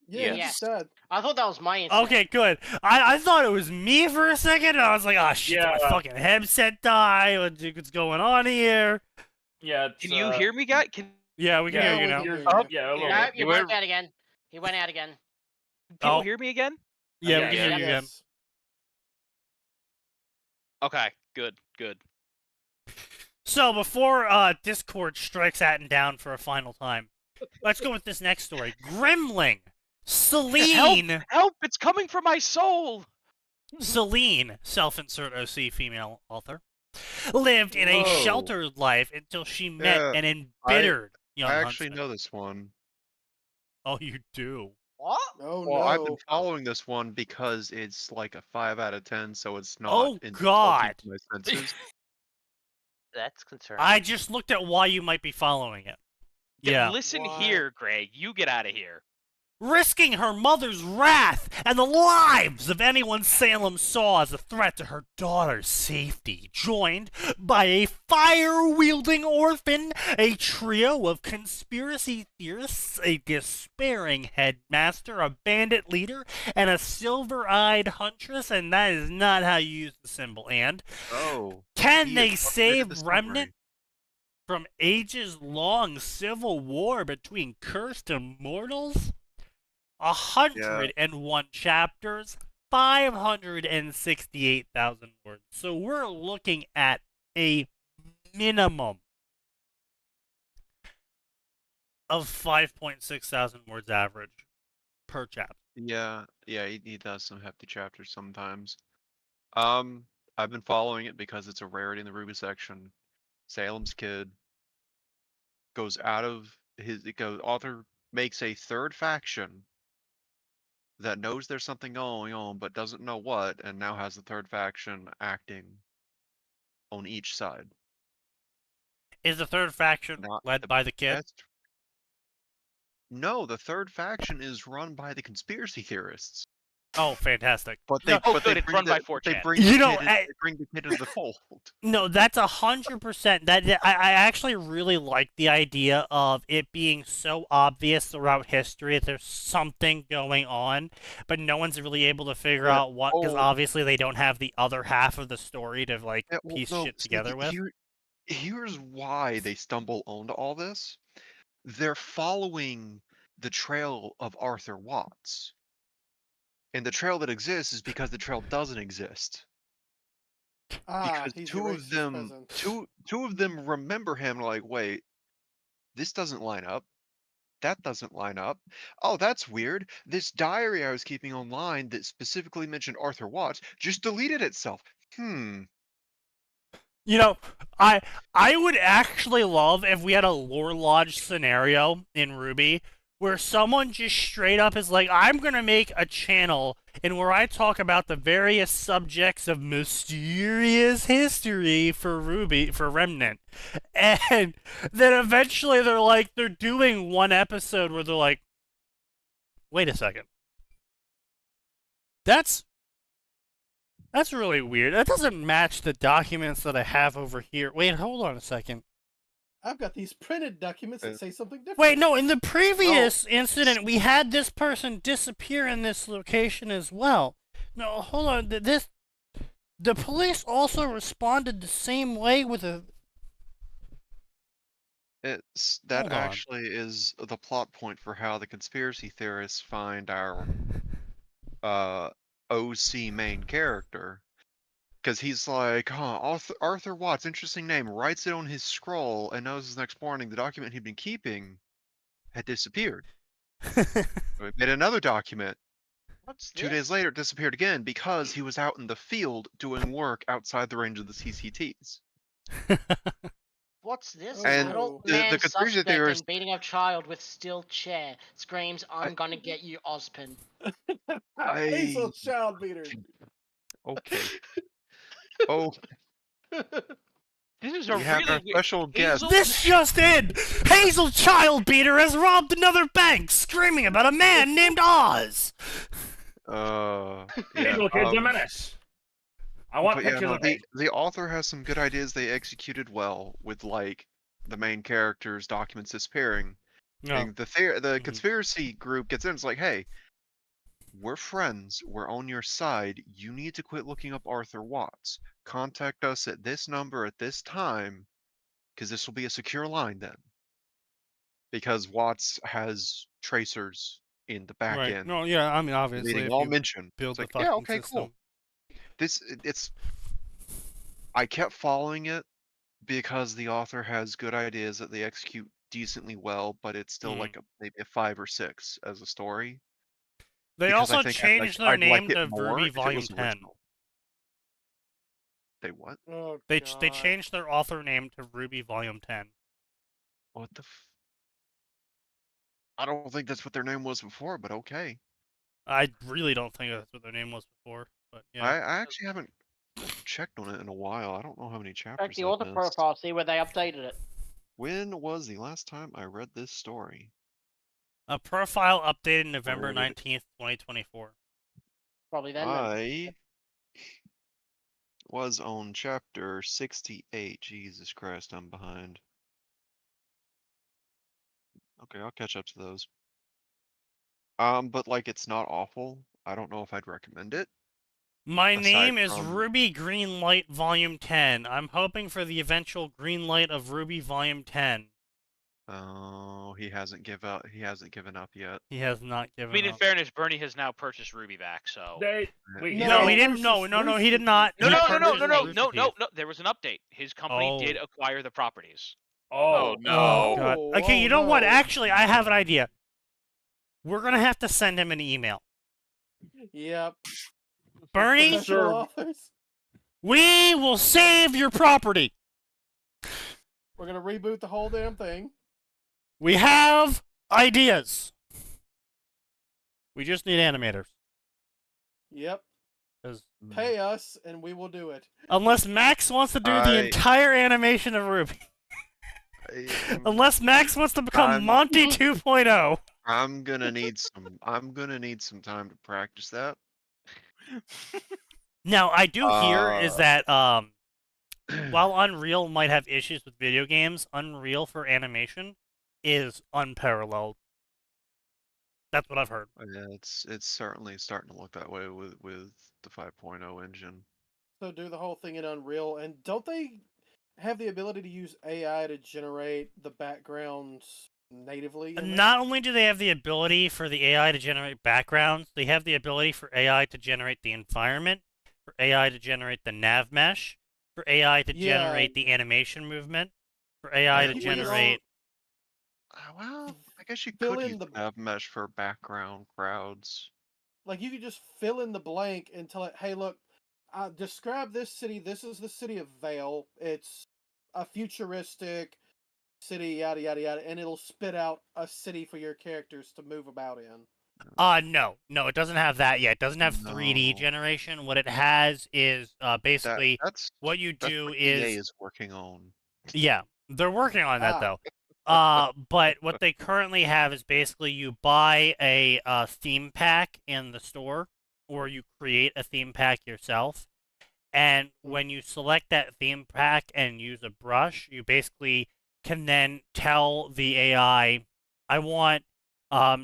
Yeah, Yes. he's dead. I thought that was my internet. Okay, good. I thought it was me for a second, and I was like, oh shit, did my fucking headset die? What's going on here? Yeah. Can you hear me, guys? Yeah, we can hear you now. Yeah, a little No, bit. you went out again. He went out again. People hear me again? Yeah, we Okay, can hear you again. Okay, good. So before Discord strikes Atin down for a final time, let's go with this next story. Gremling. Celine. Help! It's coming from my soul! Celine, self-insert OC female author, lived in a sheltered life until she met an embittered young I actually huntsman. know this one. Oh, you do? What? Oh Well, no. I've been following this one because it's like a 5 out of 10, so it's not Oh, insulting God. to my senses. That's concerning. I just looked at why you might be following it. Yeah. Listen What? here, Greg. You get out of here. Risking her mother's wrath and the lives of anyone Salem saw as a threat to her daughter's safety, joined by a fire-wielding orphan, a trio of conspiracy theorists, a despairing headmaster, a bandit leader, and a silver-eyed huntress, and that is not how you use the symbol, and can they save Remnant from ages-long civil war between cursed immortals? 101 chapters, 568,000 words. So we're looking at a minimum of 5.6 thousand words average per chapter. Yeah, he does some hefty chapters sometimes. I've been following it because it's a rarity in the Ruby section. Salem's Kid goes out of author makes a third faction that knows there's something going on but doesn't know what, and now has the third faction acting on each side. Is the third faction led by the kid? No, the third faction is run by the conspiracy theorists. Oh, fantastic! But they, it's run by 4chan. They bring the kid into the fold. No, that's 100%. That I actually really like the idea of it being so obvious throughout history that there's something going on, but no one's really able to figure out what, because obviously they don't have the other half of the story to piece shit together with. Here's why they stumble onto all this. They're following the trail of Arthur Watts. And the trail that exists is because the trail doesn't exist. Because two of them remember him like, wait, this doesn't line up. That doesn't line up. Oh, that's weird. This diary I was keeping online that specifically mentioned Arthur Watts just deleted itself. You know, I would actually love if we had a lore lodge scenario in Ruby where someone just straight up is like, I'm gonna make a channel in where I talk about the various subjects of mysterious history for Ruby, for Remnant. And then eventually they're doing one episode where they're like, wait a second. That's really weird. That doesn't match the documents that I have over here. Wait, hold on a second. I've got these printed documents that say something different. Wait, no, in the previous incident, we had this person disappear in this location as well. No, hold on. The police also responded the same way with a... That actually is the plot point for how the conspiracy theorists find our OC main character. Because he's like, Arthur Watts, interesting name, writes it on his scroll and knows the next morning the document he'd been keeping had disappeared. We made another document. What's 2 days later, it disappeared again because he was out in the field doing work outside the range of the CCTs. What's this? And Adult the man conspiracy suspect theorists... in beating a child with steel chair. Screams, I'm gonna get you, Ozpin. Hazel child beater. Okay. Oh. This is a we have our special guest. This just in! Hazel Childbeater has robbed another bank, screaming about a man named Oz! Hazel Kid's a menace. I want pictures of the author has some good ideas they executed well with, like, the main character's documents disappearing. No. The conspiracy group gets in, it's like, hey, we're friends, we're on your side, you need to quit looking up Arthur Watts. Contact us at this number at this time, because this will be a secure line then. Because Watts has tracers in the back end. No, yeah, I mean, obviously, leading all mention. Build it's the like, fucking yeah, okay, system. Cool. I kept following it because the author has good ideas that they execute decently well, but it's still like maybe a 5 or 6 as a story. They Because also changed their name to Ruby Volume 10. They what? Oh, they changed their author name to Ruby Volume 10. What the I don't think that's what their name was before, but okay. I really don't think that's what their name was before, but yeah. I actually haven't I've checked on it in a while. I don't know how many Check chapters the I've author missed. profile, see where they updated it. When was the last time I read this story? A profile updated November Where did it- 19th, 2024. Probably then. I was on chapter 68. Jesus Christ, I'm behind. Okay, I'll catch up to those. But like it's not awful. I don't know if I'd recommend it. My Aside name is from- Ruby Greenlight Volume 10. I'm hoping for the eventual Greenlight of Ruby Volume 10. Oh, he hasn't given up yet. He has not I given mean, in up. fairness, Bernie has now purchased Ruby back, so. Wait, No, he No, didn't. No, Bruce he did did not. No, He no, no, purchased no, no, no, Rooster no, Teeth. no, no. There was an update. His company did Oh. acquire the properties. Oh Oh, no. God. Oh, Okay, you oh, know what? no. Actually, I have an idea. We're going to have to send him an email. Yep. Bernie, Professional authors. we will save your property. We're gonna reboot the whole damn thing. We have ideas. We just need animators. Yep. 'Cause Pay us, and we will do it. unless Max wants to do the I- entire animation of Ruby. Unless Max wants to become I'm- Monty 2.0. I'm gonna need some time to practice that. Now, I do hear is Uh, that while Unreal might have issues with video games, Unreal for animation is unparalleled. That's what I've heard. Yeah, it's certainly starting to look that way with the 5.0 engine. So do the whole thing in Unreal, and don't they have the ability to use AI to generate the backgrounds natively? in Not only do they have the ability for the AI to generate backgrounds, they have the ability for AI to generate the environment, for AI to generate the nav mesh, for AI to Yeah. generate the animation movement, for AI Yeah, to you can generate. Well, I guess you Fill could in use the- nav mesh for background crowds. Like you could just fill in the blank and tell it, "Hey, look, describe this city. This is the city of Vale. It's a futuristic city, yada yada yada," and it'll spit out a city for your characters to move about in. No, it doesn't have that yet. It doesn't have 3D No. generation. What it has is basically That's what you that's do what EA is is working on. yeah, they're working on that Ah. though. But what they currently have is basically you buy a theme pack in the store, or you create a theme pack yourself. And when you select that theme pack and use a brush, you basically can then tell the AI, I want,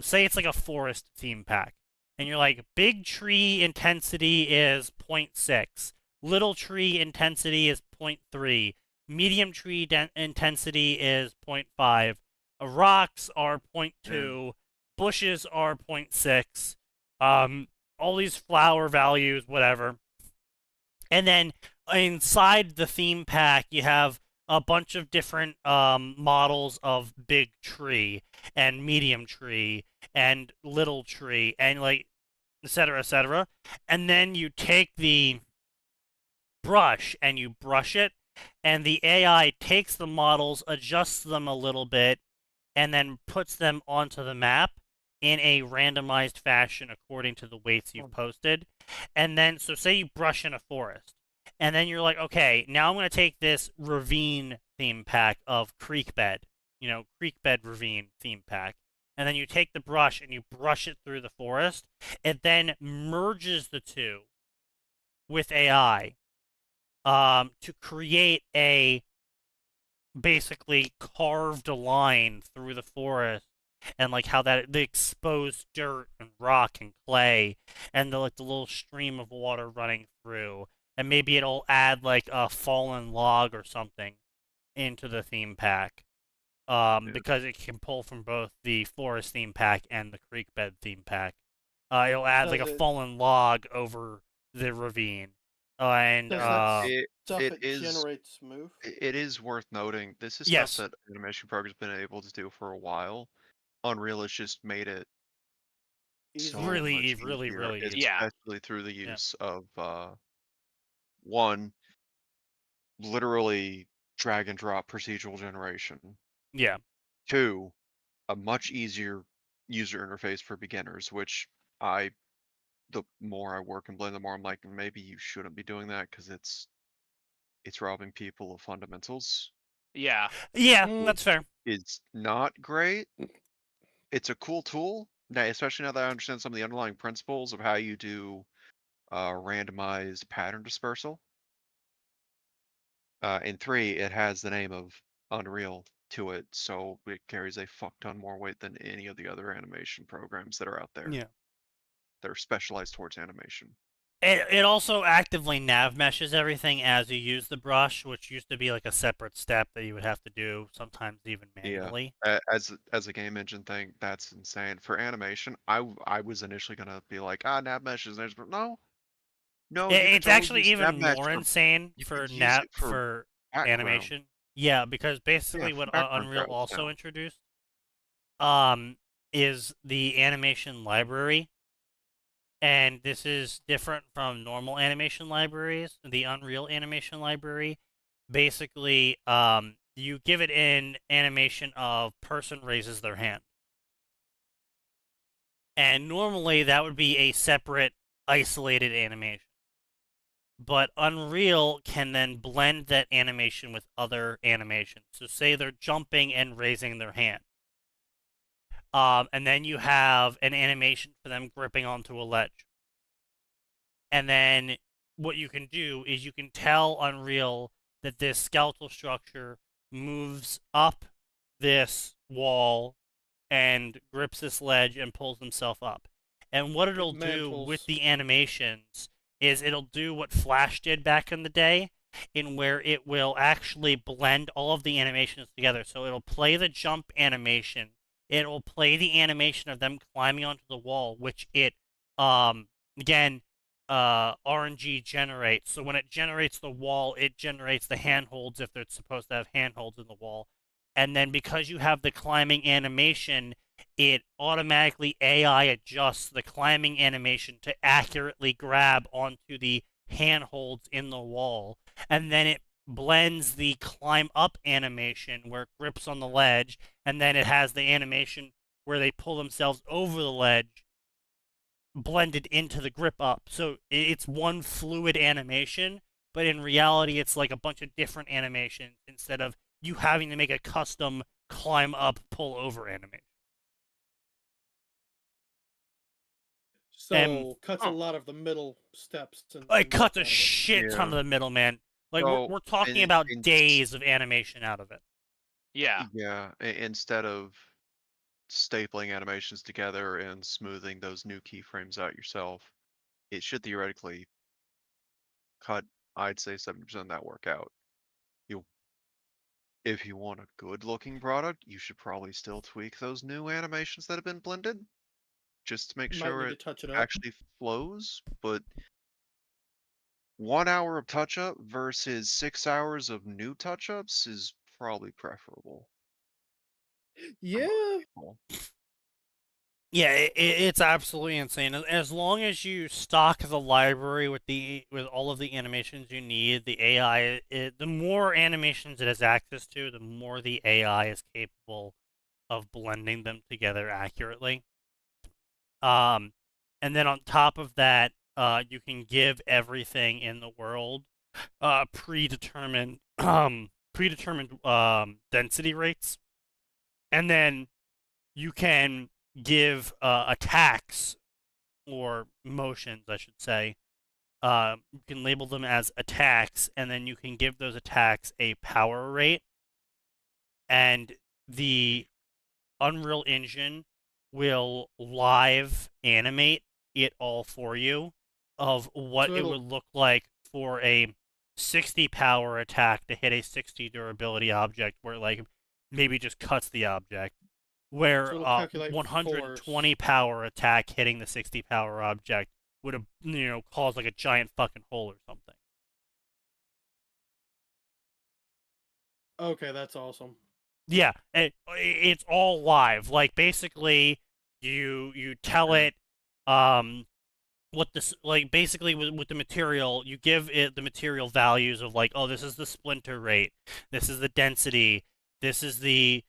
say it's like a forest theme pack. And you're like, big tree intensity is 0.6, little tree intensity is 0.3, medium tree intensity is 0.5, rocks are 0.2, bushes are 0.6, all these flower values, whatever. And then inside the theme pack, you have a bunch of different models of big tree and medium tree and little tree and like et cetera, et cetera. And then you take the brush and you brush it, and the AI takes the models, adjusts them a little bit, and then puts them onto the map in a randomized fashion according to the weights you've posted. And then, so say you brush in a forest, and then you're like, okay, now I'm going to take this ravine theme pack of creek bed, creek bed ravine theme pack. And then you take the brush and you brush it through the forest. It then merges the two with AI to create a basically carved line through the forest, and like how the exposed dirt and rock and clay and the little stream of water running through, and maybe it'll add like a fallen log or something into the theme pack, because it can pull from both the forest theme pack and the creek bed theme pack. It'll add like a fallen log over the ravine. And Does that It stuff it it is generates move? it is worth noting. This is Yes. stuff that animation program's been able to do for a while. Unreal has just made it so Easier? Really, much really, easier, really easy. Yeah. especially through the Yeah. use of one, literally drag and drop procedural generation. Yeah. Two, a much easier user interface for beginners, which I the more I work and blend, the more I'm like, maybe you shouldn't be doing that because it's robbing people of fundamentals. Yeah. Yeah, Mm. that's fair. It's not great. It's a cool tool, now, especially now that I understand some of the underlying principles of how you do randomized pattern dispersal. In 3, it has the name of Unreal to it, so it carries a fuck ton more weight than any of the other animation programs that are out there. Yeah. That are specialized towards animation. It also actively nav meshes everything as you use the brush, which used to be like a separate step that you would have to do, sometimes even manually. Yeah, as a game engine thing, that's insane. For animation, I was initially gonna be like, nav meshes, but no, you can It's totally actually use nav even mesh more for, insane you for could use it for background. animation. Yeah, because basically for what background Unreal graphics also now. introduced is the animation library. And this is different from normal animation libraries. The Unreal animation library, basically, you give it an animation of person raises their hand. And normally that would be a separate, isolated animation. But Unreal can then blend that animation with other animations. So say they're jumping and raising their hand. And then you have an animation for them gripping onto a ledge. And then what you can do is you can tell Unreal that this skeletal structure moves up this wall and grips this ledge and pulls himself up. And what it'll do with the animations is it'll do what Flash did back in the day, in where it will actually blend all of the animations together. So it'll play the jump animation, it will play the animation of them climbing onto the wall, which it again RNG generates. So when it generates the wall, it generates the handholds if it's supposed to have handholds in the wall. And then because you have the climbing animation, it automatically AI adjusts the climbing animation to accurately grab onto the handholds in the wall. And then it blends the climb up animation where it grips on the ledge, and then it has the animation where they pull themselves over the ledge blended into the grip up. So it's one fluid animation, but in reality it's like a bunch of different animations instead of you having to make a custom climb up, pull over animation. So cuts a lot of the middle steps. It cuts a shit ton of the middle, man. Like we're talking about days of animation out of it. Yeah. Yeah, instead of stapling animations together and smoothing those new keyframes out yourself, it should theoretically cut, I'd say, 70% of that work out. If you want a good looking product, you should probably still tweak those new animations that have been blended, just to make sure it actually flows. But 1 hour of touch up versus 6 hours of new touch ups is probably preferable. Yeah. Yeah, it's absolutely insane. As long as you stock the library with all of the animations you need, the AI, the more animations it has access to, the more the AI is capable of blending them together accurately. And then on top of that, you can give everything in the world predetermined density rates, and then you can give attacks or motions, I should say. You can label them as attacks, and then you can give those attacks a power rate, and the Unreal Engine will live animate it all for you of what it would look like for a 60 power attack to hit a 60 durability object, where like maybe just cuts the object, where 120 power attack hitting the 60 power object would have, caused like a giant fucking hole or something. Okay, that's awesome. Yeah, it's all live. Like basically, you tell it what this, like basically with the material, you give it the material values of like, oh, this is the splinter rate, this is the density, this is the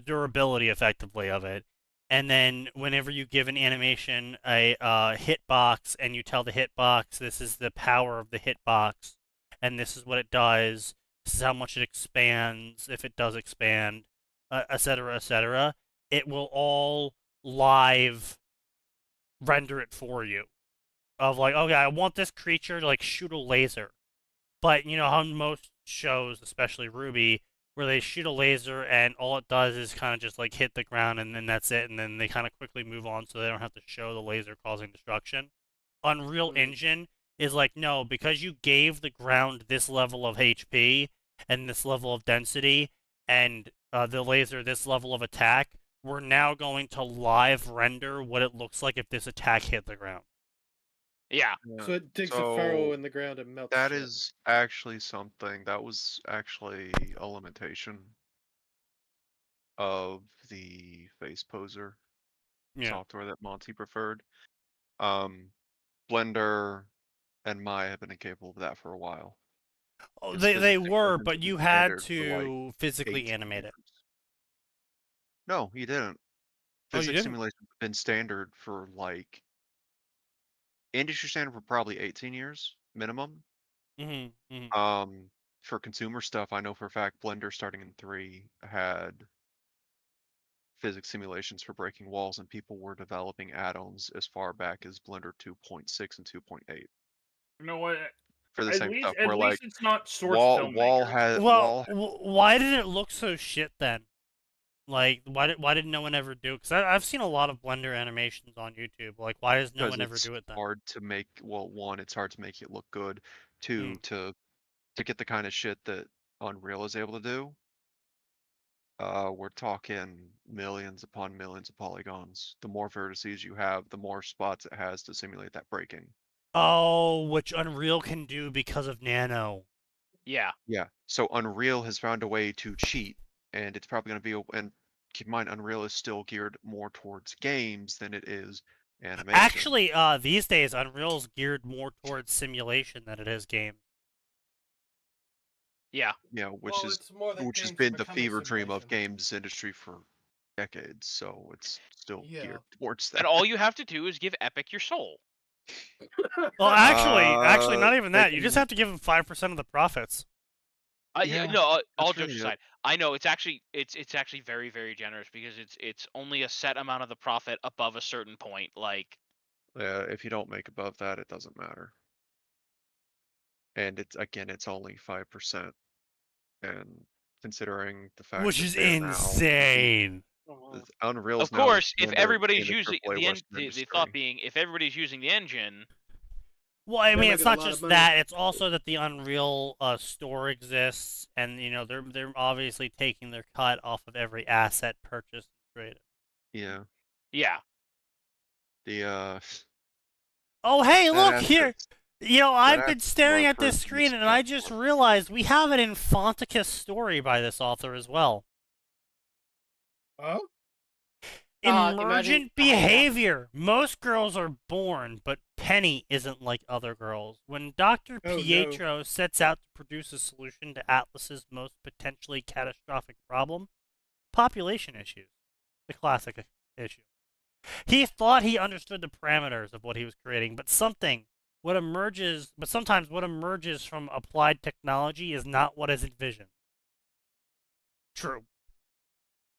durability effectively of it, and then whenever you give an animation a hitbox and you tell the hitbox this is the power of the hitbox and this is what it does, this is how much it expands if it does expand, etc., etc., it will all live render it for you. Of like, okay, I want this creature to like shoot a laser. But you know how most shows, especially Ruby, where they shoot a laser and all it does is kind of just like hit the ground and then that's it, and then they kind of quickly move on so they don't have to show the laser causing destruction. Unreal Engine is like, no, because you gave the ground this level of HP and this level of density and the laser this level of attack, we're now going to live render what it looks like if this attack hit the ground. Yeah. So it digs a furrow in the ground and melts That shit. is actually something. That was actually a limitation of the face poser software that Monty preferred. Blender and Maya have been incapable of that for a while. Oh, Its they physics were, simulations but have you been had standard for, like, to physically 18 animate it. years. No, you didn't. Oh, you Physics didn't? simulations have been standard for like industry standard for probably 18 years minimum. For consumer stuff, I know for a fact Blender starting in 3 had physics simulations for breaking walls, and people were developing add-ons as far back as Blender 2.6 and 2.8 You know what? for the At same least, stuff. at Where least like it's not source wall filmmakers. had Well, why did it look so shit then? Like, why did no one ever do it? Because I've seen a lot of Blender animations on YouTube. Like, why does no because one ever it's do it then? hard to make. Well, one, it's hard to make it look good. Two, to get the kind of shit that Unreal is able to do. We're talking millions upon millions of polygons. The more vertices you have, the more spots it has to simulate that breaking. Oh, which Unreal can do because of Nano. Yeah. Yeah. So Unreal has found a way to cheat, and it's probably going to be. And keep in mind, Unreal is still geared more towards games than it is animation. Actually, these days Unreal's geared more towards simulation than it is games. Yeah. Yeah, which Well, is it's more that which has games been are the becoming fever dream of simulation. games industry for decades. So it's still Yeah. geared towards that. And all you have to do is give Epic your soul. Well, actually, not even they that. You just can- have to give them 5% of the profits. Yeah, no, all that's jokes really it. aside, I know it's actually very, very generous because it's only a set amount of the profit above a certain point. Like, Yeah, if you don't make above that, it doesn't matter. And it's only 5%. And considering the fact Which that is they're insane. Unreal's of now course, if standard everybody's in using AAA the Western thought industry. being if everybody's using the engine. Well, I They're mean, it's making a not lot of just money. that; it's also that the Unreal store exists, and you know they're obviously taking their cut off of every asset purchased and traded. Yeah. Yeah. The Oh, hey, that look asset's here! You know, that I've been asset's staring more at this for screen, and use I just realized we have an Infanticus story by this author as well. Oh? imagine Emergent a hangout. behavior. Most girls are born, but Penny isn't like other girls. When Dr. Oh, no. Pietro sets out to produce a solution to Atlas's most potentially catastrophic problem, population issues, the classic issue. He thought he understood the parameters of what he was creating, but sometimes what emerges from applied technology is not what is envisioned. True.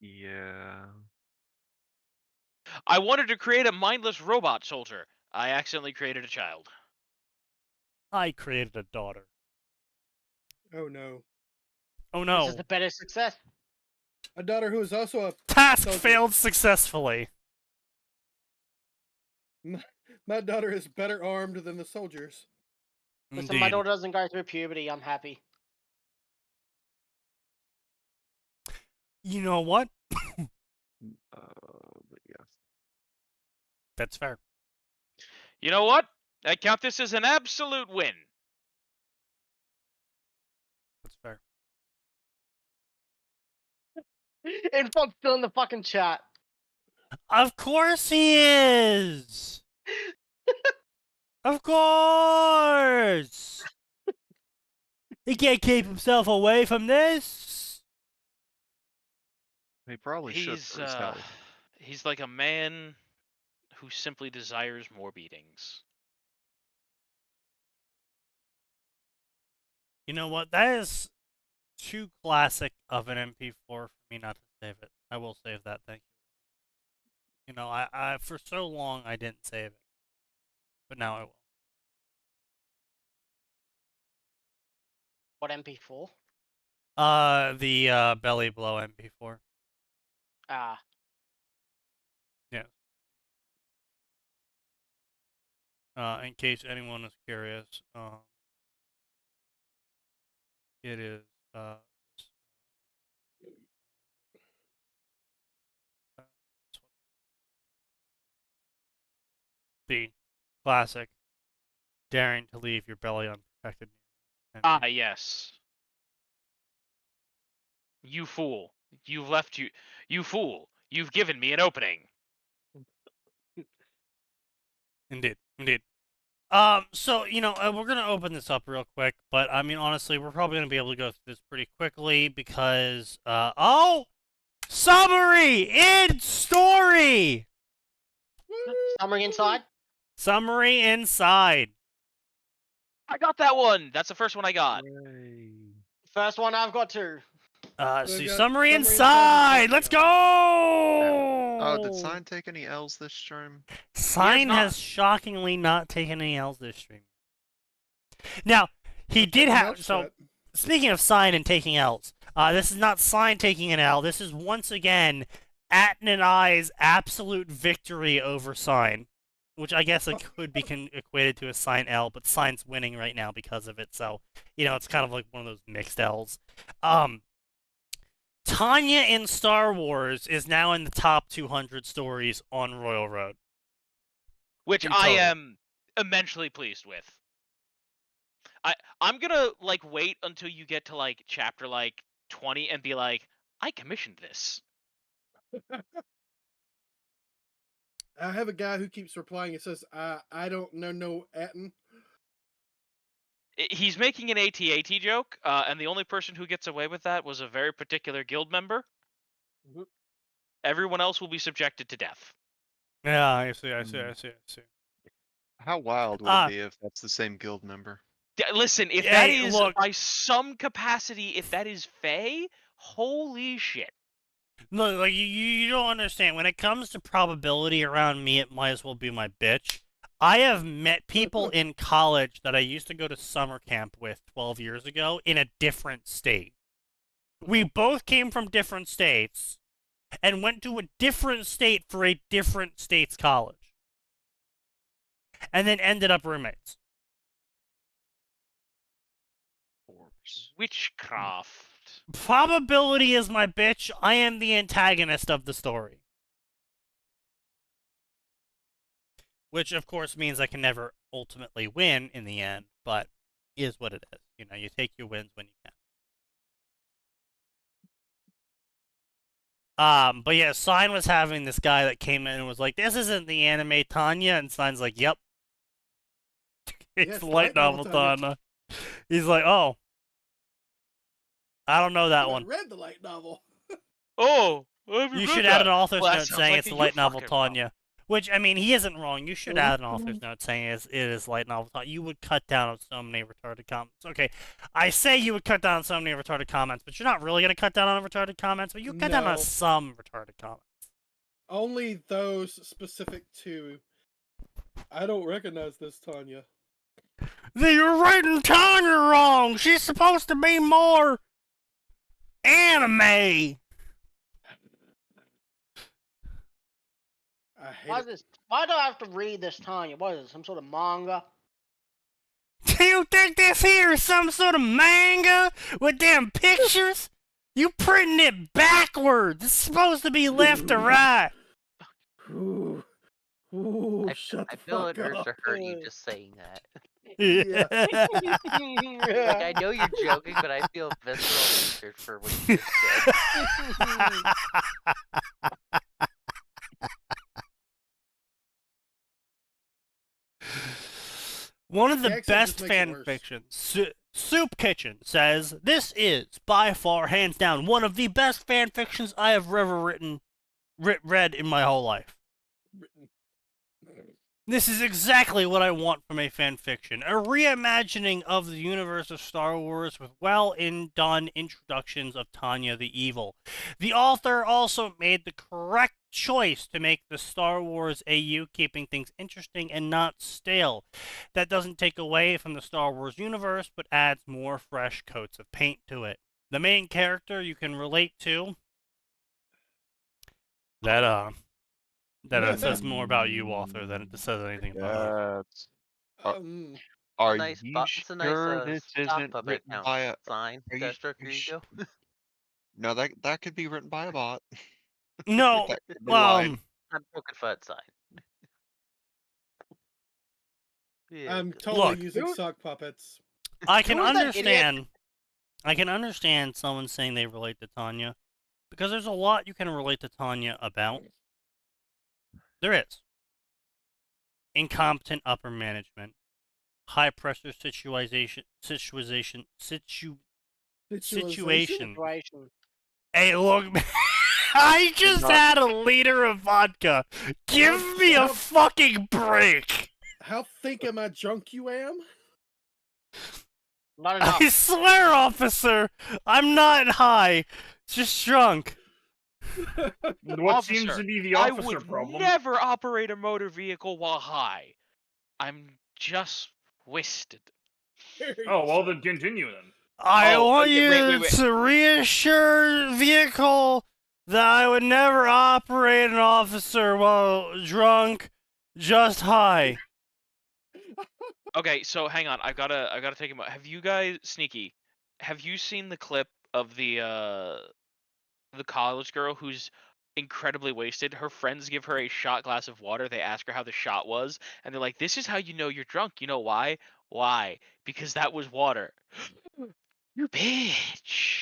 Yeah. I wanted to create a mindless robot soldier. I accidentally created a child. I created a daughter. Oh no. Oh no. This is the better success. A daughter who is also a Task soldier. failed successfully. My daughter is better armed than the soldiers. Listen, my daughter doesn't go through puberty. I'm happy. You know what? But yeah. That's fair. You know what? I count this as an absolute win. That's fair. Infant's still in the fucking chat. Of course he is! Of course! He can't keep himself away from this! He probably should for his health. He's like a man who simply desires more beatings. You know what? That is too classic of an MP4 for me not to save it. I will save that. Thank you. You know, I for so long I didn't save it, but now I will. What MP4? The belly blow MP4. Ah. Yes. In case anyone is curious, it is the classic daring to leave your belly unprotected. Ah, yes. You fool. You fool. You've given me an opening. Indeed, indeed. So, you know, we're gonna open this up real quick, but I mean, honestly, we're probably gonna be able to go through this pretty quickly because, summary in story! Summary inside? Summary inside. I got that one! That's the first one I got. First one I've got too. See, got summary summary inside! inside. Let's go! Oh, did Sign take any L's this stream? Sign not. has shockingly not taken any L's this stream. Now, he did have. So, speaking of Sign and taking L's, this is not Sign taking an L. This is once again Atin and I's absolute victory over Sign, which I guess it could be equated to a Sign L, but Sign's winning right now because of it. So, you know, it's kind of like one of those mixed L's. Tanya in Star Wars is now in the top 200 stories on Royal Road. Which In I total. am immensely pleased with. I'm gonna like wait until you get to like chapter like 20 and be like, I commissioned this. I have a guy who keeps replying. It says, "I don't know no Atin." He's making an AT-AT joke, and the only person who gets away with that was a very particular guild member. Mhm. Everyone else will be subjected to death. Yeah, I see. How wild would it be if that's the same guild member? Listen, if Yeah, that is look. by some capacity, if that is Faye, holy shit. Look, like you don't understand. When it comes to probability around me, it might as well be my bitch. I have met people in college that I used to go to summer camp with 12 years ago in a different state. We both came from different states and went to a different state for a different state's college. And then ended up roommates. Witchcraft. Probability is my bitch. I am the antagonist of the story. Which, of course, means I can never ultimately win in the end, but is what it is. You know, you take your wins when you can. But yeah, Sign was having this guy that came in and was like, this isn't the anime Tanya, and Sign's like, yep. It's the light novel Tanya. He's like, oh. I don't know that one. I read the light novel. Oh, you should add an author's Well, that note sounds saying like it's a the you light novel fucking problem. Tanya. Which, I mean, he isn't wrong. You should add an author's note saying it is light novel Tanya. You would cut down on so many retarded comments. Okay, I say you would cut down on so many retarded comments, but you're not really going to cut down on retarded comments, but you cut down on No. some retarded comments. Only those specific to. I don't recognize this Tanya. You're writing Tanya wrong! She's supposed to be more anime! I hate Why it. is this? Why do I have to read this Tanya? What is it? Some sort of manga? Do you think this here is some sort of manga with damn pictures? You printing it backwards. It's supposed to be left to right. Ooh. Ooh, I shut the feel fuck it hurts up. to hurt you just saying that. Yeah. Like, I know you're joking, but I feel visceral hatred for what you just said. One of the The accent best just makes it fan worse. fictions. Soup Kitchen says, this is, by far, hands down, one of the best fan fictions I have ever written. read in my whole life. Written. This is exactly what I want from a fanfiction. A reimagining of the universe of Star Wars with well-done introductions of Tanya the Evil. The author also made the correct choice to make the Star Wars AU, keeping things interesting and not stale. That doesn't take away from the Star Wars universe, but adds more fresh coats of paint to it. The main character you can relate to, that says more about you, author, than it says anything about us. That's. Um, Are nice you it's a nice sure this sock isn't puppet written count by a? sign. Are you, Deathstroke, are here you you sh- go. No, that could be written by a bot. No, That could be line. Not Pocket Fud sign. Yeah, I'm good. totally Look. using sock puppets. I can Who was that idiot? understand someone saying they relate to Tanya, because there's a lot you can relate to Tanya about. There is. Incompetent upper management, high pressure situation. Situation. Hey, look, I just had a liter of vodka. Give me a fucking break. How think am I drunk you am? Not enough. I swear, officer, I'm not high, just drunk. What Officer, seems to be the I officer would problem? never operate a motor vehicle while high. I'm just twisted. Oh, well, then continue then. I Oh, want okay, you wait. to reassure vehicle that I would never operate an officer while drunk, just high. Okay, so hang on. I gotta take him. Have you guys, Sneaky? Have you seen the clip of the college girl who's incredibly wasted? Her friends give her a shot glass of water. They ask her how the shot was, and they're like, "This is how you know you're drunk. You know why? Why? Because that was water." You bitch.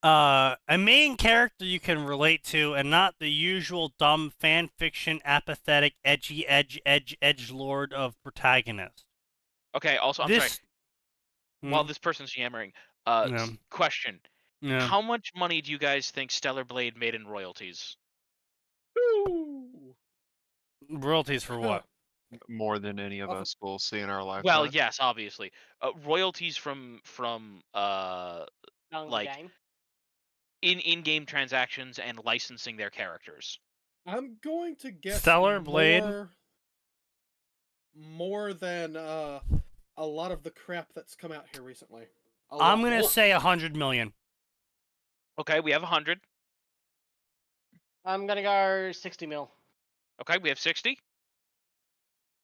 A main character you can relate to, and not the usual dumb fanfiction, apathetic, edgy, edgelord of protagonist. Okay. Also, I'm sorry. While this person's yammering, Yeah. question: Yeah. How much money do you guys think Stellar Blade made in royalties? Royalties for what? More than any of us will see in our lifetime. Well, yes, obviously. Royalties from like game. in-game transactions and licensing their characters. I'm going to guess Stellar Blade? more than a lot of the crap that's come out here recently. I'm gonna say 100 million. Okay, we have 100. I'm gonna go 60 mil. Okay, we have 60.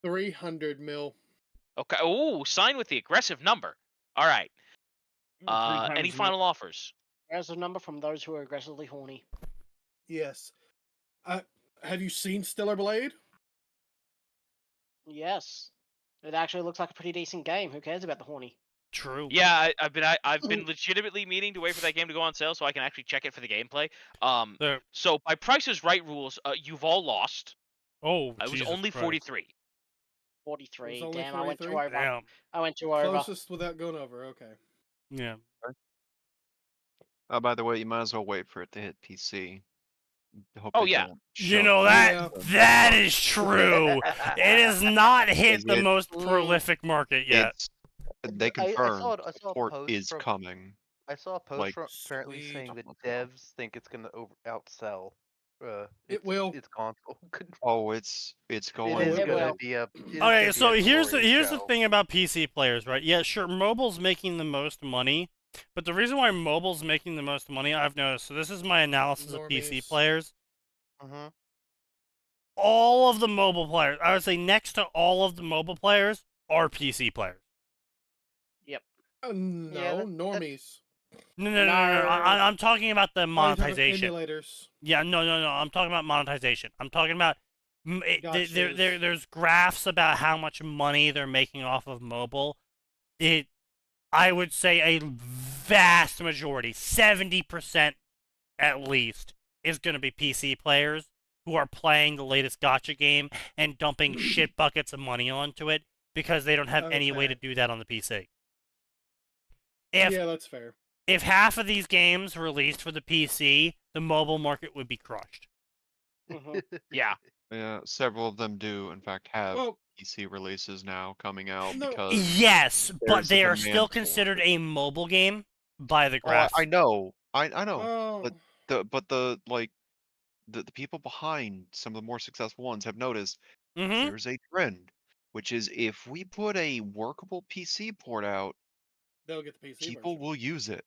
300 mil. Okay. Oh, sign with the aggressive number. All right. Three Any times final offers? There's a number from those who are aggressively horny. Yes. Have you seen Stellar Blade? Yes. It actually looks like a pretty decent game. Who cares about the horny? True. Yeah, I've been legitimately meaning to wait for that game to go on sale so I can actually check it for the gameplay. So by Price is Right rules, you've all lost. Oh, I was Jesus only Christ. 43. 43. It was only Damn, I went 43? too over. Damn. I went too over. Closest without going over. Okay. Yeah. By the way, you might as well wait for it to hit PC. Hope Oh, they yeah. don't You shove know it. that is true. It has not hit Is the it- most prolific market yet. They I confirmed saw a port post is from- coming. I saw a post Like, from apparently sweet. saying that Something like that. devs think it's gonna outsell. will. Its console. Oh, it's It going. is it gonna will. be a. it is Okay, gonna so be a here's the glorious show. thing about PC players, right? Yeah, sure, mobile's making the most money, but the reason why mobile's making the most money, I've noticed. So this is my analysis of PC Normies. players. Mhm. All of the mobile players, I would say next to all of the mobile players, are PC players. Yep. No, Yeah, normies. No. I'm talking about the Oh, you're talking about monetization. emulators. Yeah, no. I'm talking about monetization. I'm talking about Gotchas. there's graphs about how much money they're making off of mobile. I would say a vast majority, 70% at least, is going to be PC players who are playing the latest gacha game and dumping shit buckets of money onto it because they don't have any way to Okay. do that on the PC. If Yeah, that's fair. if half of these games released for the PC, the mobile market would be crushed. Yeah. Yeah, several of them do, in fact, have Well, PC releases now coming out no. because Yes, but there's a they are demand still for it. considered a mobile game by the Oh, I graph. know, I know, Well, but the like the people behind some of the more successful ones have noticed Mm-hmm. there's a trend, which is if we put a workable PC port out, they'll get the PC people version. will use it.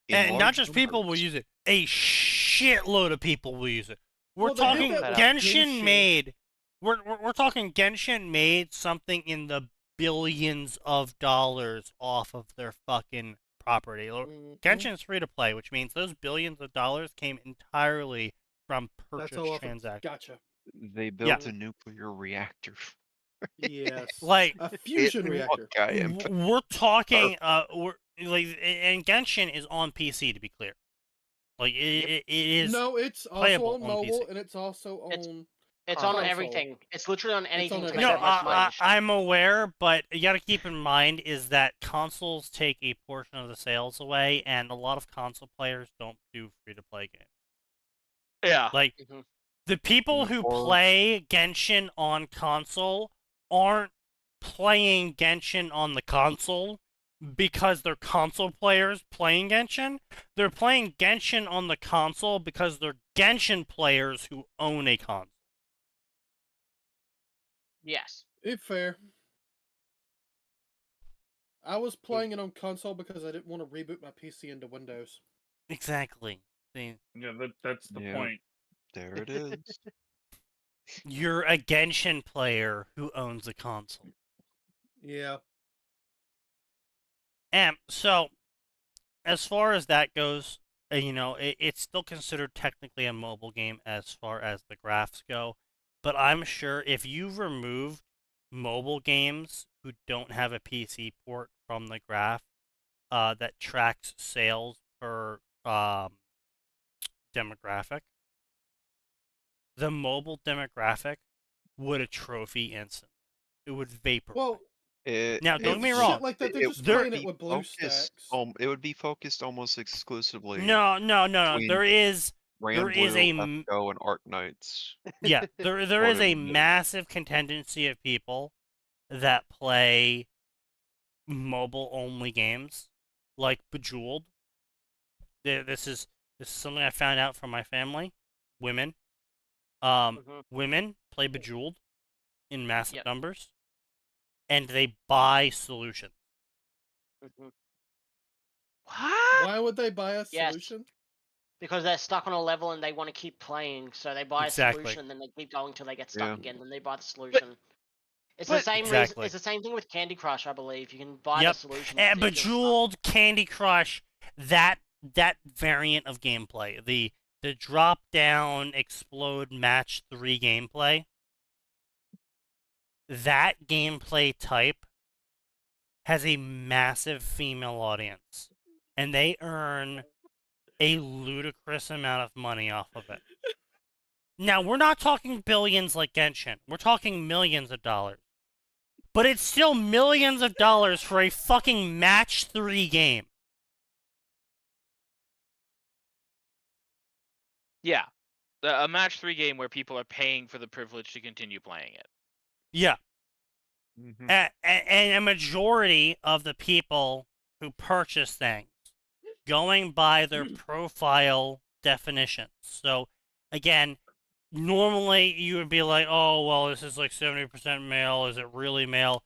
In And not large just people will numbers. use it. A shitload of people will use it. We're Well, they did talking that with Genshin Genshin. made. We're talking Genshin made something in the billions of dollars off of their fucking property. Genshin's free to play, which means those billions of dollars came entirely from That's purchase all off of- transactions. Gotcha. They built a nuclear reactor. Yes. Like a fusion reactor. We're talking we're like, and Genshin is on PC, to be clear. Like it is. No, it's playable also on mobile, PC. and it's also on. It's on console. everything. It's literally on anything to make No, the most money. I'm aware, but you got to keep in mind is that consoles take a portion of the sales away, and a lot of console players don't do free-to-play games. Yeah. Like, the people who play Genshin on console aren't playing Genshin on the console because they're console players playing Genshin. They're playing Genshin on the console because they're Genshin players who own a console. Yes. It's fair. I was playing it on console because I didn't want to reboot my PC into Windows. Exactly. See, Yeah, that's the point. There it is. you're a Genshin player who owns a console. Yeah. And so, as far as that goes, it's still considered technically a mobile game as far as the graphs go. But I'm sure if you removed mobile games who don't have a PC port from the graph that tracks sales per demographic, the mobile demographic would atrophy instantly. It would vaporize. Well, now, don't get me wrong. Shit like that, they're just would playing be it with BlueStacks. it would be focused almost exclusively. No. between There is a Go and Art Knights. Yeah, there is a massive contingency of people that play mobile only games, like Bejeweled. This is something I found out from my family. Women, women play Bejeweled in massive numbers, and they buy solutions. What? Why would they buy a Yes. solution? Because they're stuck on a level and they want to keep playing, so they buy Exactly. a solution and then they keep going till they get stuck Yeah. again. Then they buy the solution. It's the same. Exactly. It's the same thing with Candy Crush, I believe. You can buy Yep. the solution. And to get stuck. Bejeweled, Candy Crush, that variant of gameplay, the drop down, explode, match 3 gameplay. That gameplay type has a massive female audience, and they earn a ludicrous amount of money off of it. Now, we're not talking billions like Genshin. We're talking millions of dollars. But it's still millions of dollars for a fucking match 3 game. Yeah. A match 3 game where people are paying for the privilege to continue playing it. Yeah. Mm-hmm. And a majority of the people who purchase things going by their profile definitions. So, again, normally you would be like, oh, well, this is like 70% male. Is it really male?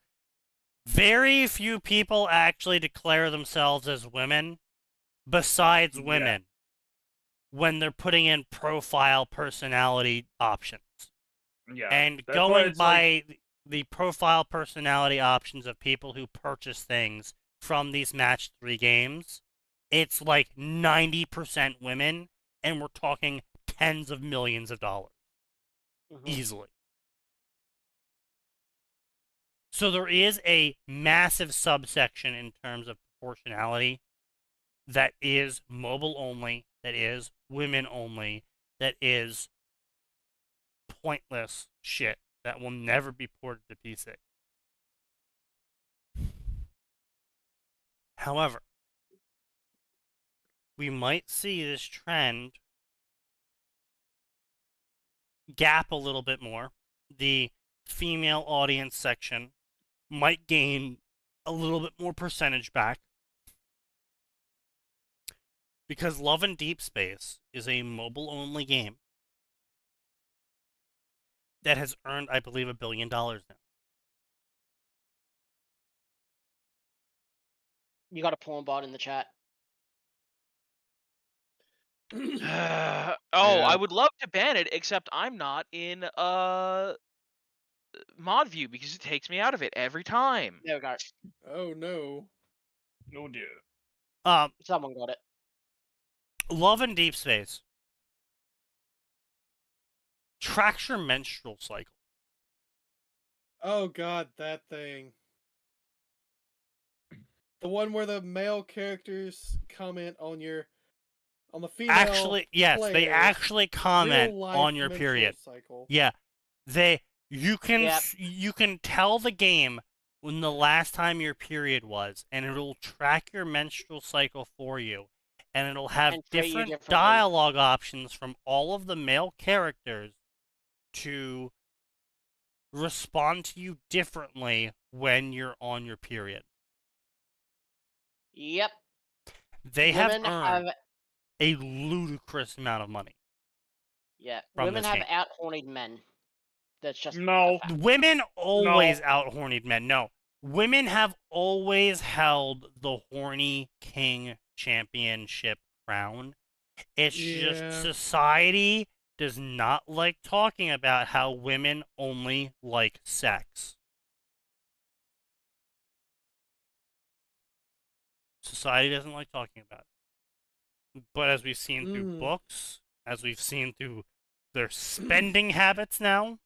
Very few people actually declare themselves as women besides women when they're putting in profile personality options. Yeah. And that's why going it's by the profile personality options of people who purchase things from these match 3 games, it's like 90% women, and we're talking tens of millions of dollars. Easily. So there is a massive subsection in terms of proportionality that is mobile only, that is women only, that is pointless shit that will never be ported to PC. However, we might see this trend gap a little bit more. The female audience section might gain a little bit more percentage back. Because Love in Deep Space is a mobile-only game that has earned, I believe, $1 billion now. You got a porn bot in the chat. I would love to ban it, except I'm not in mod view because it takes me out of it every time. There we go. Oh no. No dear. Someone got it. Love in Deep Space tracks your menstrual cycle. Oh god, that thing. The one where the male characters comment on the female. Actually, yes, they player's actually comment real-life on your menstrual period. cycle. Yeah, you can tell the game when the last time your period was, and it'll track your menstrual cycle for you, and it'll have And treat you different differently. dialogue options from all of the male characters to respond to you differently when you're on your period. Yep. They have Women earned a ludicrous amount of money. Yeah. From Women this have game. out-hornied men. That's just No. a fact. Women always out-hornied men. No. Women have always held the horny king championship crown. It's just Yeah. society does not like talking about how women only like sex. Society doesn't like talking about it. But as we've seen through books, as we've seen through their spending habits now,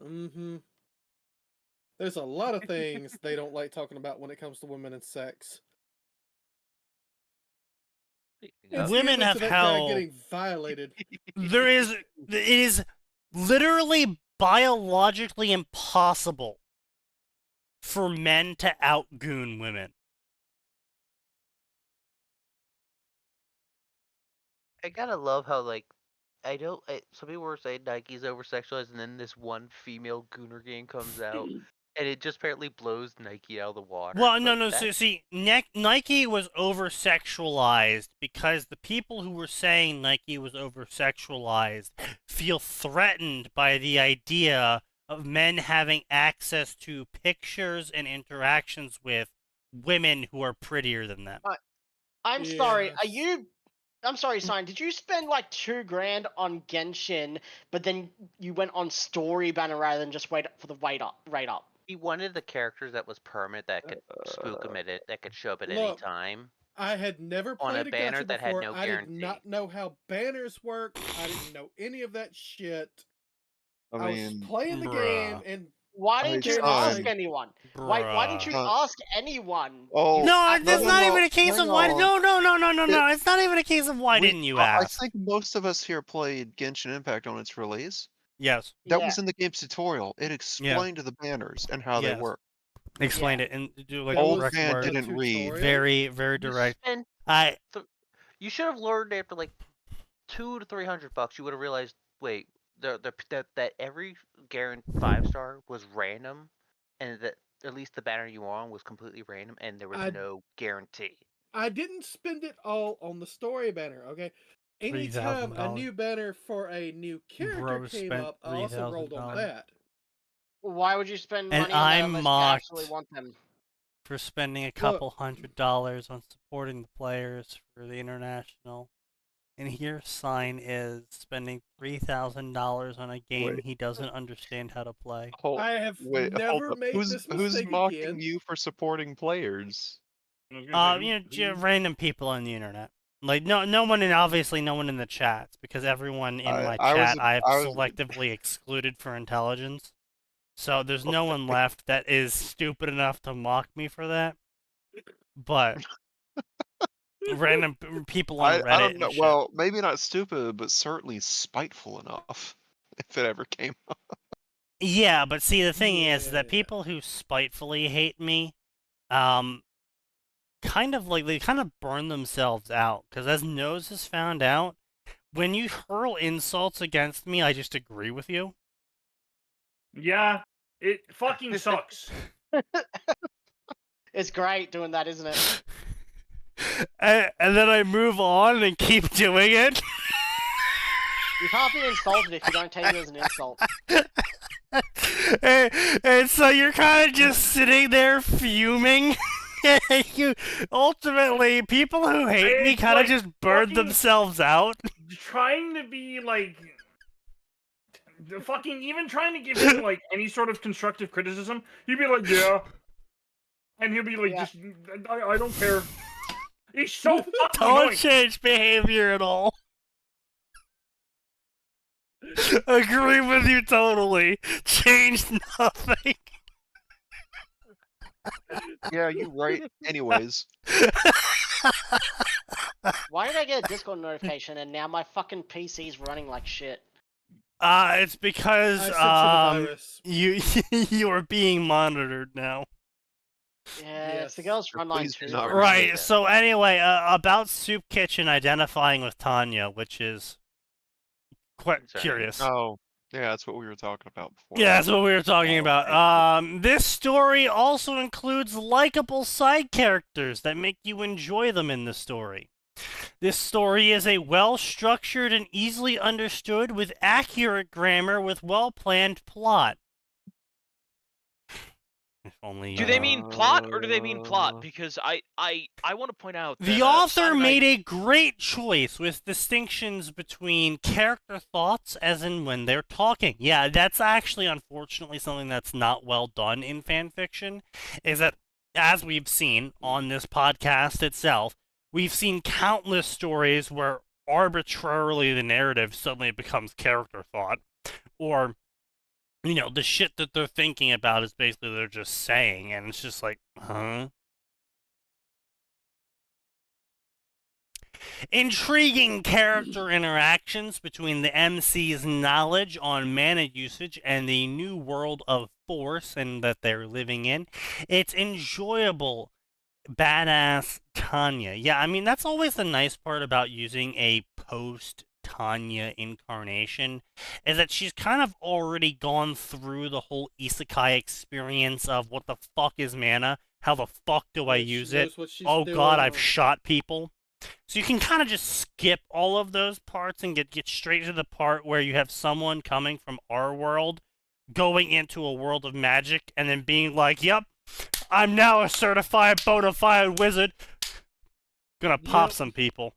Mm-hmm. There's a lot of things they don't like talking about when it comes to women and sex. It's women getting have to that guy held. getting violated. It is literally biologically impossible for men to outgoon women. I gotta love how some people were saying Nike's over sexualized, and then this one female Gooner game comes out, and it just apparently blows Nike out of the water. Well, It's no, like, no. that's- See, Nike was over-sexualized because the people who were saying Nike was over-sexualized feel threatened by the idea of men having access to pictures and interactions with women who are prettier than them. I'm sorry. Yes. I'm sorry, Sign. Did you spend like $2,000 on Genshin, but then you went on story banner rather than just wait for the rate up? He wanted the characters that was permanent, that could spook him that could show up at any Look, time. I had never On a played banner gacha that had before. no I did guarantee. not know how banners work. I didn't know any of that shit. I I was mean, playing the bruh. game and Why I didn't you mean, ask son. anyone? Why didn't you Bruh. ask anyone? Oh, No, that's not no, even a case of hang why. on. No. It's not even a case of why didn't you I ask? think most of us here played Genshin Impact on its release. Yes. That Yeah. was in the game's tutorial. It explained the banners and how they Yes. work. Explained it and do like That Old was direct man words. the didn't read. tutorial? Very, very You direct. spend You should have learned after like $200 to $300. You would have realized, wait, that every guaranteed 5-star was random, and that at least the banner you were on was completely random, and there was no guarantee. I didn't spend it all on the story banner, okay? Anytime a $3,000. new banner for a new character Bro came spent up, I also rolled on $3,000. that. Why would you spend And money on that I'm unless mocked. you actually want them? For spending a couple $100 on supporting the players for the international. And here Sign is spending $3,000 on a game he doesn't understand how to play. I have Hold never up. made Who's this mistake mocking again. you for supporting players? Random people on the internet. Like no one obviously no one in the chats, because everyone in my chat I've selectively excluded for intelligence. So there's no one left that is stupid enough to mock me for that. But random people on Reddit. I don't know. And shit. Well, maybe not stupid, but certainly spiteful enough, if it ever came up. Yeah, but see, the thing is that people who spitefully hate me, kind of like they kind of burn themselves out because as Nose has found out, when you hurl insults against me, I just agree with you. Yeah, it fucking sucks. It's great doing that, isn't it? And then I move on and keep doing it. You can't be insulted if you don't take it as an insult. and so you're kind of just sitting there fuming. You ultimately, people who hate me It's kind of like just burn fucking- themselves out. Trying to be like, even trying to give him like any sort of constructive criticism, he'd be like, yeah, and he'll be like, Yeah. just, I don't care. He's so fucking Don't annoying. change behavior at all. Agree with you totally. Change nothing. Yeah, you right. Anyways, Why did I get a Discord notification and now my fucking PC's running like shit? It's because I sent you the virus. you are being monitored now. Yeah, it's the Yes. girls from Please online do too. not Right. Yeah. So anyway, about Soup Kitchen identifying with Tanya, which is quite Sorry. curious. Oh, yeah, that's what we were talking about before. Yeah, that's what we were talking Oh, about. This story also includes likable side characters that make you enjoy them in the story. This story is a well-structured and easily understood with accurate grammar with well-planned plot. If only Do they mean plot or do they mean plot? Because I want to point out that, the author Sonic made a great choice with distinctions between character thoughts as in when they're talking. Yeah, that's actually unfortunately something that's not well done in fanfiction, is that as we've seen on this podcast itself, we've seen countless stories where arbitrarily the narrative suddenly becomes character thought, or you know, the shit that they're thinking about is basically they're just saying, and it's just like, huh? Intriguing character interactions between the MC's knowledge on mana usage and the new world of Force and that they're living in. It's enjoyable, badass Tanya. Yeah, I mean, that's always the nice part about using a post Tanya incarnation, is that she's kind of already gone through the whole isekai experience of what the fuck is mana? How the fuck do I Yeah, she use it? knows what she's Oh god, doing. I've shot people. So you can kind of just skip all of those parts and get straight to the part where you have someone coming from our world going into a world of magic and then being like, yep, I'm now a certified bona fide wizard. Gonna pop Yep. some people.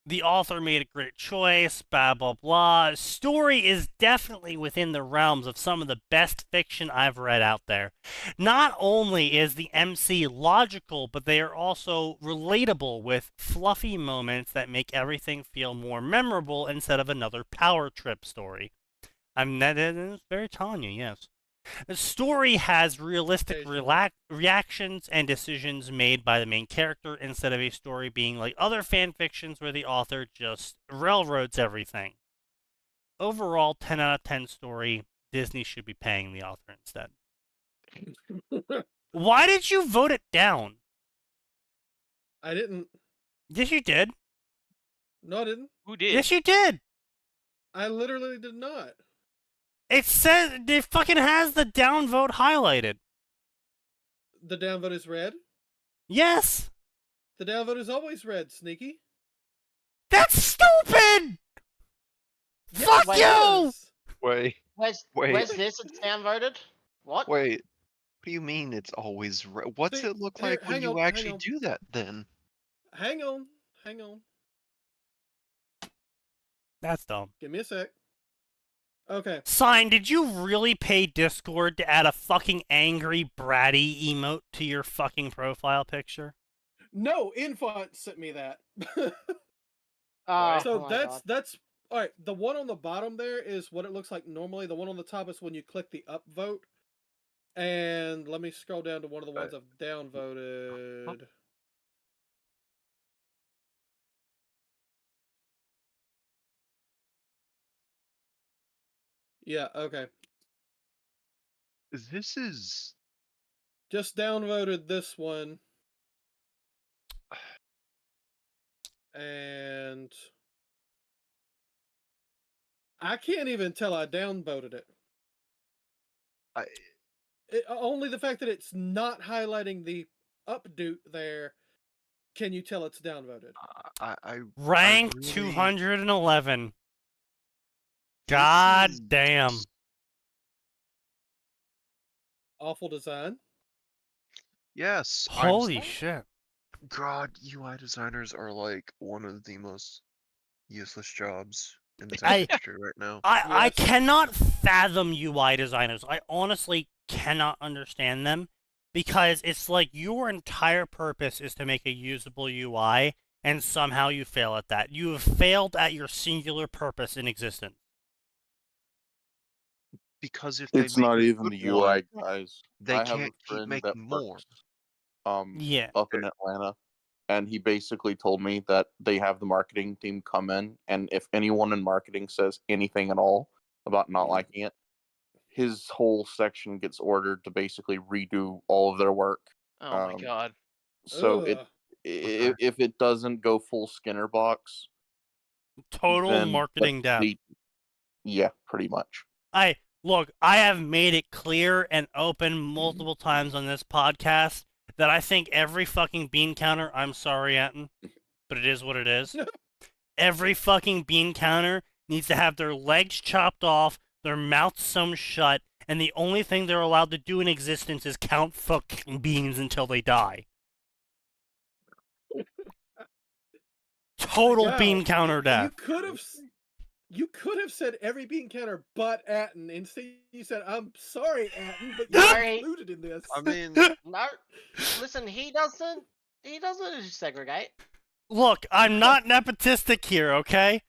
The author made a great choice, blah, blah, blah. Story is definitely within the realms of some of the best fiction I've read out there. Not only is the MC logical, but they are also relatable with fluffy moments that make everything feel more memorable instead of another power trip story. That is very Tanya, yes. The story has realistic Occasionally. reactions and decisions made by the main character instead of a story being like other fan fictions where the author just railroads everything. Overall, 10 out of 10 story. Disney should be paying the author instead. Why did you vote it down? I didn't. Yes, you did. No, I didn't. Who did? Yes, you did. I literally did not. It says it fucking has the downvote highlighted. The downvote is red. Yes. The downvote is always red, Sneaky. That's stupid. Yes, Fuck wait, you. yes. Wait, Where's Wait. this? It's downvoted? What? wait. What do you mean it's always red? What's See, it look here, like when hang you on, hang actually on. do that then? Hang on. Hang on. That's dumb. Give me a sec. Okay. Sign, did you really pay Discord to add a fucking angry bratty emote to your fucking profile picture? No, Infont sent me that. Oh, So my that's God. all right. The one on the bottom there is what it looks like normally. The one on the top is when you click the upvote. And let me scroll down to one of the ones I've downvoted. Yeah, okay. This is Just downvoted this one. And I can't even tell I downvoted it. Only the fact that it's not highlighting the updo there, can you tell it's downvoted? Rank really... 211. God damn. Awful design. Yes. Holy shit. God, UI designers are like one of the most useless jobs in the I- tech industry right now. I cannot fathom UI designers. I honestly cannot understand them because it's like your entire purpose is to make a usable UI and somehow you fail at that. You have failed at your singular purpose in existence. Because if It's they make not a even good the UI one, guys. they I have can't a keep friend making that more. works, Yeah. up in Atlanta, and he basically told me that they have the marketing team come in, and if anyone in marketing says anything at all about not liking it, his whole section gets ordered to basically redo all of their work. Oh my god. So Ugh. if it doesn't go full Skinner box, Total then marketing death. Yeah, pretty much. Look, I have made it clear and open multiple times on this podcast that I think every fucking bean counter, I'm sorry, Atin, but it is what it is. Every fucking bean counter needs to have their legs chopped off, their mouths sewn shut, and the only thing they're allowed to do in existence is count fucking beans until they die. Total Wow. bean counter death. You could have said every bean counter but Atin. Instead, you said, "I'm sorry, Atin, but you're included in this." I mean, No, listen, he doesn't segregate. Look, I'm not nepotistic here, okay?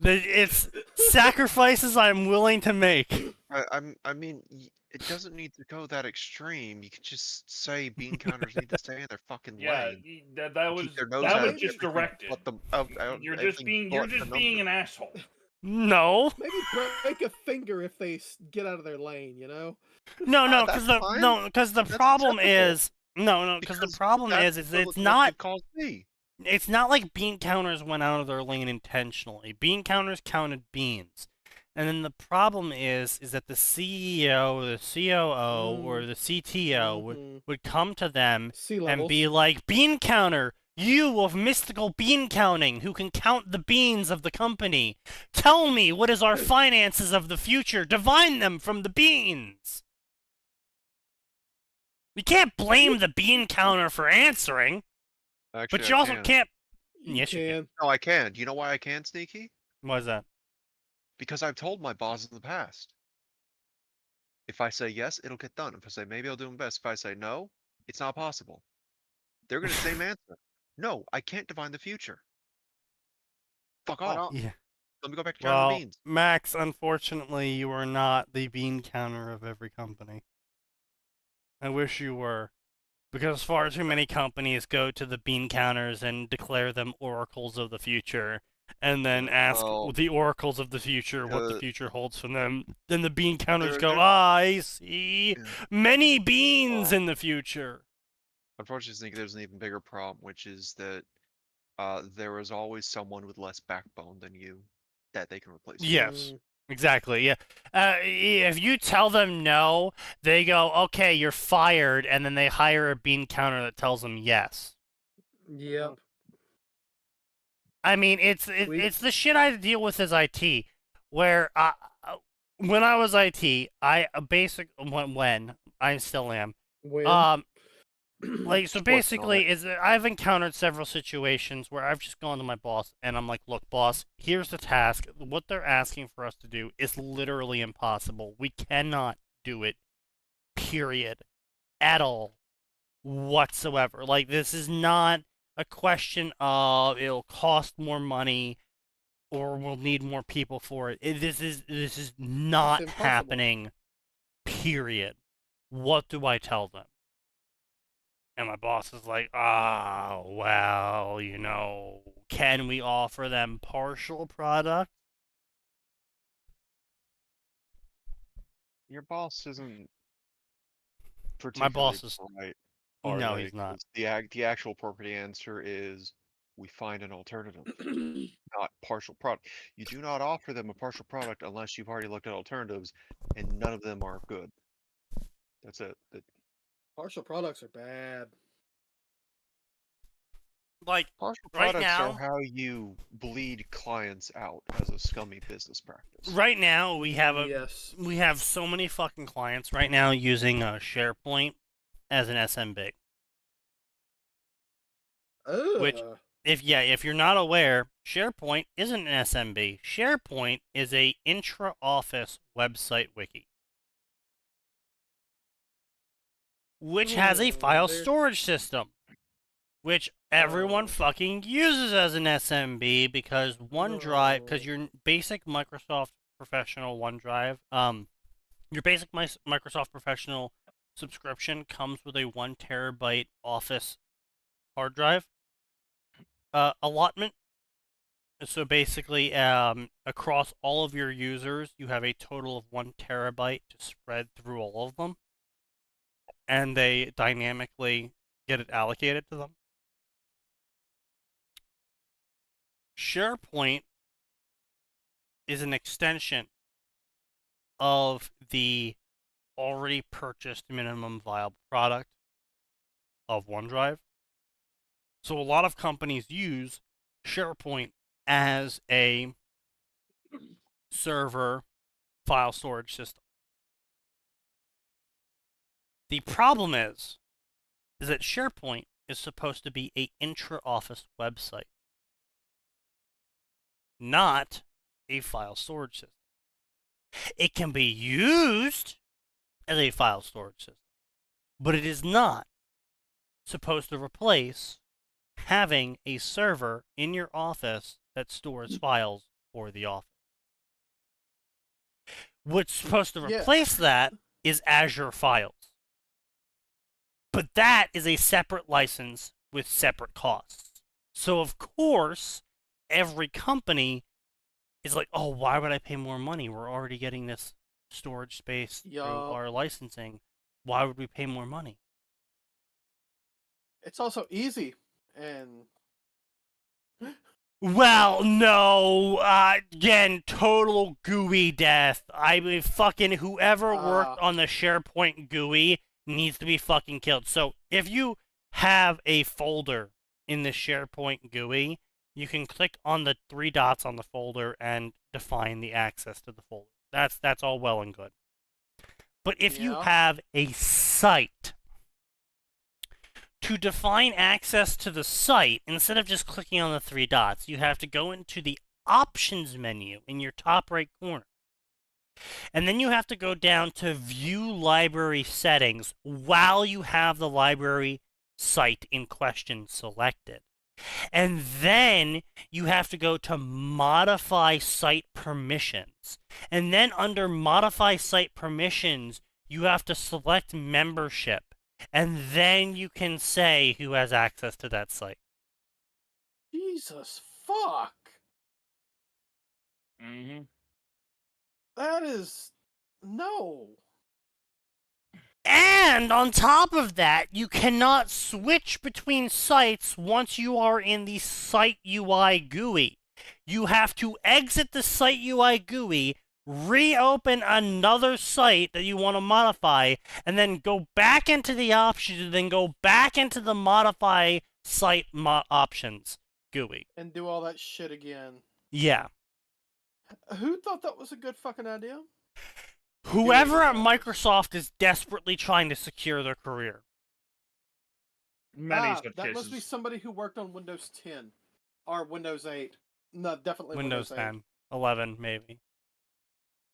It's sacrifices I'm willing to make. I mean, it doesn't need to go that extreme. You could just say bean counters need to stay in their fucking lane. that and was keep their nose that out was of just everything directed. but the- You're everything just but the being number. an asshole. No. Maybe break a finger if they get out of their lane, you know? No, That's because fine. the That's problem acceptable. is because the problem that's is what it's it not caused me. it's not like bean counters went out of their lane intentionally. Bean counters counted beans. And then the problem is that the CEO or the COO or the CTO would come to them and be like, "Bean counter, you of mystical bean counting who can count the beans of the company, tell me what is our finances of the future, divine them from the beans." You can't blame the bean counter for answering. Actually, But you I also can. can't. You Yes, you can. No, I can. Do you know why I can, Sneaky? Why is that? Because I've told my boss in the past. If I say yes, it'll get done. If I say maybe I'll do my best. If I say no, it's not possible. They're gonna same answer. No, I can't divine the future. Fuck Why off. not? Yeah. Let me go back to counting the Well, beans. Max, unfortunately, you are not the bean counter of every company. I wish you were. Because far too many companies go to the bean counters and declare them oracles of the future, and then ask the oracles of the future what the future holds for them. Then the bean counters go, I see many beans in the future. Unfortunately, I think there's an even bigger problem, which is that there is always someone with less backbone than you that they can replace. Yes. Exactly, yeah. If you tell them no, they go, okay, you're fired, and then they hire a bean counter that tells them yes. Yep. I mean, it's the shit I deal with as IT, where when I was IT, when I still am, like, so basically, I've encountered several situations where I've just gone to my boss and I'm like, look, boss, here's the task. What they're asking for us to do is literally impossible. We cannot do it, period, at all, whatsoever. Like, this is not a question of it'll cost more money or we'll need more people for it. This is not happening, period. What do I tell them? And my boss is like, well, can we offer them partial product? Your boss isn't My particularly boss is polite, are no, they? he's not. 'Cause the actual appropriate answer is we find an alternative, not partial product. You do not offer them a partial product unless you've already looked at alternatives, and none of them are good. That's it. Partial products are bad. Like Partial right products are now, how you bleed clients out as a scummy business practice. right now we have Yes. we have so many fucking clients right now using SharePoint as an SMB. Which, Ugh. if you're not aware, SharePoint isn't an SMB. SharePoint is a intra-office website wiki, which has a file There- storage system, which everyone fucking uses as an SMB because OneDrive, because your basic Microsoft Professional OneDrive, your basic Microsoft Professional subscription comes with a 1 terabyte Office hard drive allotment. So basically, across all of your users, you have a total of 1 terabyte to spread through all of them, and they dynamically get it allocated to them. SharePoint is an extension of the already purchased minimum viable product of OneDrive. So a lot of companies use SharePoint as a server file storage system. The problem is that SharePoint is supposed to be an intra-office website, not a file storage system. It can be used as a file storage system, but it is not supposed to replace having a server in your office that stores files for the office. What's supposed to replace that is Azure Files. But that is a separate license with separate costs. So, of course, every company is like, oh, why would I pay more money? We're already getting this storage space through our licensing. Why would we pay more money? It's also easy, and well, no. Again, total GUI death. I mean, fucking whoever worked on the SharePoint GUI needs to be fucking killed. So if you have a folder in the SharePoint GUI, you can click on the 3 dots on the folder and define the access to the folder. That's all well and good. But if you have a site, to define access to the site, instead of just clicking on the 3 dots, you have to go into the options menu in your top right corner. And then you have to go down to view library settings while you have the library site in question selected. And then you have to go to modify site permissions. And then under modify site permissions, you have to select membership. And then you can say who has access to that site. Jesus fuck. Mm-hmm. That is no. And on top of that, you cannot switch between sites once you are in the Site UI GUI. You have to exit the Site UI GUI, reopen another site that you want to modify, and then go back into the options, and then go back into the modify site options GUI. And do all that shit again. Yeah. Who thought that was a good fucking idea? Whoever at Microsoft is desperately trying to secure their career. Many such that cases. must be somebody who worked on Windows 10 or Windows 8. No, definitely Windows 8. 10, 11, maybe.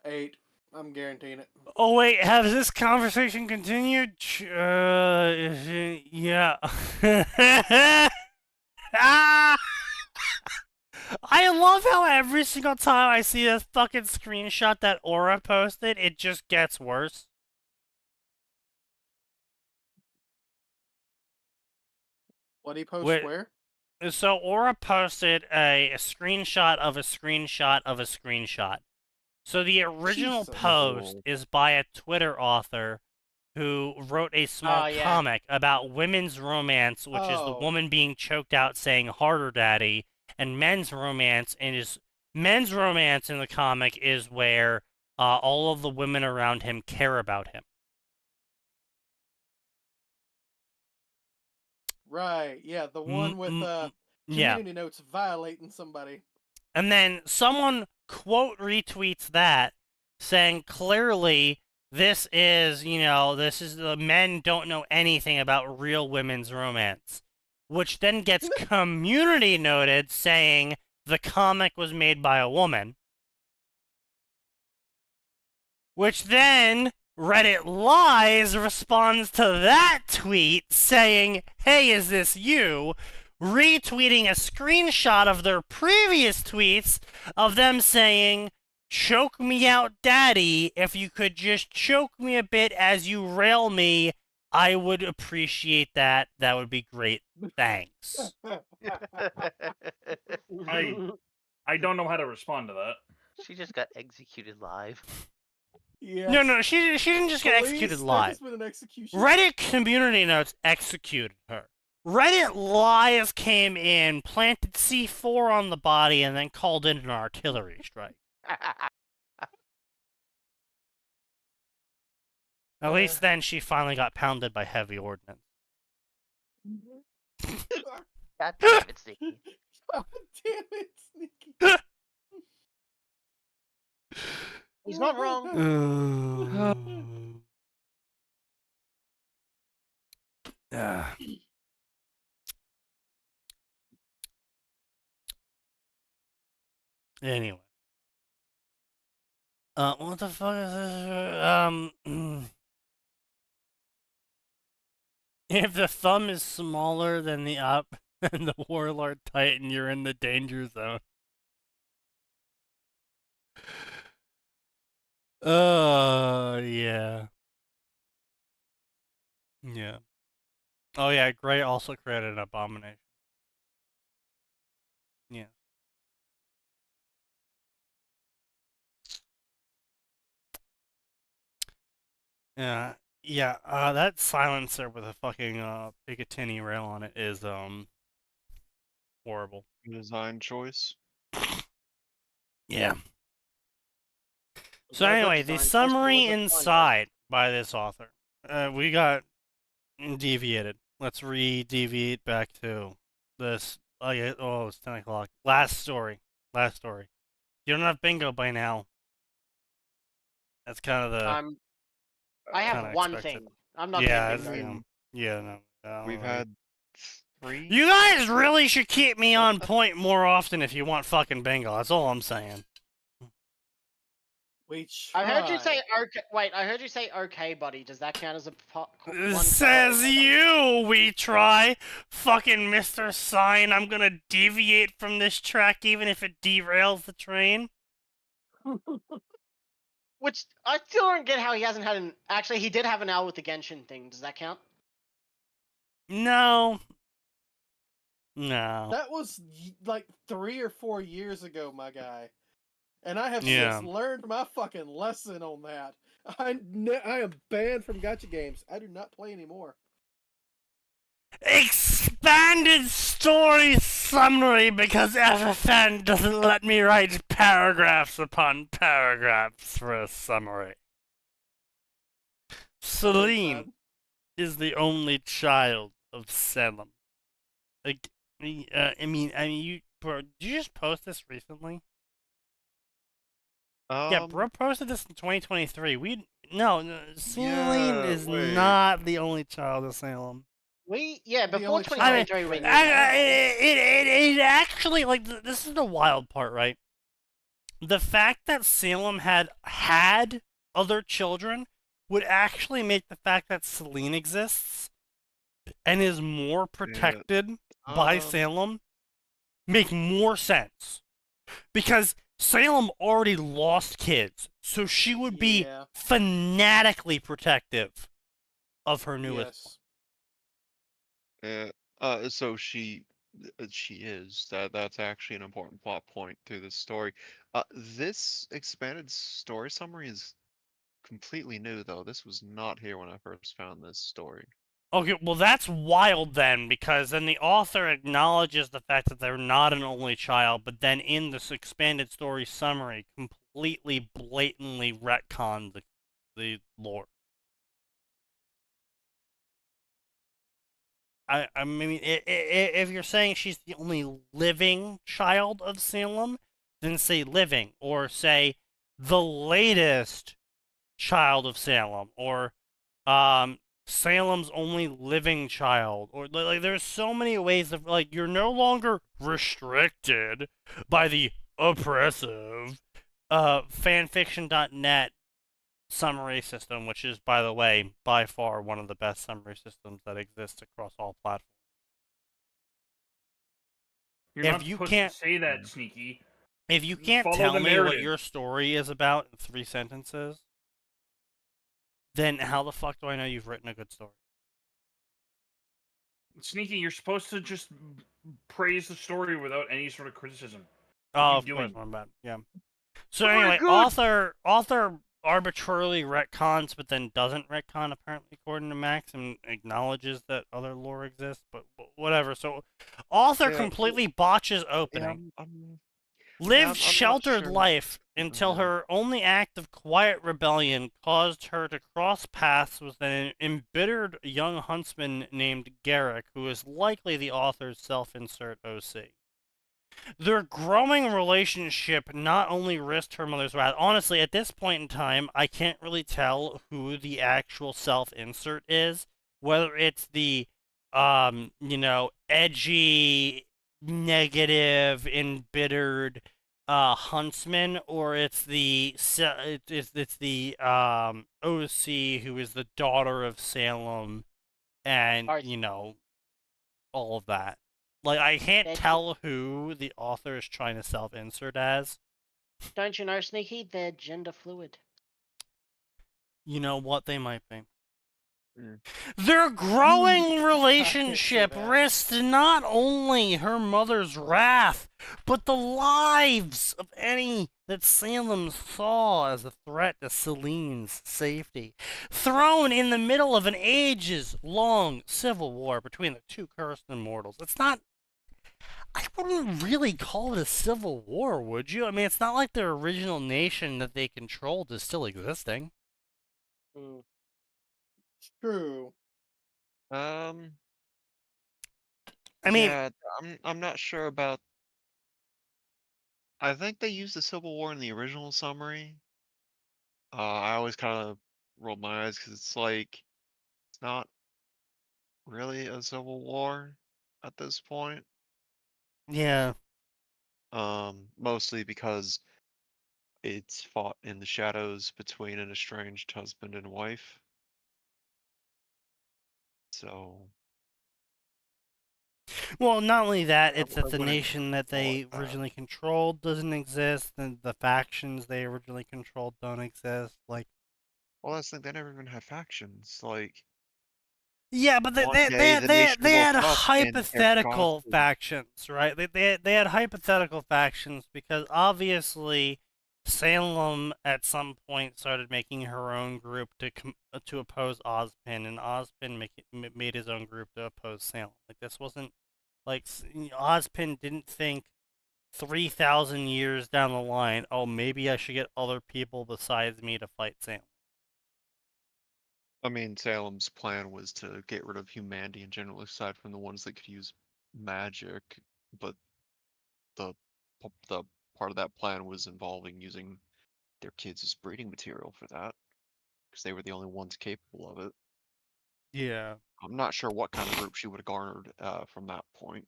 8. I'm guaranteeing it. Oh wait, has this conversation continued? Yeah. I love how every single time I see this fucking screenshot that Aura posted, it just gets worse. What he post where? So Aura posted a screenshot of a screenshot of a screenshot. So the original post is by a Twitter author who wrote a small Oh, yeah. comic about women's romance, which is the Oh. woman being choked out saying "harder, daddy," and men's romance in the comic is where all of the women around him care about him. Right. Yeah, the one with Yeah. community notes violating somebody. And then someone quote retweets that saying clearly this is the men don't know anything about real women's romance, which then gets community noted saying the comic was made by a woman, which then Reddit Lies responds to that tweet saying, "Hey, is this you?" retweeting a screenshot of their previous tweets of them saying, "Choke me out, daddy. If you could just choke me a bit as you rail me, I would appreciate that. That would be great. Thanks." I don't know how to respond to that. She just got executed live. Yes. No, she didn't just get executed There live. has been an execution. Reddit community notes executed her. Reddit Lies came in, planted C4 on the body, and then called in an artillery strike. At least then she finally got pounded by heavy ordnance. God damn it, Sneaky. God damn it, Sneaky. He's not wrong. Anyway. What the fuck is this? If the thumb is smaller than the up and the Warlord Titan, you're in the danger zone. Yeah. Yeah. Oh yeah, Gray also created an abomination. Yeah. Yeah, that silencer with a fucking Picatinny rail on it is horrible. Design choice. Yeah. So Very good anyway, the design choice, summary very good design choice. inside by this author. We got deviated. Let's re-deviate back to this. Oh, yeah, it's 10 o'clock. Last story. You don't have bingo by now. That's kind of the... I have kinda one expected. thing. I'm not Yeah, getting bingo. no. We've had 3. You guys really should keep me on point more often if you want fucking bingo. That's all I'm saying. We I heard you tried. say okay. Wait, I heard you say okay, buddy. Does that count as a one? Says you, we try. Fucking Mr. Sign, I'm gonna deviate from this track even if it derails the train. Which I still don't get how he hasn't had an. Actually, he did have an hour with the Genshin thing. Does that count? No. That was like 3 or 4 years ago, my guy. And I have Yeah. since learned my fucking lesson on that. I am banned from gacha games. I do not play anymore. Expanded story summary because FFN doesn't let me write paragraphs upon paragraphs for a summary. Celine is the only child of Salem. Like, you, bro, did you just post this recently? Yeah, bro posted this in 2023. No, Celine is not the only child of Salem. Before 2023, we knew that. It actually, like, this is the wild part, right? The fact that Salem had other children would actually make the fact that Celine exists and is more protected by Salem make more sense. Because Salem already lost kids, so she would be fanatically protective of her newest one. So she is. That's actually an important plot point to this story. This expanded story summary is completely new, though. This was not here when I first found this story. Okay, well that's wild then, because then the author acknowledges the fact that they're not an only child, but then in this expanded story summary, completely blatantly retconned the lore. I mean, if you're saying she's the only living child of Salem, then say living, or say the latest child of Salem, or Salem's only living child, or like there's so many ways of like you're no longer restricted by the oppressive fanfiction.net summary system, which is, by the way, by far one of the best summary systems that exists across all platforms. You're If not you supposed can't- to say that, Sneaky. If you can't Follow tell the me what narrative. your story is about in 3 sentences, then how the fuck do I know you've written a good story? Sneaky, you're supposed to just praise the story without any sort of criticism. Oh, you of course, doing? my bad. Yeah. So Very anyway, good. author arbitrarily retcons, but then doesn't retcon apparently according to Max, and acknowledges that other lore exists. But whatever. So, author Yeah, completely botches Yeah, opening. I'm Lived not sheltered sure. life until her only act of quiet rebellion caused her to cross paths with an embittered young huntsman named Garrick, who is likely the author's self-insert OC. Their growing relationship not only risked her mother's wrath. Honestly, at this point in time, I can't really tell who the actual self-insert is. Whether it's the, edgy, negative, embittered huntsman, or it's the OC who is the daughter of Salem, and Alright. all of that. Like, I can't They're- tell who the author is trying to self-insert as. Don't you know, Sneaky? They're gender fluid. You know what? They might be. Mm. Their growing relationship that. risked not only her mother's wrath, but the lives of any that Salem saw as a threat to Celine's safety. Thrown in the middle of an ages-long civil war between the two cursed immortals. It's not... I wouldn't really call it a civil war, would you? I mean, it's not like their original nation that they controlled is still existing. Mm. True. I mean, yeah, I'm not sure about. I think they used the Civil War in the original summary. I always kind of rolled my eyes because it's like it's not really a civil war at this point. yeah. Mostly because it's fought in the shadows between an estranged husband and wife. So Well, not only that, I it's that the wouldn't nation that call they it that. originally controlled doesn't exist, and the factions they originally controlled don't exist. Like, Well, that's the thing. They never even had factions. Like yeah, but one day the nation they had woke up and their hypothetical gods were- factions, right? They had hypothetical factions because obviously Salem at some point started making her own group to oppose Ozpin, and Ozpin made his own group to oppose Salem. Like, this wasn't like Ozpin didn't think 3,000 years down the line, oh, maybe I should get other people besides me to fight Salem. I mean, Salem's plan was to get rid of humanity in general, aside from the ones that could use magic. But the the part of that plan was involving using their kids as breeding material for that, because they were the only ones capable of it. Yeah. I'm not sure what kind of group she would have garnered from that point.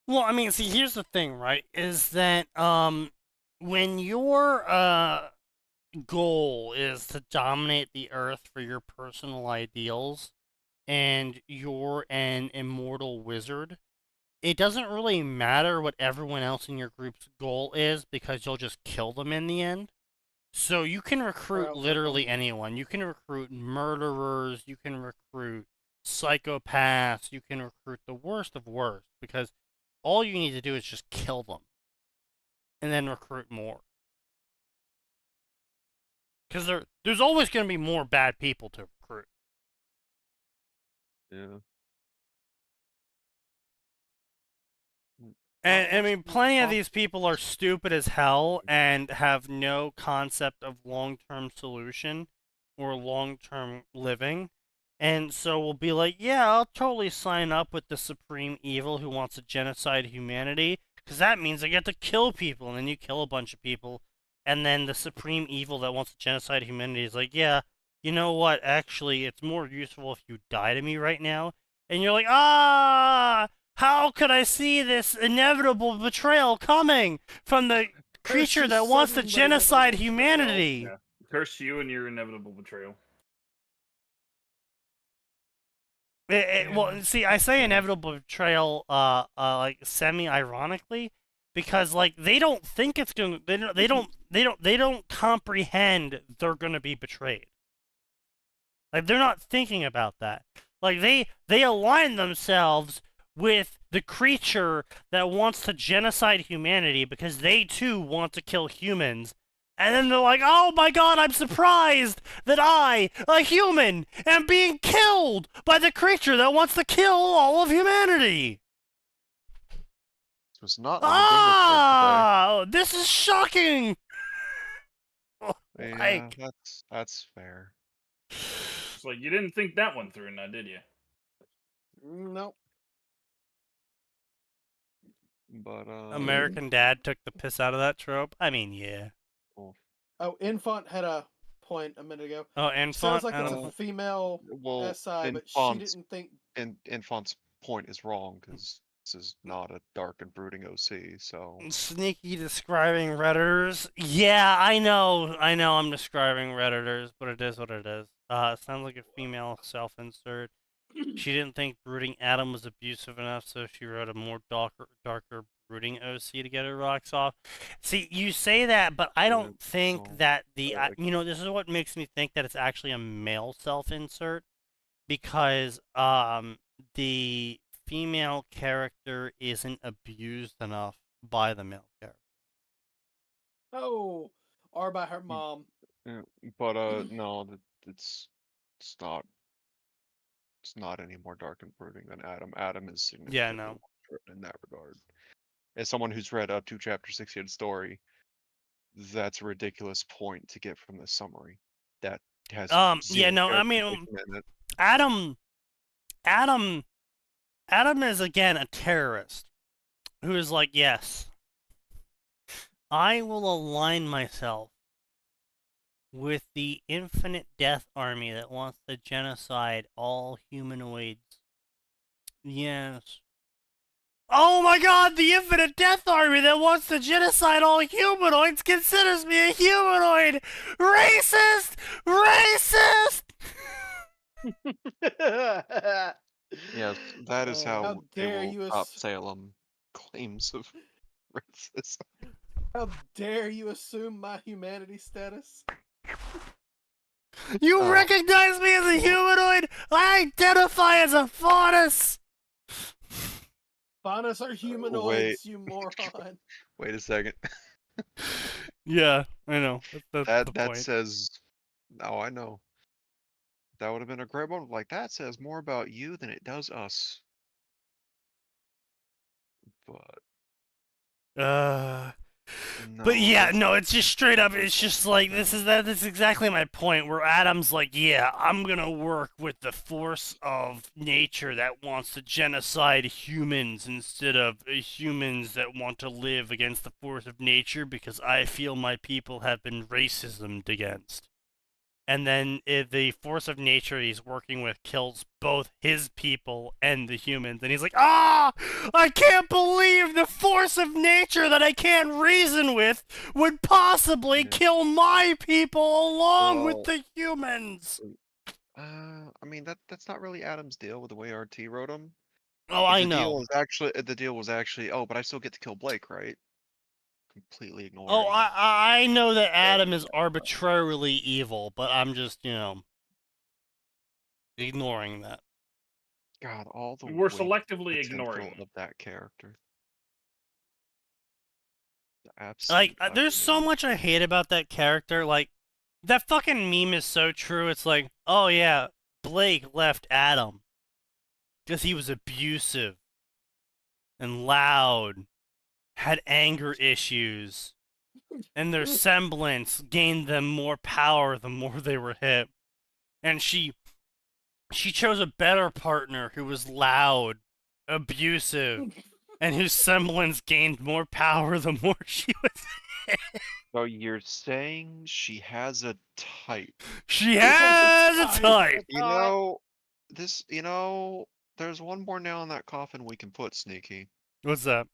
Well, I mean, see, here's the thing, right? Is that when your goal is to dominate the earth for your personal ideals, and you're an immortal wizard, it doesn't really matter what everyone else in your group's goal is because you'll just kill them in the end. So you can recruit Well, literally anyone. You can recruit murderers, you can recruit psychopaths, you can recruit the worst of worst, because all you need to do is just kill them and then recruit more. Because there's always going to be more bad people to recruit. Yeah. And I mean, plenty of these people are stupid as hell and have no concept of long-term solution or long-term living. And so we'll be like, yeah, I'll totally sign up with the supreme evil who wants to genocide humanity, because that means I get to kill people, and then you kill a bunch of people, and then the supreme evil that wants to genocide humanity is like, yeah, you know what, actually, it's more useful if you die to me right now. And you're like, ah! How could I see this inevitable betrayal coming from the creature that wants to genocide humanity? Yeah. Curse you and your inevitable betrayal. Well, see, I say inevitable betrayal, like semi-ironically, because like they don't think it's going. They don't comprehend they're gonna be betrayed. Like they're not thinking about that. Like they align themselves with the creature that wants to genocide humanity because they too want to kill humans. And then they're like, oh my god, I'm surprised that I, a human, am being killed by the creature that wants to kill all of humanity. This was not on the this is shocking. Yeah, that's fair. It's like, you didn't think that one through now, did you? Nope. But American Dad took the piss out of that trope. I mean, yeah. Oh, Infant had a point a minute ago. Oh, Infant. Sounds like it's a female SI, but she didn't think. Infant's point is wrong because this is not a dark and brooding OC. So Sneaky describing Redditors. Yeah, I know. I'm describing Redditors, but it is what it is. It sounds like a female self-insert. She didn't think brooding Adam was abusive enough, so she wrote a more darker brooding OC to get her rocks off. See, you say that, but I don't think that this is what makes me think that it's actually a male self-insert, because the female character isn't abused enough by the male character. Oh, or by her mom. Yeah, but no, it's not. It's not any more dark and brooding than Adam. Adam is significantly more written in that regard. As someone who's read up to chapter 60 of the story, that's a ridiculous point to get from the summary. That has I mean, Adam is again a terrorist who is like, yes, I will align myself with the infinite death army that wants to genocide all humanoids. Yes. Oh my god, the infinite death army that wants to genocide all humanoids considers me a humanoid! Racist! Racist! Yes, that is how dare they will you stop Salem claims of racism. How dare you assume my humanity status? You recognize me as a humanoid? I identify as a faunus! Faunus are humanoids, you moron. Wait a second. Yeah, I know. That's the that point. says... Oh, I know. That would have been a great one. Like, that says more about you than it does us. But... But yeah, no, it's just straight up, it's just like, that's exactly my point, where Adam's like, yeah, I'm gonna work with the force of nature that wants to genocide humans instead of humans that want to live against the force of nature because I feel my people have been racismed against. And then the force of nature he's working with kills both his people and the humans. And he's like, I can't believe the force of nature that I can't reason with would possibly kill my people along with the humans. I mean, that's not really Adam's deal with the way RT wrote him. Oh, I know. The deal was actually, but I still get to kill Blake, right? Completely ignoring. Oh, I know that Adam is arbitrarily evil, but I'm just, ignoring that. God, all the we're selectively ignoring of that character. Like, there's so much I hate about that character. Like, That fucking meme is so true. It's like, oh yeah, Blake left Adam because he was abusive and loud, had anger issues, and their semblance gained them more power the more they were hit. And she chose a better partner who was loud, abusive, and whose semblance gained more power the more she was hit. So you're saying she has a type? She has a type. There's one more nail in that coffin we can put, Sneaky. What's that?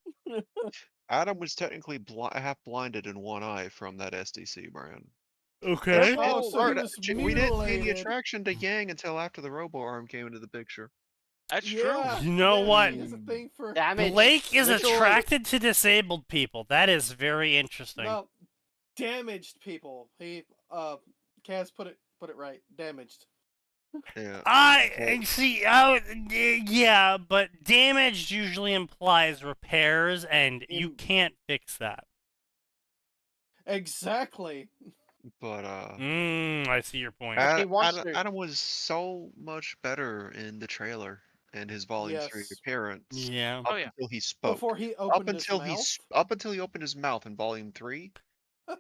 Adam was technically half blinded in one eye from that SDC brand. Okay. Oh, so he was We didn't see any mutilated. attraction to Yang until after the robo arm came into the picture. That's Yeah, You know what? There's a thing for Damage. Blake is Literally. attracted to disabled people. That is very interesting. no, damaged people. He Kaz put it right. Damaged. Yeah. Yeah, but damage usually implies repairs, and you can't fix that. Exactly. But I see your point. He wants to. Adam was so much better in the trailer and his Volume 3 Yes. appearance. Yeah. Up until he spoke. Before he Up opened until his mouth. up until he opened his mouth in Volume 3,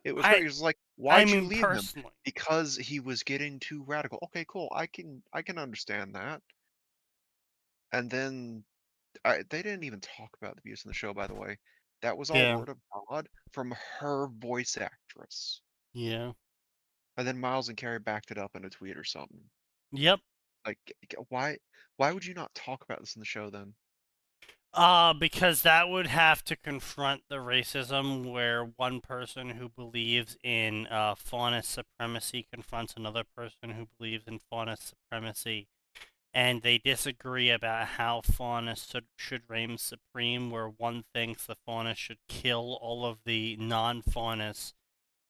it was I- great. He was like, "Why'd you mean, leave him?" personally. Because he was getting too radical. Okay, cool. I can understand that. And then they didn't even talk about the abuse in the show, by the way. That was all Yeah. word of God from her voice actress. Yeah. And then Miles and Carrie backed it up in a tweet or something. Yep. Like, why would you not talk about this in the show then? Because that would have to confront the racism where one person who believes in faunus supremacy confronts another person who believes in faunus supremacy, and they disagree about how faunus should reign supreme, where one thinks the faunus should kill all of the non-faunus,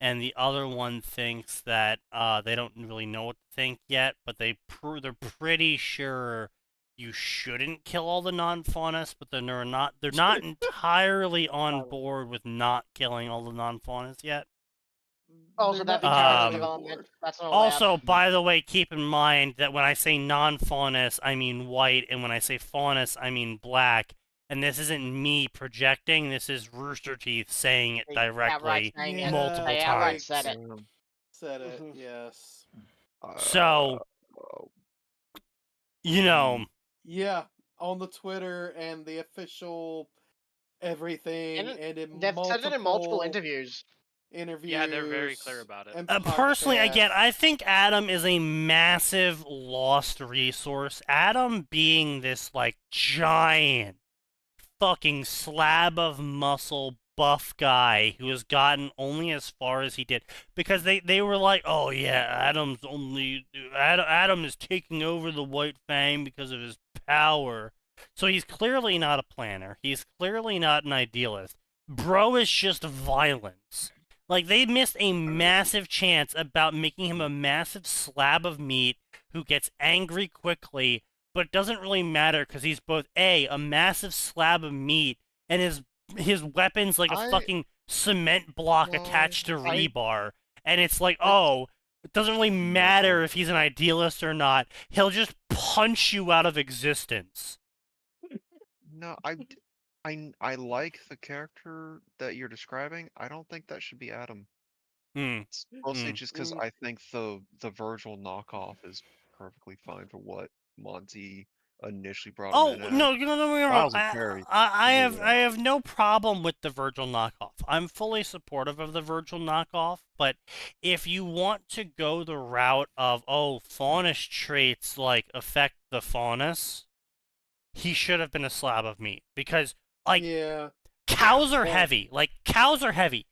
and the other one thinks that they don't really know what to think yet, but they're pretty sure you shouldn't kill all the non-faunus, but then they're not entirely on board with not killing all the non-faunus yet. Also, They're that'd be not character on development. board. That's not Also, allowed. by the way, keep in mind that when I say non-faunus, I mean white, and when I say faunus, I mean black. And this isn't me projecting, this is Rooster Teeth saying it They directly outright saying it. multiple They outright times. said it. Said it. Mhm. Yes. So, you know, Yeah, on the Twitter and the official everything, And and in They've multiple said it in multiple interviews. interviews. Yeah, they're very clear about it. and personally, again, podcasts. I think Adam is a massive lost resource. Adam being this, like, giant fucking slab of muscle buff guy who has gotten only as far as he did. Because they were like, oh yeah, Adam is taking over the White Fang because of his power. So he's clearly not a planner. He's clearly not an idealist. Bro is just violence. Like, they missed a massive chance about making him a massive slab of meat who gets angry quickly, but it doesn't really matter because he's both a massive slab of meat, and his weapon's like a fucking cement block attached to rebar. And it's like, oh, it doesn't really matter if he's an idealist or not. He'll just punch you out of existence. No, I like the character that you're describing. I don't think that should be Adam. It's mostly just because I think the Virgil knockoff is perfectly fine for what Monty initially brought him in No, as. you know, don't get me wrong. Miles and Carrie. I have no problem with the Virgil knockoff. I'm fully supportive of the Virgil knockoff, but if you want to go the route of, faunus traits like affect the faunus, he should have been a slab of meat because Yeah. cows are heavy. Like, cows are heavy.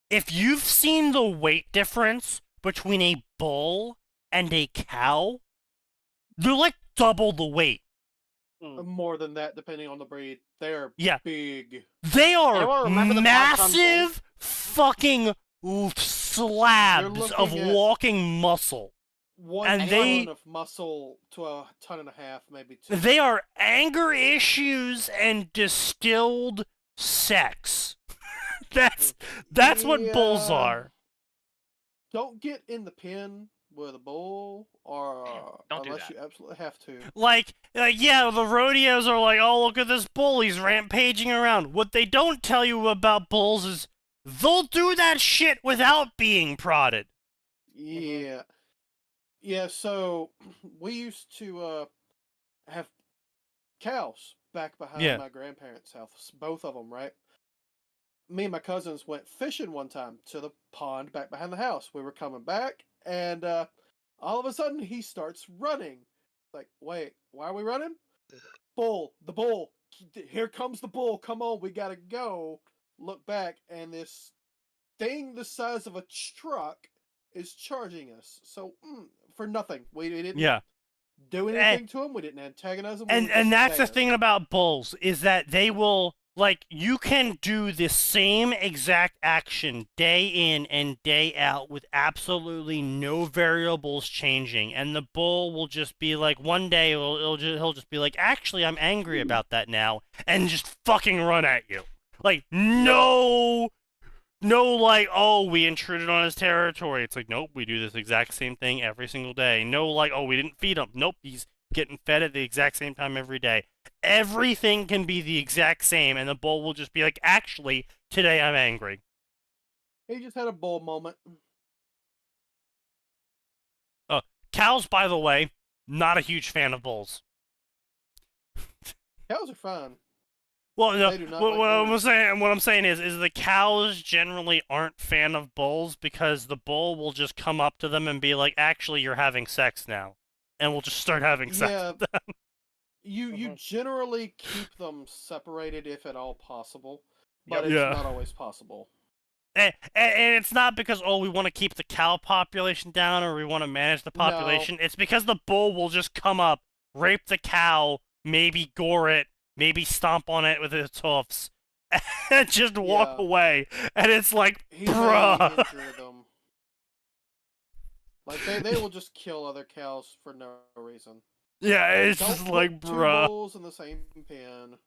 If you've seen the weight difference between a bull and a cow, they're like double the weight. More than that, depending on the breed. They're big. They are Anyone remember the part-time massive fucking slabs of looking at walking muscle. One And ton of muscle to a ton and a half, maybe two. They are anger issues and distilled sex. That's what bulls are. don't get in the pen with a bull, or Don't do unless that. you absolutely have to. Like, yeah, the rodeos are like, oh, look at this bull, he's rampaging around. What they don't tell you about bulls is they'll do that shit without being prodded. Yeah. Yeah, so we used to have cows back behind Yeah. my grandparents' house, both of them, right? Me and my cousins went fishing one time to the pond back behind the house. We were coming back, and all of a sudden he starts running. Like, wait, why are we running? Bull, the bull. Here comes the bull. Come on, we gotta go. Look back, and this thing the size of a truck is charging us. So, for nothing. We didn't Yeah. do anything to him. We didn't antagonize him. We were And just that's the there. thing about bulls, is that they will, like, you can do the same exact action day in and day out with absolutely no variables changing, and the bull will just be like, one day he'll just be like, actually, I'm angry about that now, and just fucking run at you. Like, no, like, oh, we intruded on his territory. It's like, nope, we do this exact same thing every single day. No, like, oh, we didn't feed him. Nope, he's getting fed at the exact same time every day. Everything can be the exact same, and the bull will just be like, actually, today I'm angry. He just had a bull moment. Cows, by the way, not a huge fan of bulls. Cows are fine. Well, no, They do not what like I'm saying is the cows generally aren't fan of bulls because the bull will just come up to them and be like, actually, you're having sex now. And we'll just start having sex Yeah. with them. You generally keep them separated if at all possible, but Yep. it's Yeah. not always possible. And it's not because, oh, we want to keep the cow population down or we want to manage the population. It's because the bull will just come up, rape the cow, maybe gore it, maybe stomp on it with its hoofs, and just walk Yeah. away. And it's like, He may bruh. injure them. Like they will just kill other cows for no reason. Yeah, it's Don't just put like, two bruh. bulls in the same pen.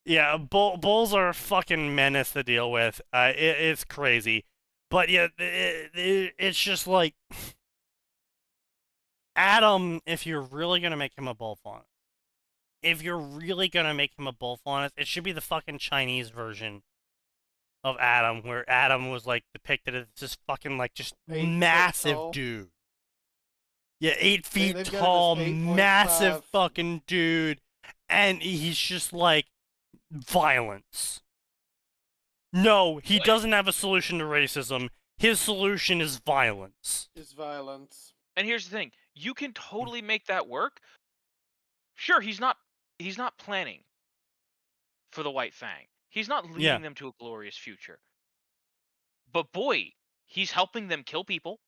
Yeah, bulls are a fucking menace to deal with. It's crazy. But yeah, it's just like, Adam, if you're really gonna make him a bull faunus, it should be the fucking Chinese version of Adam, where Adam was like depicted as this fucking like just 8 foot massive tall. dude. Yeah, 8 feet they've got him as tall, 8.5. massive fucking dude, and he's just like violence. No, he doesn't have a solution to racism. His solution is violence. Is violence. And here's the thing: you can totally make that work. Sure, he's not planning for the White Fang. He's not leading them to a glorious future. But boy, he's helping them kill people.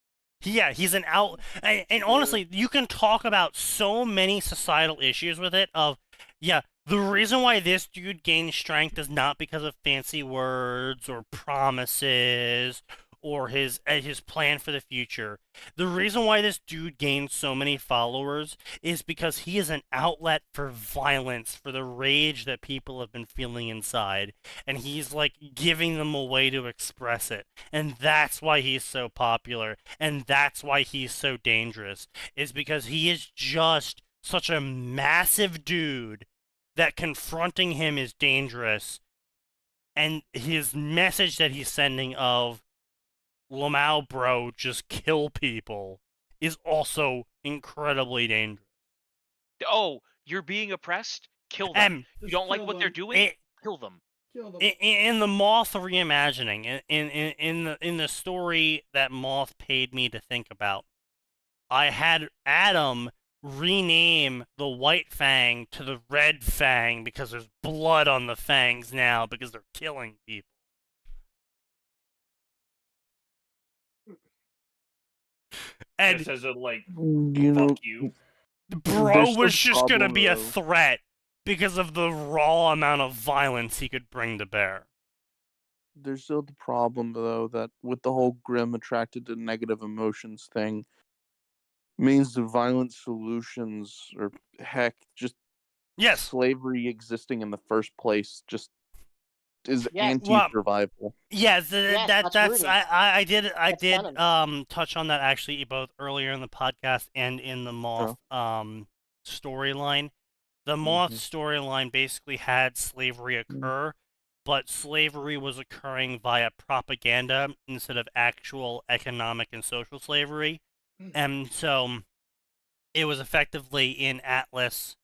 Yeah, he's an out. And honestly, you can talk about so many societal issues with it. The reason why this dude gains strength is not because of fancy words or promises or his plan for the future. The reason why this dude gains so many followers is because he is an outlet for violence, for the rage that people have been feeling inside, and he's like giving them a way to express it. And that's why he's so popular, and that's why he's so dangerous, is because he is just such a massive dude that confronting him is dangerous, and his message that he's sending of Lamau, bro, just kill people, is also incredibly dangerous. Oh, you're being oppressed? Kill them. You don't like kill what they're them. doing? Kill them. Kill them. In the Moth reimagining, in the story that Moth paid me to think about, I had Adam rename the White Fang to the Red Fang because there's blood on the fangs now because they're killing people. And Just as a like, You know, fuck you. bro there's was a just gonna problem, be a though. threat because of the raw amount of violence he could bring to bear. There's still the problem, though, that with the whole grim attracted to negative emotions thing, means the violent solutions, or heck, just Yes. slavery existing in the first place, just is Yes. anti-survival. Yes, Yes, that's that's Rudy. I did That's canon. touch on that actually both earlier in the podcast and in the Moth storyline. The Moth storyline basically had slavery occur, but slavery was occurring via propaganda instead of actual economic and social slavery. And so it was effectively in Atlas,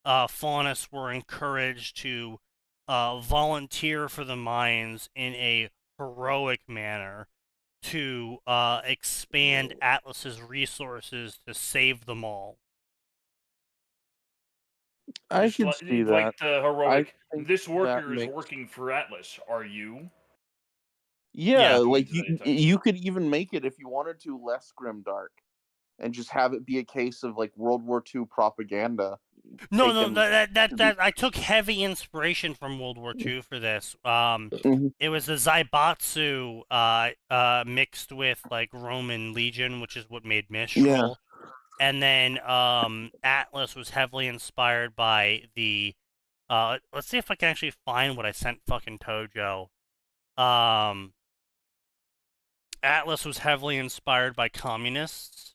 Faunus were encouraged to volunteer for the mines in a heroic manner to expand Atlas's resources to save them all. I Just can like, see that. like the heroic. think This that worker is makes- working for Atlas. Are you? Yeah, Yeah. like Anytime you could even make it, if you wanted to, less grimdark, and just have it be a case of like World War II propaganda. No, taken- that I took heavy inspiration from World War II for this. Mhm. It was the Zaibatsu mixed with like Roman Legion, which is what made Mistral. And then Atlas was heavily inspired by the let's see if I can actually find what I sent fucking Tojo. Atlas was heavily inspired by communists.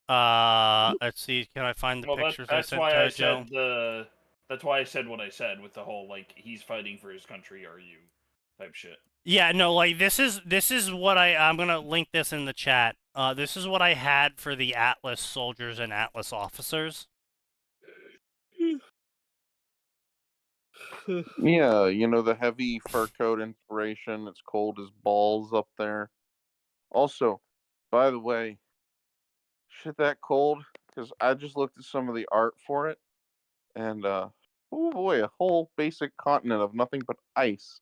Let's see, can I find the pictures I that's sent why Tojo? I said That's why I said what I said with the whole like he's fighting for his country. Are you? Type shit. Yeah, no, like this is what I'm gonna link this in the chat. This is what I had for the Atlas soldiers and Atlas officers. Yeah, the heavy fur coat inspiration. It's cold as balls up there. Also, by the way, shit that cold, because I just looked at some of the art for it, and oh boy, a whole basic continent of nothing but ice.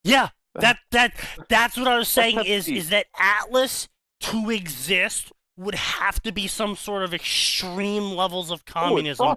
Yeah, that's what I was saying That's is that Atlas to exist would have to be some sort of extreme levels of communism.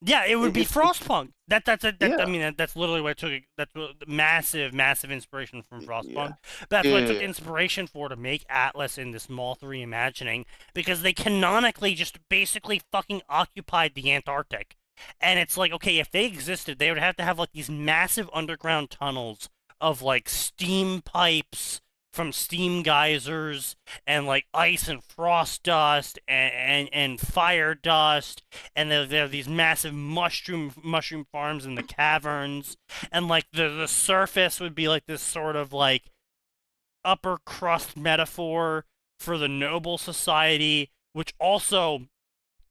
Yeah, it would be Frostpunk. That's Yeah. I mean that's literally what I took. That's massive inspiration from Frostpunk. Yeah. But that's what I took Yeah. inspiration for to make Atlas in this Moth reimagining, because they canonically just basically fucking occupied the Antarctic. And it's like, okay, if they existed, they would have to have like these massive underground tunnels of like steam pipes from steam geysers and like ice and frost dust and fire dust, and there are these massive mushroom farms in the caverns, and like the surface would be like this sort of like upper crust metaphor for the noble society, which also,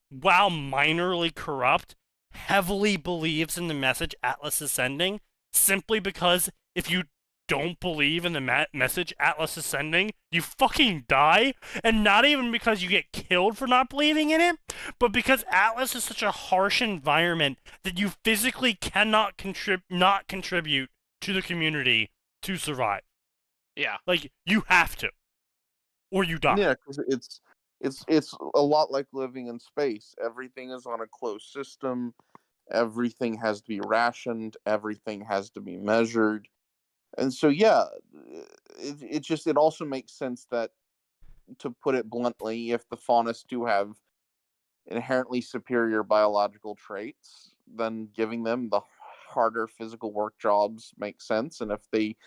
while minorly corrupt, heavily believes in the message Atlas is sending, simply because if you don't believe in the message Atlas is sending, you fucking die, and not even because you get killed for not believing in it, but because Atlas is such a harsh environment that you physically cannot not contribute to the community to survive. Yeah. Like, you have to, or you die. Yeah, because it's a lot like living in space. Everything is on a closed system. Everything has to be rationed. Everything has to be measured. And so, yeah, it also makes sense that, to put it bluntly, if the Faunus do have inherently superior biological traits, then giving them the harder physical work jobs makes sense. And if they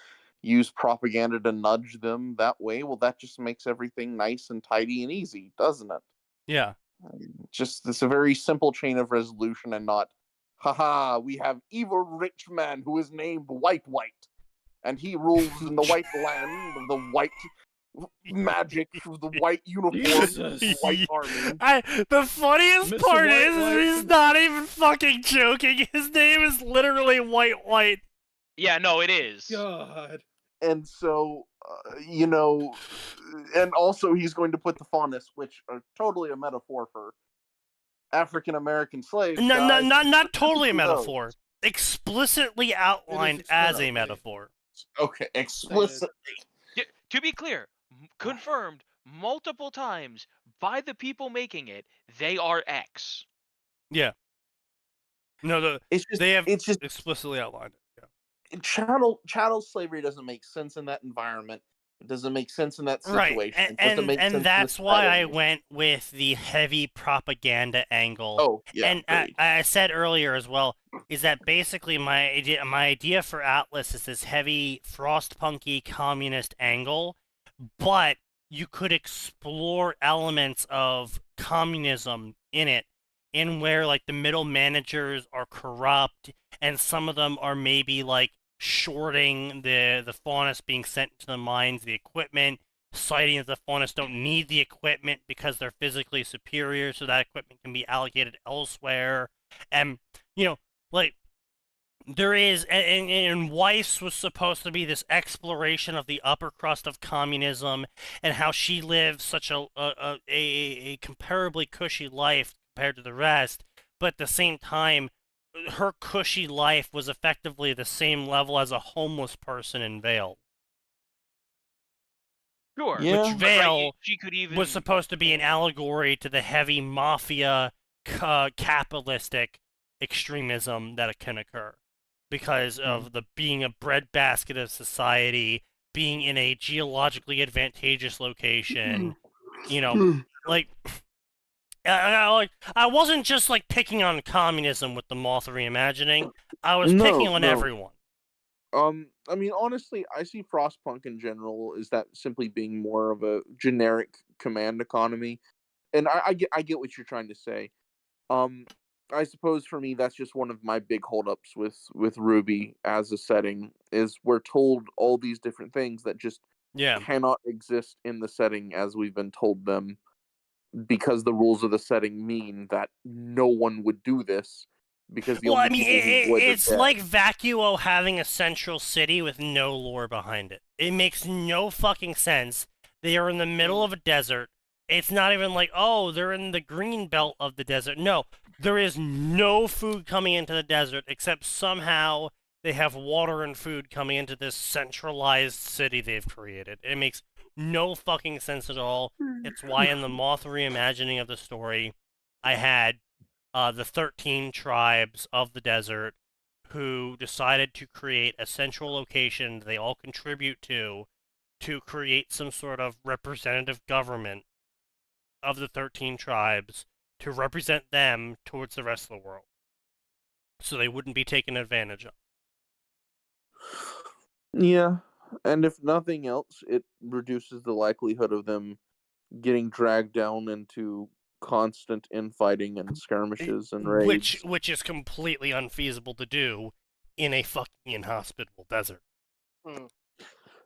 use propaganda to nudge them that way, well, that just makes everything nice and tidy and easy, doesn't it? Yeah. Just, it's a very simple chain of resolution, and not, haha, we have evil rich man who is named White, and he rules in the white land of the white magic, of the white uniform, the white army. The funniest Mr. part White is White. he's not even fucking joking. His name is literally White. Yeah, no, it is. God. And so, and also he's going to put the Faunus, which are totally a metaphor for African American slaves. Not totally a Who knows? metaphor. Explicitly outlined as a explicitly. metaphor. Okay, explicit. To be clear, confirmed multiple times by the people making it, they are X. Yeah. No, It's just, they have it's just explicitly outlined it. Yeah. chattel slavery doesn't make sense in that environment. It doesn't make sense in that Right, situation. and It doesn't make sense in the that's why I setting. went with the heavy propaganda angle. Oh, yeah, And I said earlier as well, is that basically my idea for Atlas is this heavy frostpunky communist angle, but you could explore elements of communism in it, in where like the middle managers are corrupt, and some of them are maybe like shorting the faunists being sent to the mines, the equipment, citing that the faunists don't need the equipment because they're physically superior, so that equipment can be allocated elsewhere. And, you know, like, there is, and Weiss was supposed to be this exploration of the upper crust of communism and how she lived such a comparably cushy life compared to the rest, but at the same time, her cushy life was effectively the same level as a homeless person in Vale. Sure. Yeah. Which Vale she could even was supposed to be an allegory to the heavy mafia capitalistic extremism that can occur because of the being a breadbasket of society, being in a geologically advantageous location, you know, like I wasn't just like picking on communism with the Moth reimagining. I was picking on everyone. I mean, honestly, I see Frostpunk in general is that simply being more of a generic command economy, and I get what you're trying to say. I suppose for me that's just one of my big holdups with Ruby as a setting is we're told all these different things that just cannot exist in the setting as we've been told them, because the rules of the setting mean that no one would do this. Because the only people who would it's like Vacuo having a central city with no lore behind it. It makes no fucking sense. They are in the middle of a desert. It's not even like, oh, they're in the green belt of the desert. No, there is no food coming into the desert, except somehow they have water and food coming into this centralized city they've created. It makes no fucking sense at all. It's why in the Moth reimagining of the story, I had the 13 tribes of the desert who decided to create a central location they all contribute to create some sort of representative government of the 13 tribes to represent them towards the rest of the world, so they wouldn't be taken advantage of. Yeah, and if nothing else, it reduces the likelihood of them getting dragged down into constant infighting and skirmishes and raids. Which is completely unfeasible to do in a fucking inhospitable desert.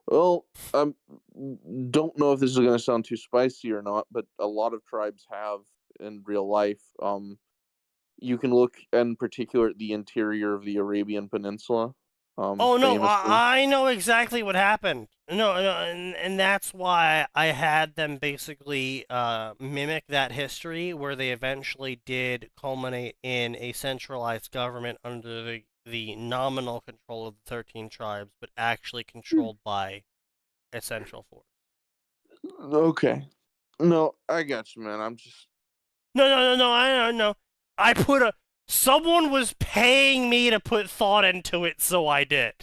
Well, don't know if this is going to sound too spicy or not, but a lot of tribes have in real life. You can look in particular at the interior of the Arabian Peninsula. Oh no, I know exactly what happened. No, and that's why I had them basically mimic that history, where they eventually did culminate in a centralized government under the nominal control of the 13 tribes, but actually controlled by a central force. Okay. No, I got you, man. I'm just... No, I know. Someone was paying me to put thought into it, so I did.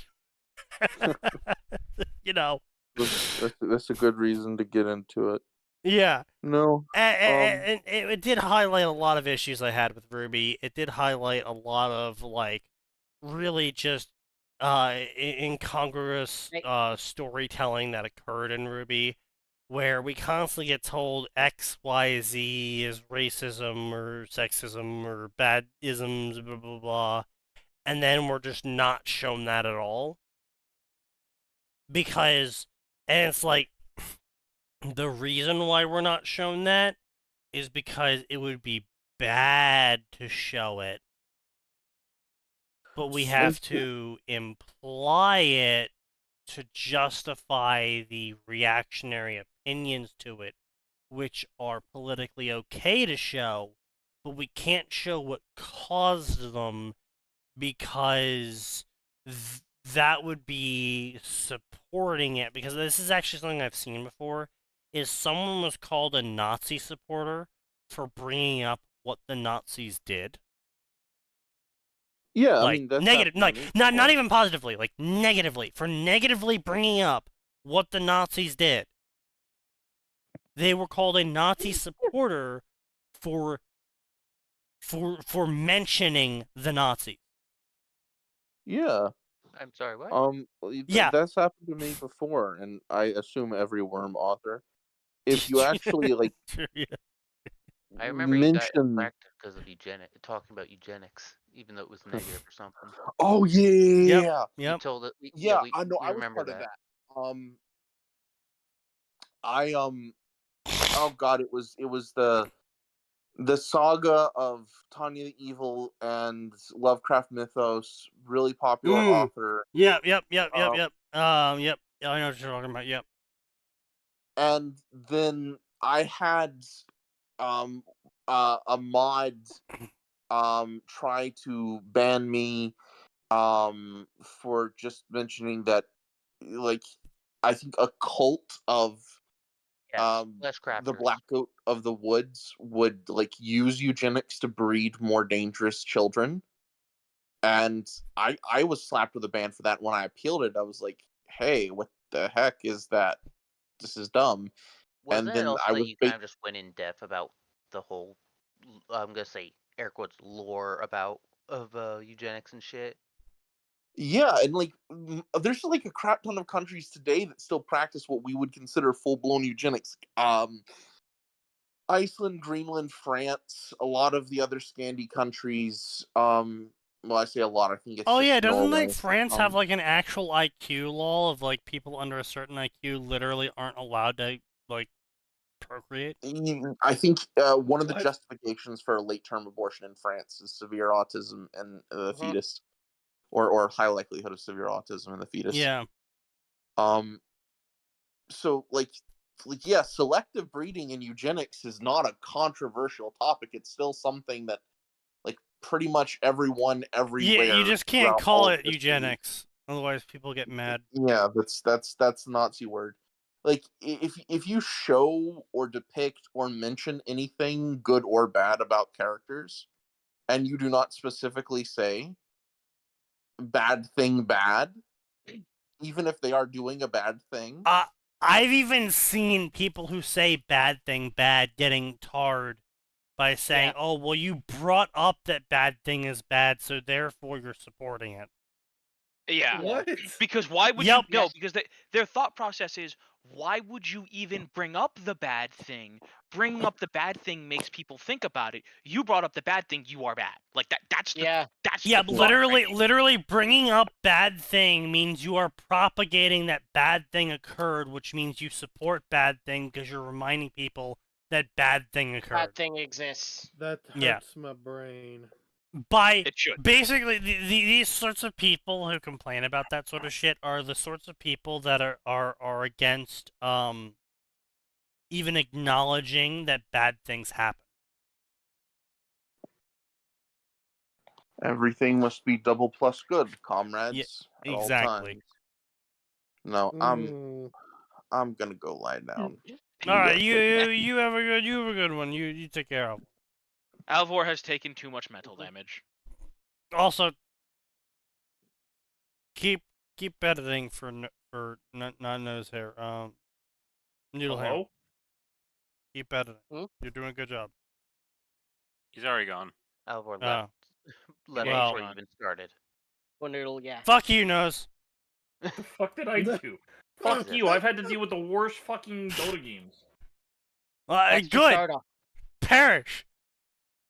You know. That's a good reason to get into it. Yeah. No. And it did highlight a lot of issues I had with Ruby. It did highlight a lot of, like, really just incongruous storytelling that occurred in Ruby, where we constantly get told X, Y, Z is racism or sexism or bad isms, blah, blah, blah, and then we're just not shown that at all. Because, and it's like, the reason why we're not shown that is because it would be bad to show it, but we have to imply it to justify the reactionary opinions to it, which are politically okay to show, but we can't show what caused them because that would be supporting it. Because this is actually something I've seen before, is someone was called a Nazi supporter for bringing up what the Nazis did. Yeah, like, I mean, that's negative, like not even positively, like negatively, for negatively bringing up what the Nazis did. They were called a Nazi supporter for mentioning the Nazis. Yeah. I'm sorry, what? Yeah. That's happened to me before, and I assume every worm author. If you actually like Yeah. I remember you got mention, infected because of talking about eugenics, even though it was negative or something. oh yeah, You told it. yeah, we I know, I was remember part of that. that. I oh god, it was the saga of Tanya the Evil and Lovecraft mythos, really popular author. Yep. Yep. Yep. Yep. I know what you're talking about. Yep. And then I had a mod try to ban me for just mentioning that, like, I think a cult of Less the crafters. black goat of the woods would like use eugenics to breed more dangerous children, and I was slapped with a ban for that. When I appealed it, I was like, hey, what the heck is that? This is dumb. Wasn't And it then also I that was you kind of just went in depth about the whole, I'm gonna say air quotes, lore of eugenics and shit? yeah, and like there's like a crap ton of countries today that still practice what we would consider full-blown eugenics. Iceland, Greenland, France, a lot of the other Scandi countries. Well, I say a lot. I think it's Oh just yeah, doesn't Norway. like France have like an actual IQ law of like people under a certain IQ literally aren't allowed to like procreate? I think one of the What? justifications for a late-term abortion in France is severe autism in the fetus, or high likelihood of severe autism in the fetus. Yeah. So like yeah, selective breeding and eugenics is not a controversial topic. It's still something that like pretty much everyone everywhere. Yeah, you just can't throughout call all of it history. eugenics, otherwise people get mad. Yeah, that's Nazi word. Like if you show or depict or mention anything good or bad about characters, and you do not specifically say bad thing bad, even if they are doing a bad thing. I've even seen people who say bad thing bad getting tarred by saying, "Oh, well, you brought up that bad thing is bad, so therefore you're supporting it." Yeah. What? Because why would Yep. you? No, because their thought process is, why would you even bring up the bad thing? Bringing up the bad thing makes people think about it. You brought up the bad thing. You are bad. Like that. That's the. That's Yeah, the thought literally bringing up bad thing means you are propagating that bad thing occurred, which means you support bad thing because you're reminding people that bad thing occurred. That thing exists. That Yeah. hurts my brain. By It should. basically these sorts of people who complain about that sort of shit are the sorts of people that are against even acknowledging that bad things happen. Everything must be double plus good, comrades. Yeah, at all exactly. times. No, I'm gonna go lie down. All right, you have a good one. You take care of. Alvor has taken too much mental damage. Also, keep editing for not nose hair. Noodle hair. Hello? Keep editing. You're doing a good job. He's already gone. Alvor left. Left well, before you even started. Well, Noodle, yeah. Fuck you, nose. What the fuck did I do? Fuck you, I've had to deal with the worst fucking Dota games. Good. Perish.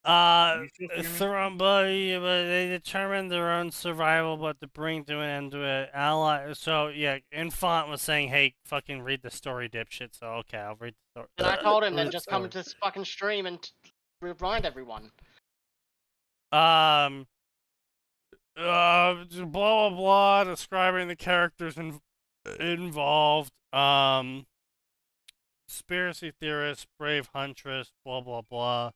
You still hear me? But they determine their own survival, but to bring to an end to an ally. So yeah, Infant was saying, "Hey, fucking read the story, dipshit." So okay, I'll read the story. And I told him then just come to this fucking stream and remind everyone. Blah blah blah, describing the characters involved. Conspiracy theorist, brave huntress, blah blah blah.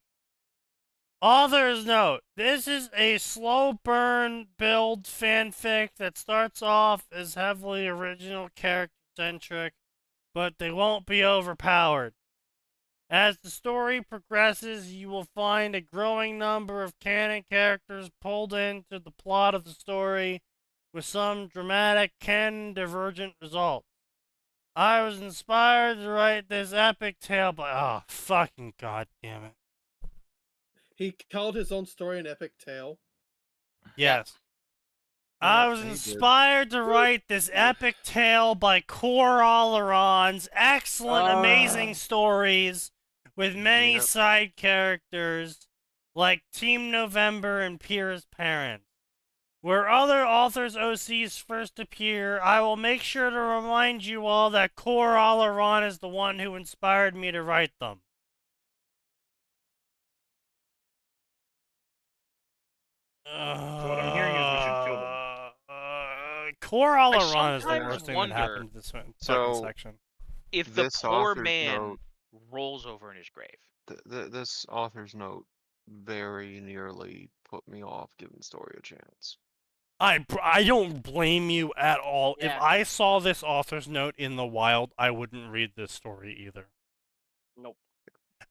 Author's note: this is a slow burn build fanfic that starts off as heavily original character centric, but they won't be overpowered. As the story progresses, you will find a growing number of canon characters pulled into the plot of the story, with some dramatic canon divergent results. I was inspired to write this epic tale, but oh, fucking goddamn it. He called his own story an epic tale. Yes. I was he did. inspired to write this epic tale by Core Oleron's excellent, amazing stories with many Yep. side characters like Team November and Pyrrha's parents. Where other authors' OCs first appear, I will make sure to remind you all that Core Oleron is the one who inspired me to write them. So what I'm hearing is we should kill them. Core Oleron is the sometimes worst thing that wonder happened to this fucking So- section. If the This poor author's man note- rolls over in his grave. This author's note very nearly put me off giving the story a chance. I don't blame you at all. If Yeah. I saw this author's note in the wild, I wouldn't read this story either. Nope.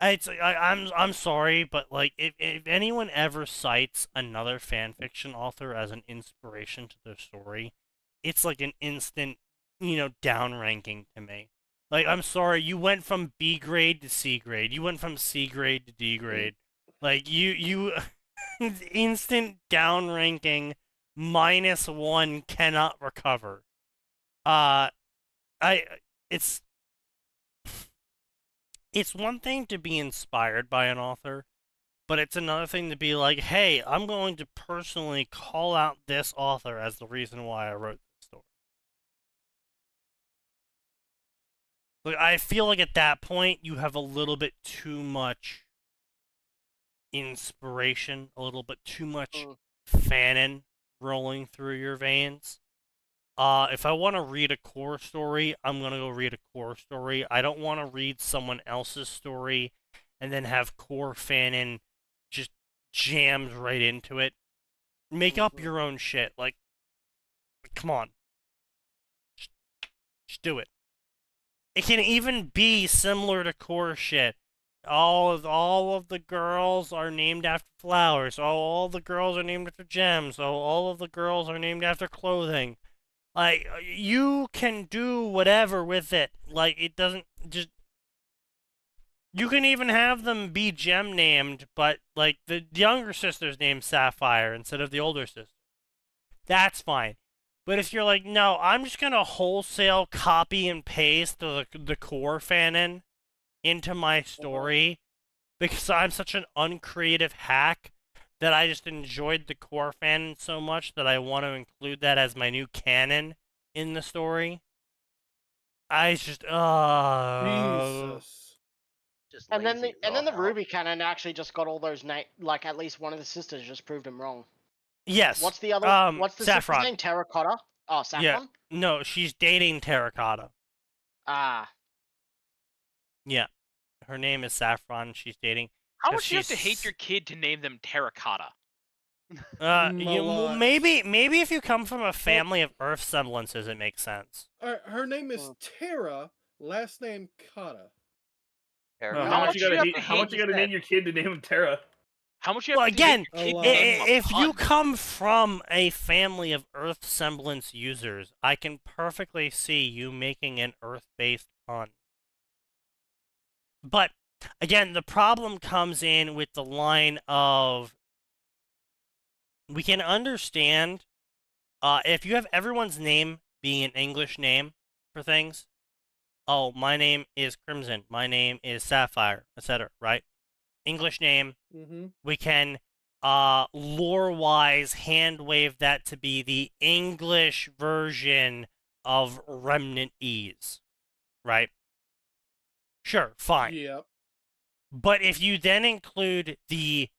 I'm sorry, but like if anyone ever cites another fan fiction author as an inspiration to their story, it's like an instant, down ranking to me. Like, I'm sorry, you went from B grade to C grade. You went from C grade to D grade. Like you instant down ranking, -1 cannot recover. It's one thing to be inspired by an author, but it's another thing to be like, hey, I'm going to personally call out this author as the reason why I wrote this story. Like, I feel like at that point, you have a little bit too much inspiration, a little bit too much fanon rolling through your veins. If I want to read a core story, I'm going to go read a core story. I don't want to read someone else's story and then have core fanon just jammed right into it. Make up your own shit. Like, come on. Just do it. It can even be similar to core shit. All of the girls are named after flowers. All the girls are named after gems. All of the girls are named after clothing. Like, you can do whatever with it. Like, it doesn't just... You can even have them be gem named, but, like, the younger sister's named Sapphire instead of the older sister. That's fine. But if you're like, no, I'm just gonna wholesale copy and paste the core fanon into my story because I'm such an uncreative hack that I just enjoyed the core fanon so much that I want to include that as my new canon in the story. I just, Jesus. Just And then lazy the as all hell. Ruby canon actually just got all those like at least one of the sisters just proved him wrong. Yes. What's the other? What's the Saffron. sister's name? Terracotta. Oh, Saffron. Yeah. No, she's dating Terracotta. Ah. Yeah. Her name is Saffron. She's dating. How 'cause much do you have to hate she's- your kid to name them Terracotta? Lot. Maybe if you come from a family of Earth semblances, it makes sense. Her name is Terra, last name Kata. Terrible. How much you you gotta have to how much you hate gotta name your kid to name him Terra? How much you have Well, to again, hate your a kid lot. to name them a If you pun? come from a family of Earth semblance users, I can perfectly see you making an Earth-based pun. But, again, the problem comes in with the line of, we can understand, if you have everyone's name being an English name for things, oh, my name is Crimson, my name is Sapphire, etc., right? English name, Mm-hmm. we can lore-wise hand-wave that to be the English version of Remnant Ease, right? Sure, fine. Yep. But if you then include the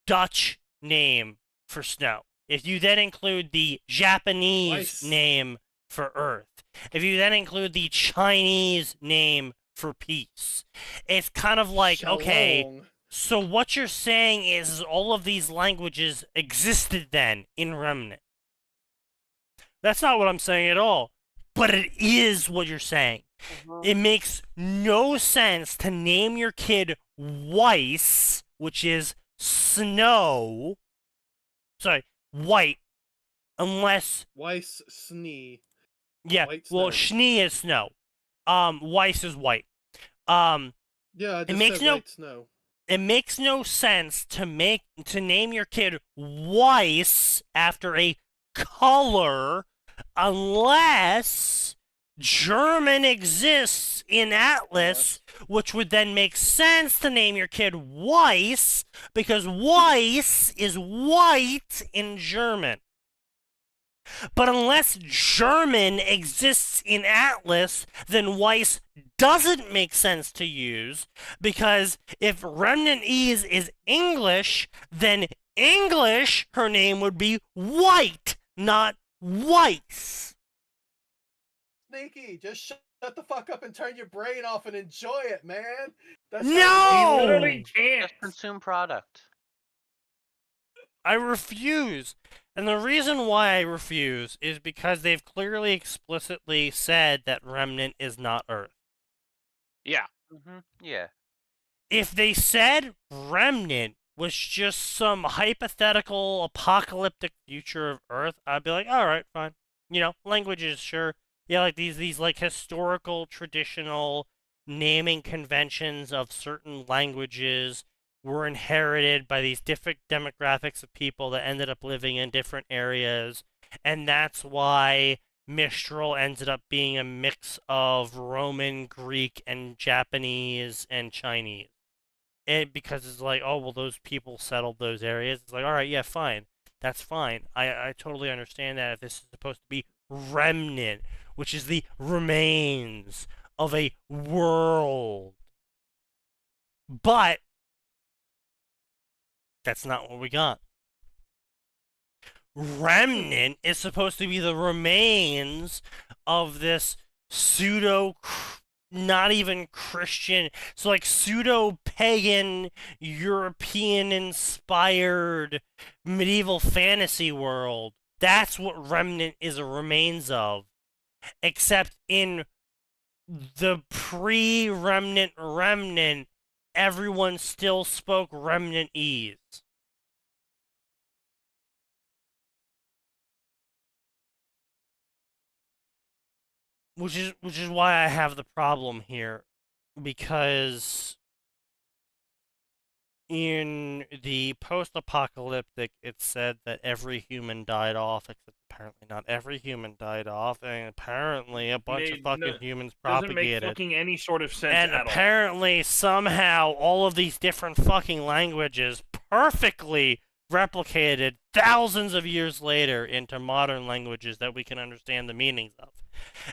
Dutch name for snow, if you then include the Japanese Nice. name for Earth, if you then include the Chinese name for peace, it's kind of like, okay, Shalom. so what you're saying is all of these languages existed then in Remnant. That's not what I'm saying at all. But it is what you're saying. It makes no sense to name your kid Weiss, which is snow. Sorry, white. Unless, Weiss Snee. yeah, White well, snow. Schnee is snow. Weiss is white. Yeah, I just makes said no white snow. It makes no sense to name your kid Weiss after a color unless German exists in Atlas, which would then make sense to name your kid Weiss because Weiss is white in German. But unless German exists in Atlas, then Weiss doesn't make sense to use, because if Remnantese is English, then English, her name would be White, not Weiss. Sneaky, just shut the fuck up and turn your brain off and enjoy it, man. That's No! You literally can't. Just consume product. I refuse. And the reason why I refuse is because they've clearly explicitly said that Remnant is not Earth. Yeah. Yeah. If they said Remnant was just some hypothetical apocalyptic future of Earth, I'd be like, all right, fine. You know, languages, sure. Yeah, like these like historical, traditional naming conventions of certain languages were inherited by these different demographics of people that ended up living in different areas, and that's why Mistral ended up being a mix of Roman, Greek, and Japanese and Chinese. Because it's like, oh, well, those people settled those areas. It's like, all right, yeah, fine. That's fine. I totally understand that if this is supposed to be remnant, which is the remains of a world. But that's not what we got. Remnant is supposed to be the remains of this pseudo, not even Christian, so like pseudo-pagan, European-inspired medieval fantasy world. That's what Remnant is a remains of. Except in the pre-Remnant Remnant, everyone still spoke Remnantese. Which is why I have the problem here, because in the post-apocalyptic, it said that every human died off, except apparently not every human died off, and apparently a bunch of fucking humans propagated. Doesn't make fucking any sort of sense and at all. apparently, somehow, all of these different fucking languages perfectly replicated thousands of years later into modern languages that we can understand the meanings of.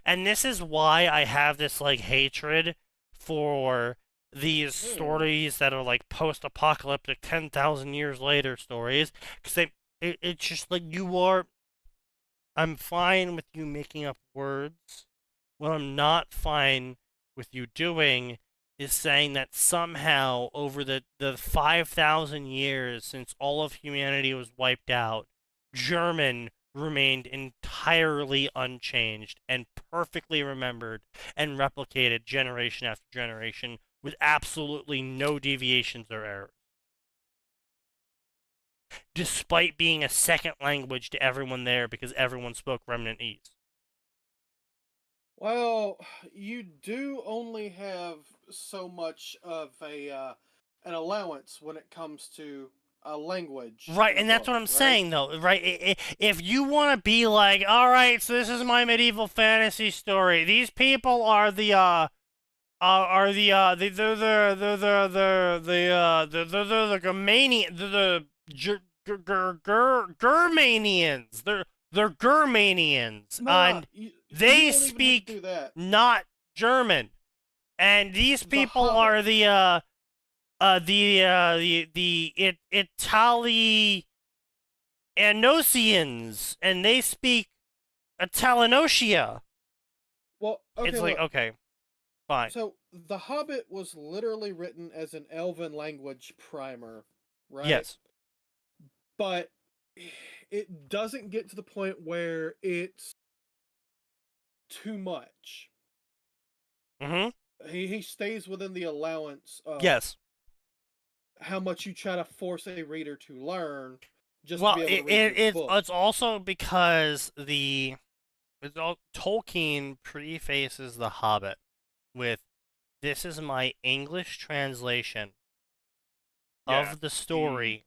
And this is why I have this, like, hatred for these stories that are, like, post-apocalyptic 10,000 years later stories. Because it's just like, I'm fine with you making up words. What I'm not fine with you doing is saying that somehow over the 5,000 years since all of humanity was wiped out, German remained entirely unchanged and perfectly remembered and replicated generation after generation with absolutely no deviations or errors. Despite being a second language to everyone there because everyone spoke Remnantese. Well, you do only have so much of an allowance when it comes to a language. Right, and that's what I'm saying, though, right? If you want to be like, all right, so this is my medieval fantasy story. These people are the Germanians. They're Germanians, and they speak not German, and these people are the Italianosians, and they speak Italinosia. Well, okay, it's like, okay, fine. So, The Hobbit was literally written as an Elven language primer, right? Yes. But it doesn't get to the point where it's too much. Mm-hmm. He stays within the allowance of how much you try to force a reader to learn. Just to be able to read the book. It's also because Tolkien prefaces The Hobbit with, this is my English translation Yeah, of the story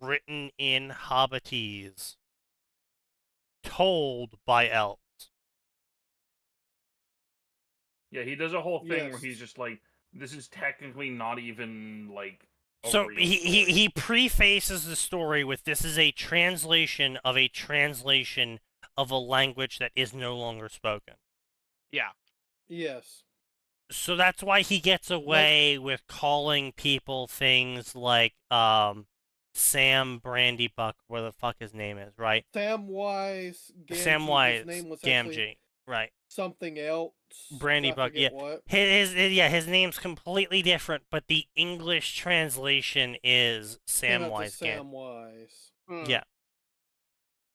written in Hobbitese, told by elves. Yeah, he does a whole thing where Yes. he's just like, this is technically not even like a So real he story. he prefaces the story with, this is a translation of a language that is no longer spoken. Yeah. Yes. So that's why he gets away with calling people things like Sam Brandybuck, where the fuck his name is, right? Samwise Gamgee. Sam Wise His name was actually Gamgee, right? something else. Brandybuck, I forget yeah. what. His name's completely different, but the English translation is Came out to Samwise Gamgee. Samwise. Yeah.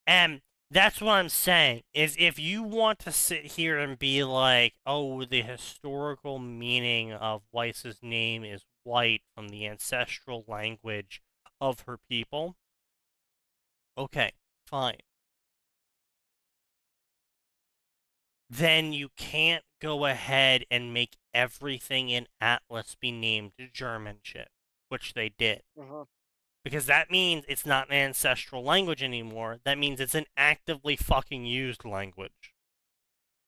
And that's what I'm saying, is if you want to sit here and be like, oh, the historical meaning of Weiss's name is white from the ancestral language of her people, okay, fine. Then you can't go ahead and make everything in Atlas be named German shit, which they did. Because that means it's not an ancestral language anymore. That means it's an actively fucking used language.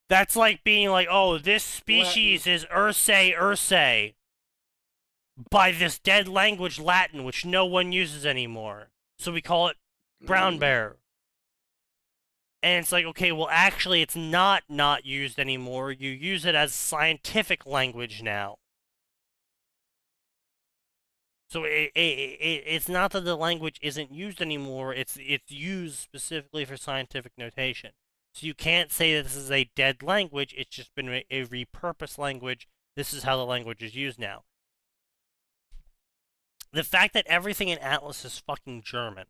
That's like being like, oh, this species is Ursae by this dead language Latin, which no one uses anymore. So we call it brown bear. And it's like, okay, well, actually, it's not used anymore. You use it as scientific language now. So it's not that the language isn't used anymore, it's used specifically for scientific notation. So you can't say that this is a dead language, it's just been a repurposed language. This is how the language is used now. The fact that everything in Atlas is fucking German,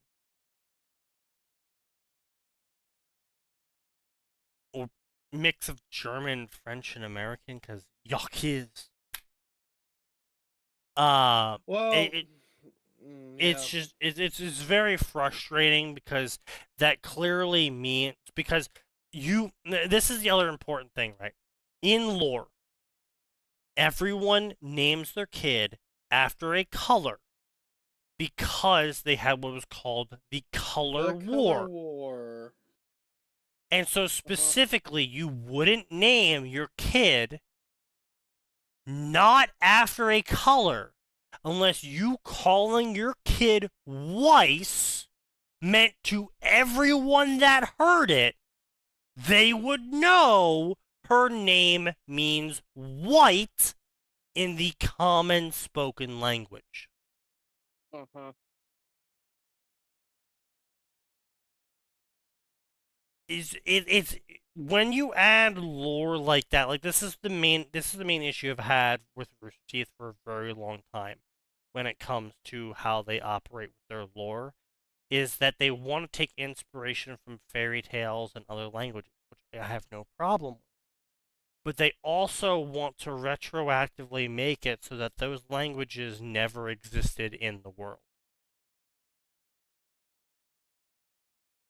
or mix of German, French, and American, because yuck is. Well, it's just it's very frustrating, because that clearly means, because this is the other important thing, right? In lore, everyone names their kid after a color because they had what was called the Color War. And so specifically, you wouldn't name your kid not after a color unless you calling your kid Weiss meant to everyone that heard it, they would know her name means white in the common spoken language. It's when you add lore like that, like this is the main issue I've had with Rooster Teeth for a very long time when it comes to how they operate with their lore, is that they want to take inspiration from fairy tales and other languages, which I have no problem with. But they also want to retroactively make it so that those languages never existed in the world.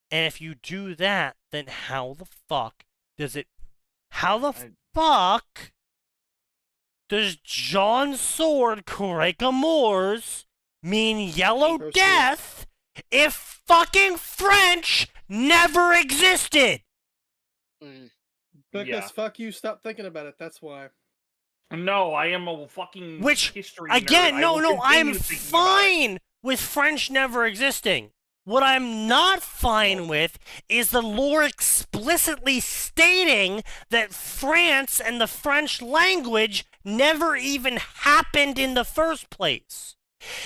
And if you do that, then how the fuck does John's sword Coraca mean yellow death if fucking French never existed? Because fuck you, stop thinking about it, that's why. No, I am a fucking history again, nerd. I'm fine with French never existing. What I'm not fine with is the lore explicitly stating that France and the French language never even happened in the first place.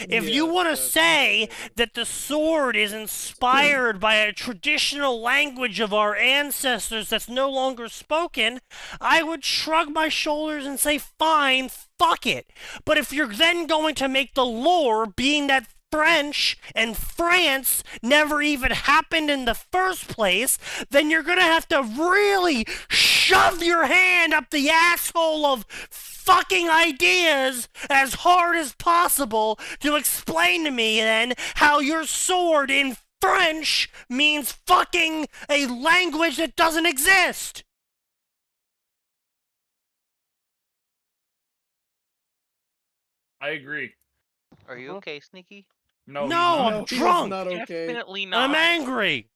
If you want to say that the sword is inspired by a traditional language of our ancestors that's no longer spoken, I would shrug my shoulders and say, fine, fuck it. But if you're then going to make the lore being that French and France never even happened in the first place, then you're gonna have to really shove your hand up the asshole of fucking ideas as hard as possible to explain to me then how your sword in French means fucking a language that doesn't exist. I agree. Are you okay, Sneaky? No, he's No, not. I'm No, he is drunk. not okay. Definitely not. I'm angry.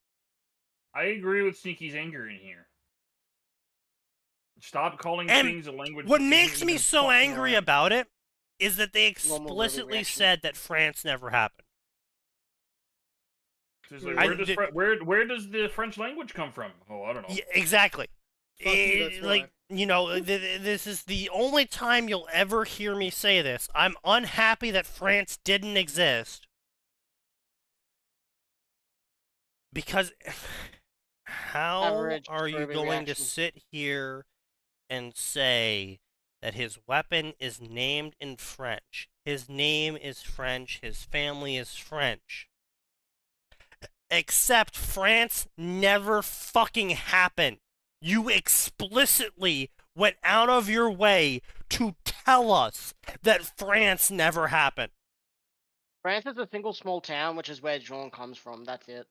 I agree with Sneaky's anger in here. Stop calling And things a language. What that makes isn't me even so fucking angry around. about it is that they Normal movie explicitly reaction. said that France never happened. It's like, I where does did- where does the French language come from? Oh, I don't know. Yeah, exactly. Fuck you, that's Like, you know, this is the only time you'll ever hear me say this. I'm unhappy that France didn't exist. Because how Average are you movie going to reaction. sit here and say that his weapon is named in French? His name is French, his family is French. Except France never fucking happened. You explicitly went out of your way to tell us that France never happened. France is a single small town, which is where John comes from. That's it.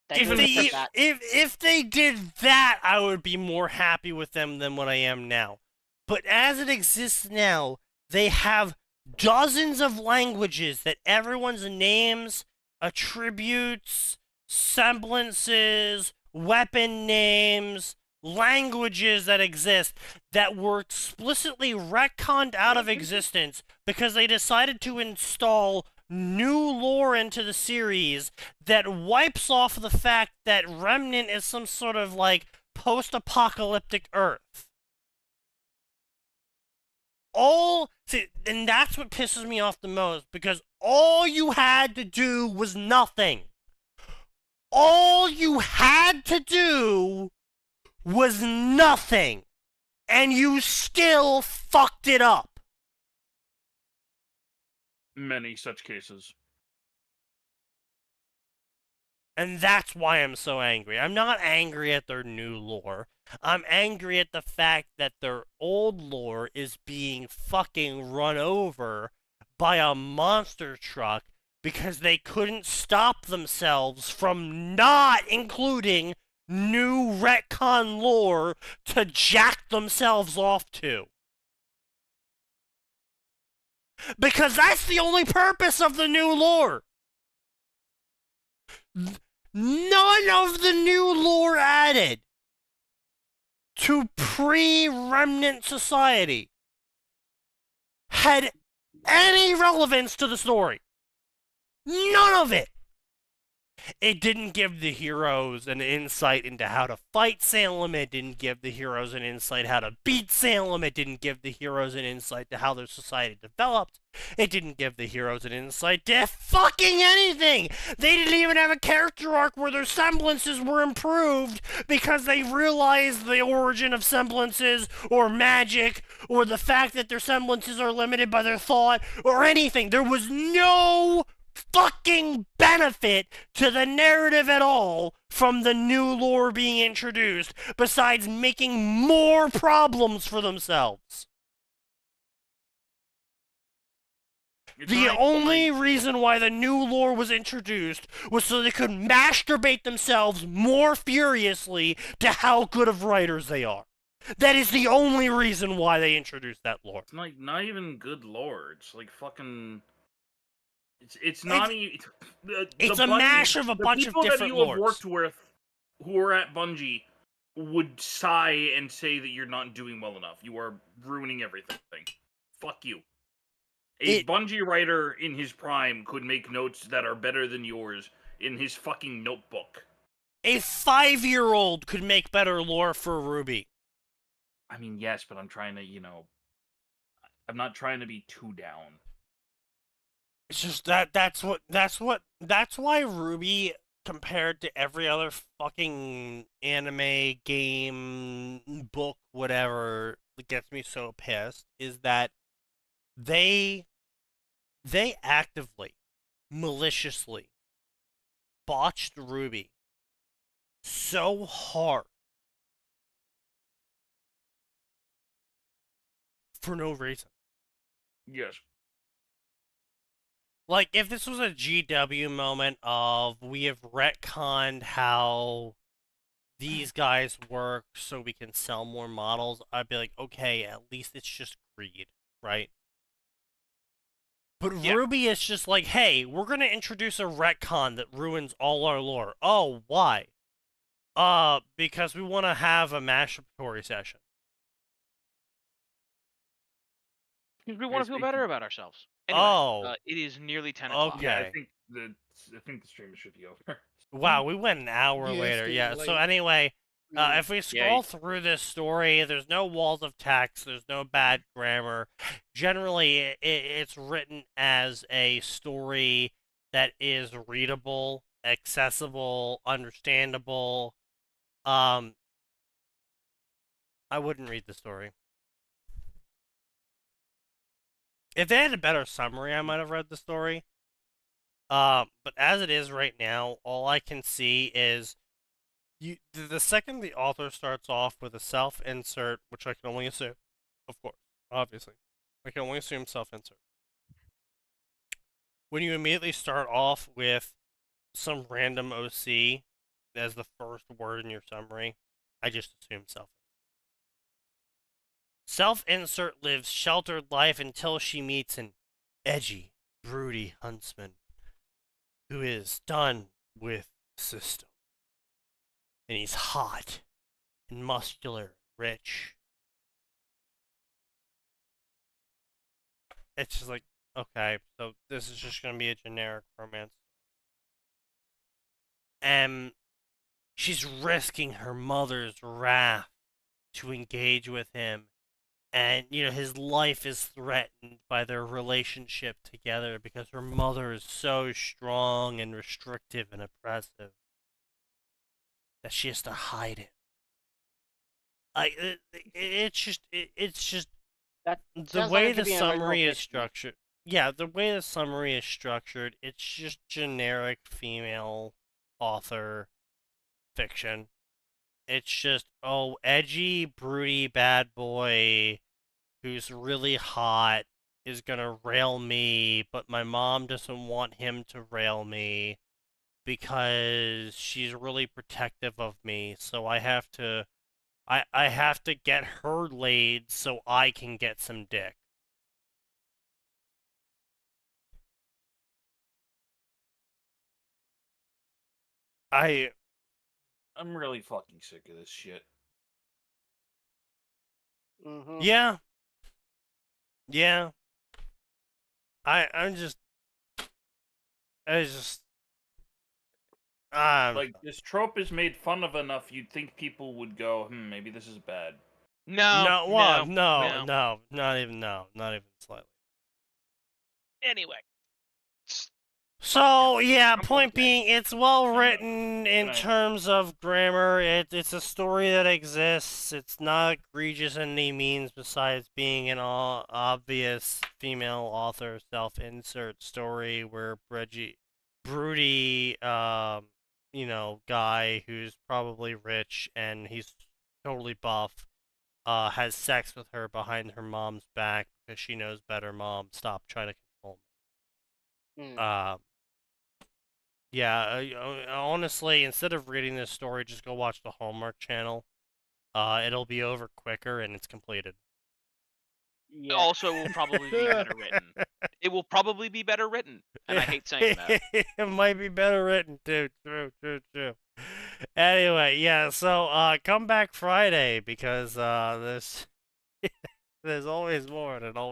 If literally they, said that. if they did that, I would be more happy with them than what I am now. But as it exists now, they have dozens of languages that everyone's names, attributes, semblances, weapon names, languages that exist that were explicitly retconned out of existence because they decided to install new lore into the series that wipes off the fact that Remnant is some sort of like post-apocalyptic Earth. And that's what pisses me off the most, because all you had to do was nothing. All you had to do was nothing, and you still fucked it up. Many such cases. And that's why I'm so angry. I'm not angry at their new lore. I'm angry at the fact that their old lore is being fucking run over by a monster truck because they couldn't stop themselves from not including new retcon lore to jack themselves off to. Because that's the only purpose of the new lore. None of the new lore added to pre-Remnant society had any relevance to the story. None of it. It didn't give the heroes an insight into how to fight Salem. It didn't give the heroes an insight how to beat Salem. It didn't give the heroes an insight to how their society developed. It didn't give the heroes an insight to fucking anything. They didn't even have a character arc where their semblances were improved because they realized the origin of semblances or magic or the fact that their semblances are limited by their thought or anything. There was no fucking benefit to the narrative at all from the new lore being introduced besides making more problems for themselves. The only reason why the new lore was introduced was so they could masturbate themselves more furiously to how good of writers they are. That is the only reason why they introduced that lore. It's like not even good lore. It's like fucking. It's not even. It's a mash of a bunch of different The people that you have lores. worked with, who are at Bungie, would sigh and say that you're not doing well enough. You are ruining everything. Fuck you. A Bungie writer in his prime could make notes that are better than yours in his fucking notebook. A 5-year-old could make better lore for Ruby. I mean, yes, but I'm trying to, I'm not trying to be too down. It's just that's why Ruby, compared to every other fucking anime, game, book, whatever, that gets me so pissed, is that they actively, maliciously botched Ruby so hard for no reason. Yes. Like, if this was a GW moment of we have retconned how these guys work so we can sell more models, I'd be like, okay, at least it's just greed. right? But Yeah. Ruby is just like, hey, we're gonna introduce a retcon that ruins all our lore. Oh, why? Because we want to have a masturbatory session. We want to feel better about ourselves. Anyway, it is nearly 10 o'clock. Yeah, Okay. I think the stream should be over. Wow, we went an hour Yeah, it's later. getting Yeah. So late. anyway, Mm. if we scroll through this story, there's no walls of text. There's no bad grammar. Generally, it's written as a story that is readable, accessible, understandable. I wouldn't read the story. If they had a better summary, I might have read the story. But as it is right now, all I can see is the second the author starts off with a self-insert, which I can only assume, of course, obviously, I can only assume self-insert. When you immediately start off with some random OC as the first word in your summary, I just assume self-insert. Self-insert lives sheltered life until she meets an edgy, broody huntsman who is done with the system. And he's hot and muscular, rich. It's just like, okay, so this is just gonna be a generic romance. And she's risking her mother's wrath to engage with him. And, his life is threatened by their relationship together because her mother is so strong and restrictive and oppressive that she has to hide it. It's just That the sounds way like it the could be an original summary is fiction. structured. Yeah, the way the summary is structured, it's just generic female author fiction. It's just, oh, edgy, broody bad boy who's really hot is gonna rail me, but my mom doesn't want him to rail me because she's really protective of me, so I have to get her laid so I can get some dick. I'm really fucking sick of this shit. Mm-hmm. Yeah. Yeah. I'm just Like, this trope is made fun of enough, you'd think people would go, maybe this is bad. No, not even slightly. Anyway. So, yeah, I'm point okay. being, it's well I'm written in Good night. terms of grammar. It's a story that exists. It's not egregious in any means besides being an obvious female author self-insert story where broody, guy who's probably rich and he's totally buff, has sex with her behind her mom's back because she knows better. Mom, stop trying to control me. Mm. Yeah, honestly, instead of reading this story, just go watch the Hallmark Channel. It'll be over quicker and it's completed. Yeah. Also, it will probably be better written. It will probably be better written, and I hate saying that. It might be better written too. True. Anyway, yeah. So, come back Friday because there's always more than always.